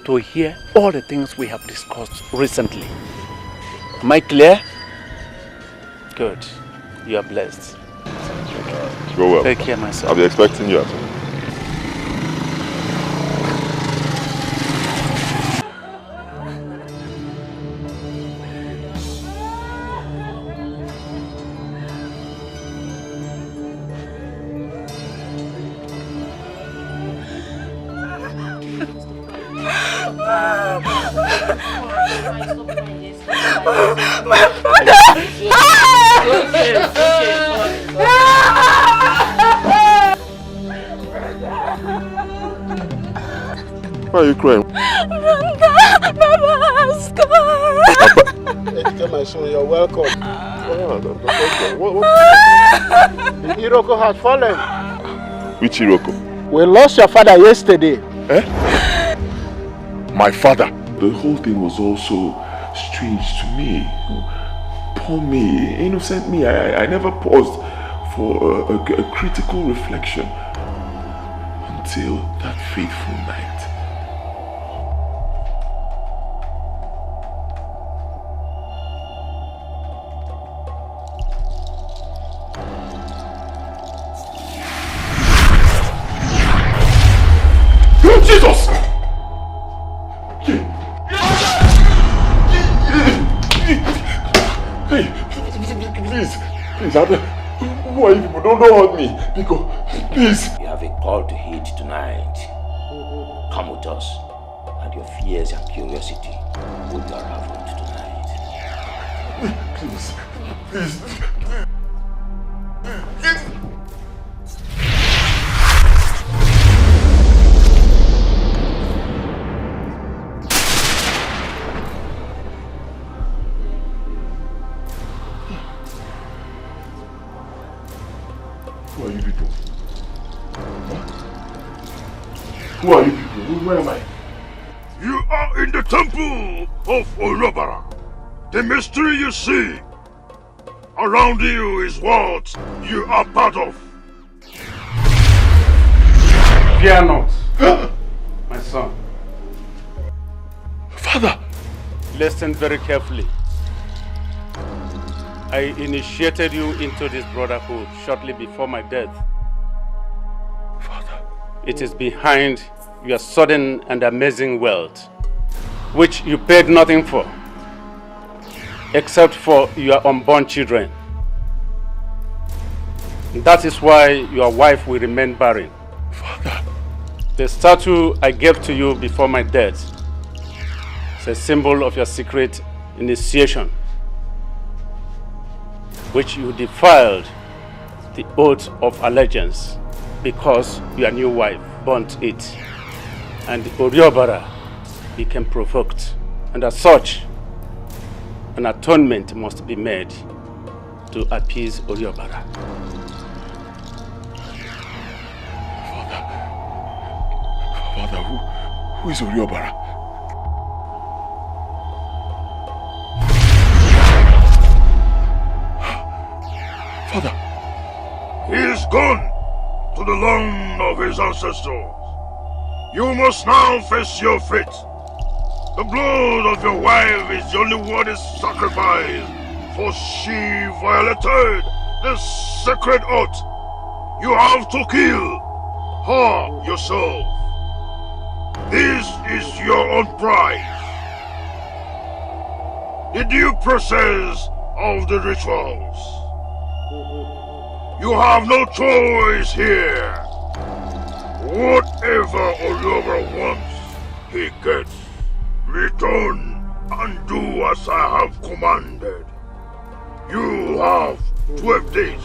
to hear all the things we have discussed recently. Am I clear? Good. You are blessed. Okay. Go well. Take care, my son. I'll be expecting you at home. Why are you crying? Etiko, my son, you're welcome. What? The Iroko has fallen. Which Iroko? We lost your father yesterday. Eh? My father? The whole thing was also strange to me. Poor me, innocent me. I never paused for a critical reflection until that fateful night. Jesus! Hey, please, who are you people? Don't hurt me. Because, please. You have a call to heed tonight. Come with us, and your fears and curiosity will be unraveled tonight. Please. Who are you people? Who are you people? Where am I? You are in the temple of Olobara. The mystery you see around you is what you are part of. Fear not, my son. Father! Listen very carefully. I initiated you into this brotherhood shortly before my death. Father. It is behind your sudden and amazing wealth, which you paid nothing for, except for your unborn children. That is why your wife will remain barren. Father. The statue I gave to you before my death is a symbol of your secret initiation, which you defiled the oath of allegiance because your new wife burnt it, and Oriobara became provoked, and as such, an atonement must be made to appease Oriobara. Father, who is Oriobara? Father. He is gone to the land of his ancestors. You must now face your fate. The blood of your wife is the only worthy sacrifice, for she violated the sacred oath. You have to kill her yourself. This is your own price. The due process of the rituals. You have no choice here. Whatever Oliver wants, he gets. Return and do as I have commanded. You have 12 days.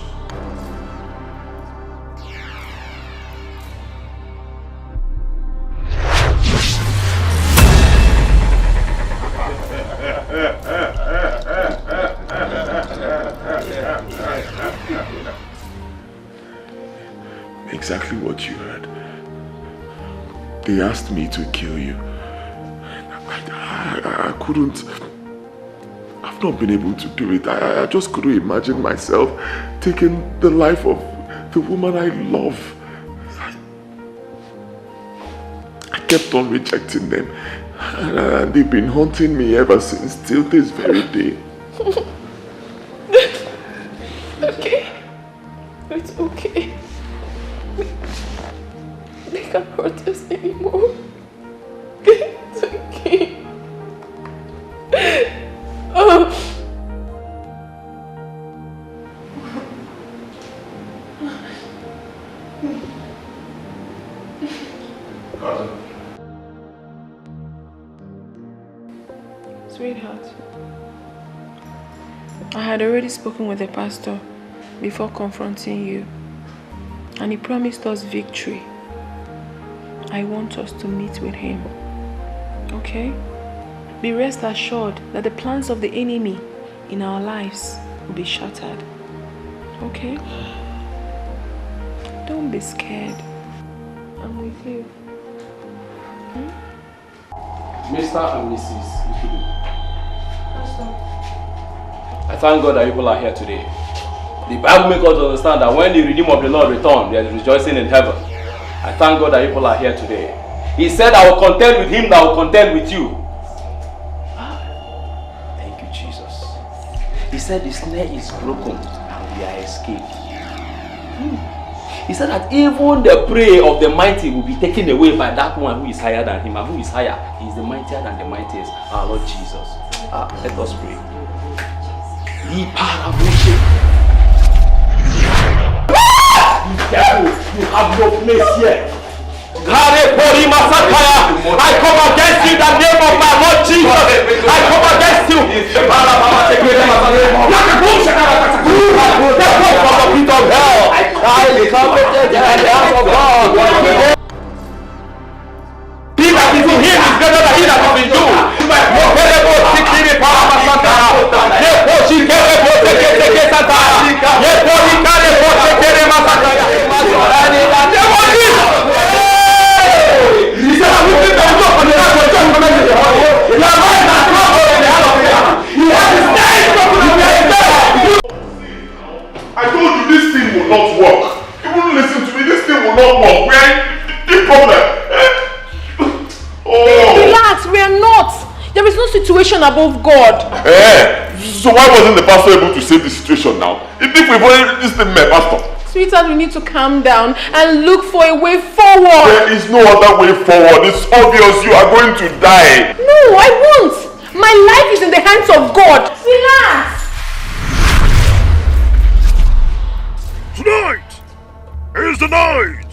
Exactly what you heard. They asked me to kill you. I couldn't. I've not been able to do it. I just couldn't imagine myself taking the life of the woman I love. I kept on rejecting them. And they've been haunting me ever since, till this very day. Okay. It's okay. They can't hurt us anymore. It's okay. Sweetheart, I had already spoken with the pastor before confronting you, and he promised us victory I want us to meet with him. Okay? Be rest assured that the plans of the enemy in our lives will be shattered. Okay? Don't be scared. I'm with you. Mr. and Mrs. Etiko, I thank God that people are here today. The Bible makes us understand that when the Redeemer of the Lord returns, there is rejoicing in heaven. I thank God that people are here today. He said, I will contend with him that will contend with you. Thank you, Jesus. He said the snare is broken and we are escaped. He said that even the prey of the mighty will be taken away by that one who is higher than him. And who is higher? He is the mightier than the mightiest, our Lord Jesus. Let us pray. You have no place here. I come against you in the name of my Lord Jesus. I come against you. Get out from the pit of hell. I come against the house of God. He that is in him is greater than he that is in you. I told you this thing will not work. You wouldn't listen to me. This thing will not work. We are in the problem. Relax, we are not. There is no situation above God. So why wasn't the pastor able to save the situation now? If we've already this thing, my pastor. Sweetheart, we need to calm down and look for a way forward. There is no other way forward. It's obvious you are going to die. No, I won't. My life is in the hands of God. Relax. Tonight is the night.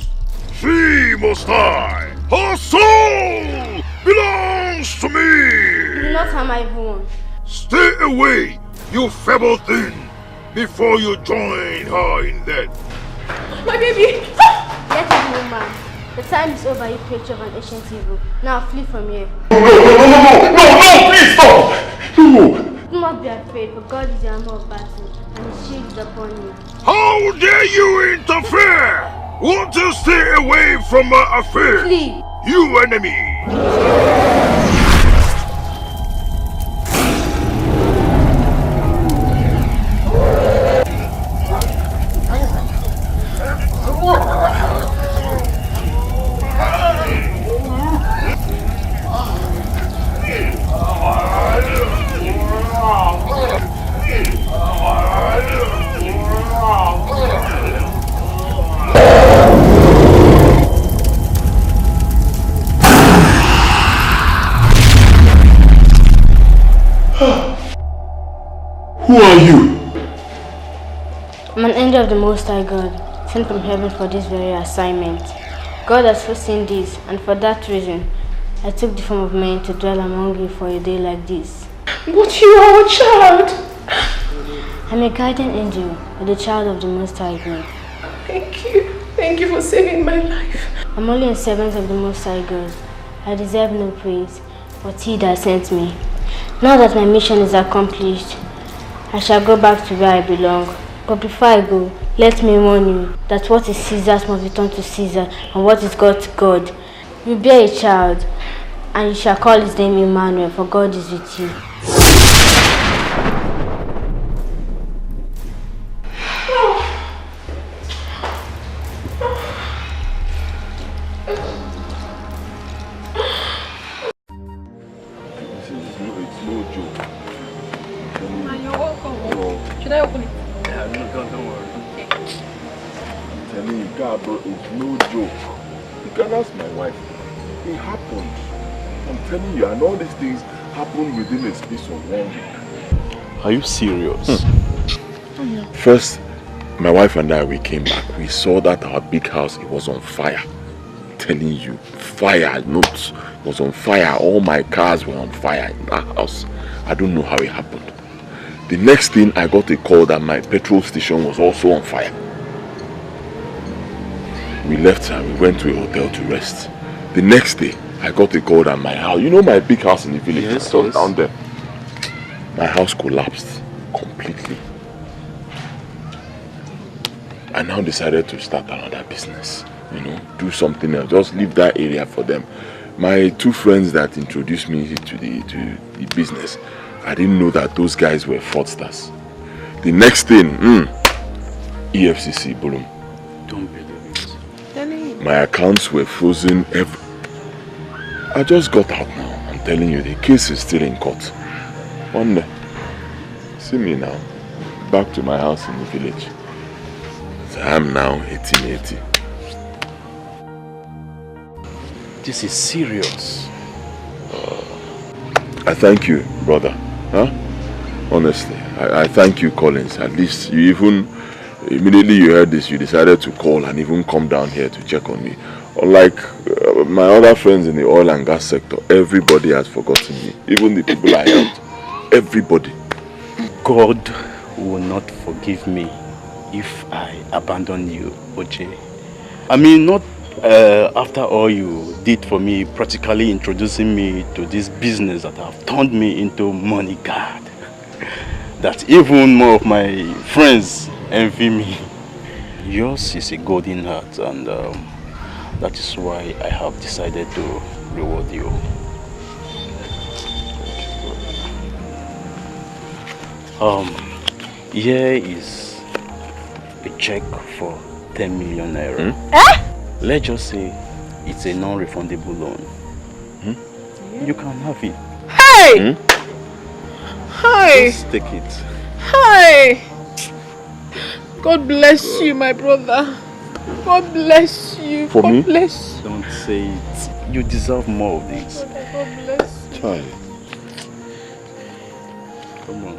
She must die. Her soul belongs to me. You do not harm my woman. Stay away, you feeble thing, before you join her in death. My baby. Let him go, man. The time is over, you creature of an ancient evil. Now flee from here. No, please stop. No. Do not be afraid, for God is the armor of battle, and his shield is upon you. How dare you interfere? Want to stay away from my affair? Flee. You enemy. Who are you? I'm an angel of the Most High God, sent from heaven for this very assignment. God has foreseen this, and for that reason, I took the form of man to dwell among you for a day like this. But you are a child. I'm a guardian angel, or the child of the Most High God. Thank you. Thank you for saving my life. I'm only a servant of the Most High God. I deserve no praise, but he that sent me. Now that my mission is accomplished, I shall go back to where I belong. But before I go, let me warn you that what is Caesar's must return to Caesar, and what is God to God. You bear a child, and you shall call his name Emmanuel, for God is with you. Should I open it? Yeah, no, don't worry. Okay. I'm telling you, God, bro, it's no joke. You can ask my wife. It happened. I'm telling you, and all these things happened within a space of 1 week. Are you serious? First, my wife and I, we came back. We saw that our big house, it was on fire. I'm telling you, fire, it was on fire. All my cars were on fire in that house. I don't know how it happened. The next thing, I got a call that my petrol station was also on fire. We left and we went to a hotel to rest. The next day, I got a call that my house, you know my big house in the village, yes, down there. My house collapsed completely. I now decided to start another business, you know, do something else, just leave that area for them. My 2 friends that introduced me to the business, I didn't know that those guys were fraudsters. The next thing, EFCC, boom. Don't believe it. My accounts were frozen. I just got out now. I'm telling you, the case is still in court. One day, see me now, back to my house in the village. So I'm now 1880. This is serious. I thank you, brother. Huh? Honestly, I thank you, Collins. At least you even, immediately you heard this, you decided to call and even come down here to check on me. Unlike my other friends in the oil and gas sector, everybody has forgotten me. Even the people I helped. Everybody. God will not forgive me if I abandon you, Oche. I mean, not after all you did for me, practically introducing me to this business that have turned me into money god. That even more of my friends envy me. Yours is a golden heart, and that is why I have decided to reward you. Here is a check for 10 million naira. Let's just say it's a non-refundable loan. You can have it. Hey! Hi! Just take it. Hi! God bless you, my brother. God bless you. For God me? bless you. Don't say it. You deserve more of this. God bless you. Child. Come on.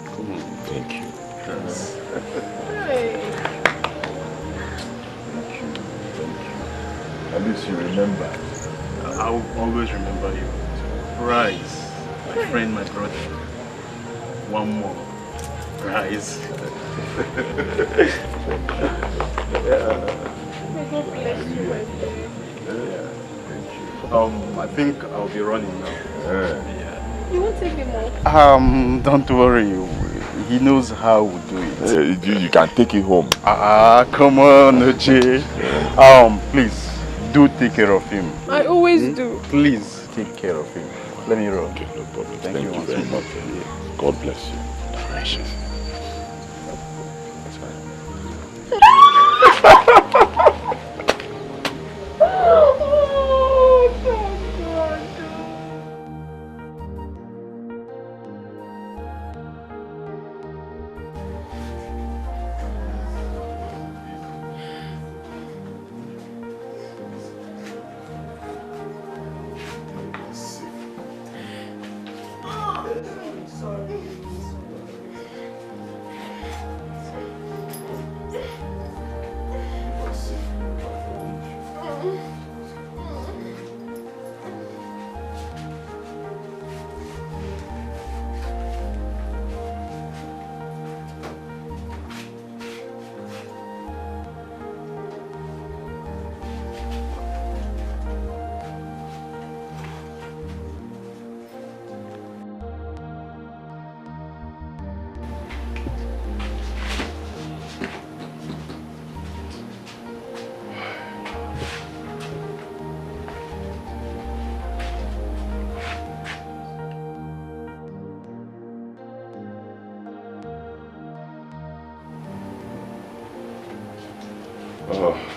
Come on. Thank you. Yes. Hey. At least you remember. I'll always remember you. Rise, my friend, my brother. One more. Rise. May God bless you, my brother. I think I'll be running now. You won't take him off? Don't worry. He knows how we do it. You can take it home. Come on, Oche. Please, do take care of him. I always do. Please, take care of him. Let me run. Okay, no problem. Thank you very much. God bless you. Precious.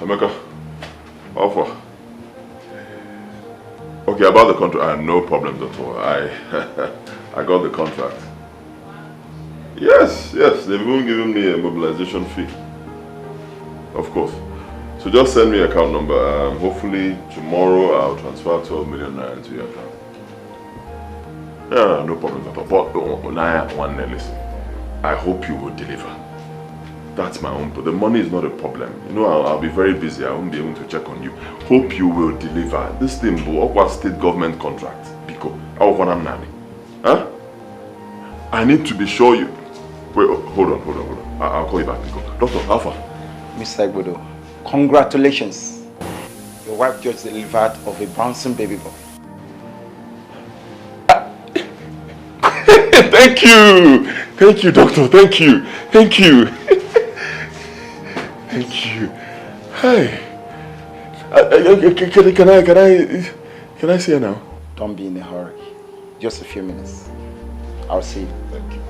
Emeka, offer. Okay, about the contract, no problems at all. I got the contract. Yes, they've even given me a mobilization fee. Of course. So just send me your account number. Hopefully tomorrow I'll transfer 12 million naira into your account. Yeah, no problems at all. But listen, I hope you will deliver. That's my own. But the money is not a problem. You know, I'll be very busy. I won't be able to check on you. Hope you will deliver. This thing, Okwa state government contract. Biko, huh? I need to be sure you. Wait, hold on. I'll call you back, Biko. Doctor, Alpha. Mr. Igbodo, congratulations. Your wife just delivered of a bouncing baby boy. Thank you! Thank you, doctor. Thank you. Thank you. Thank you. Hi. Can I see her now? Don't be in a hurry. Just a few minutes. I'll see you. Thank you.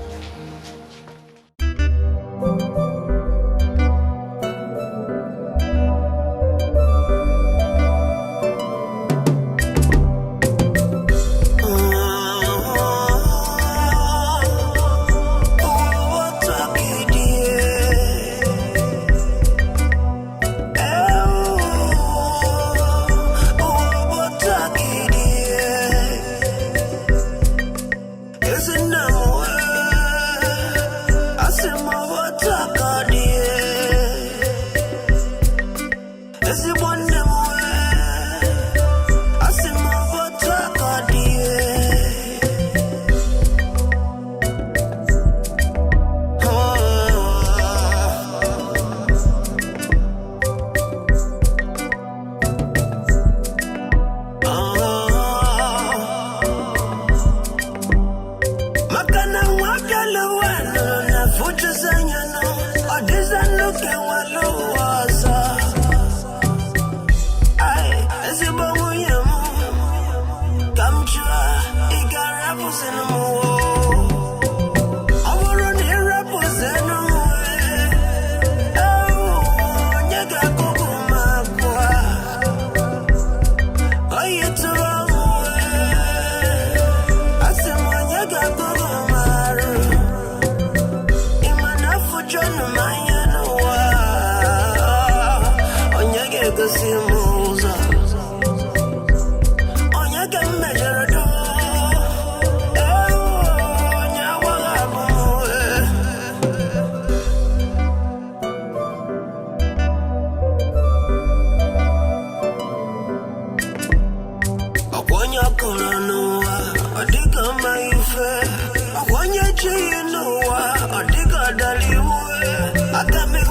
I got me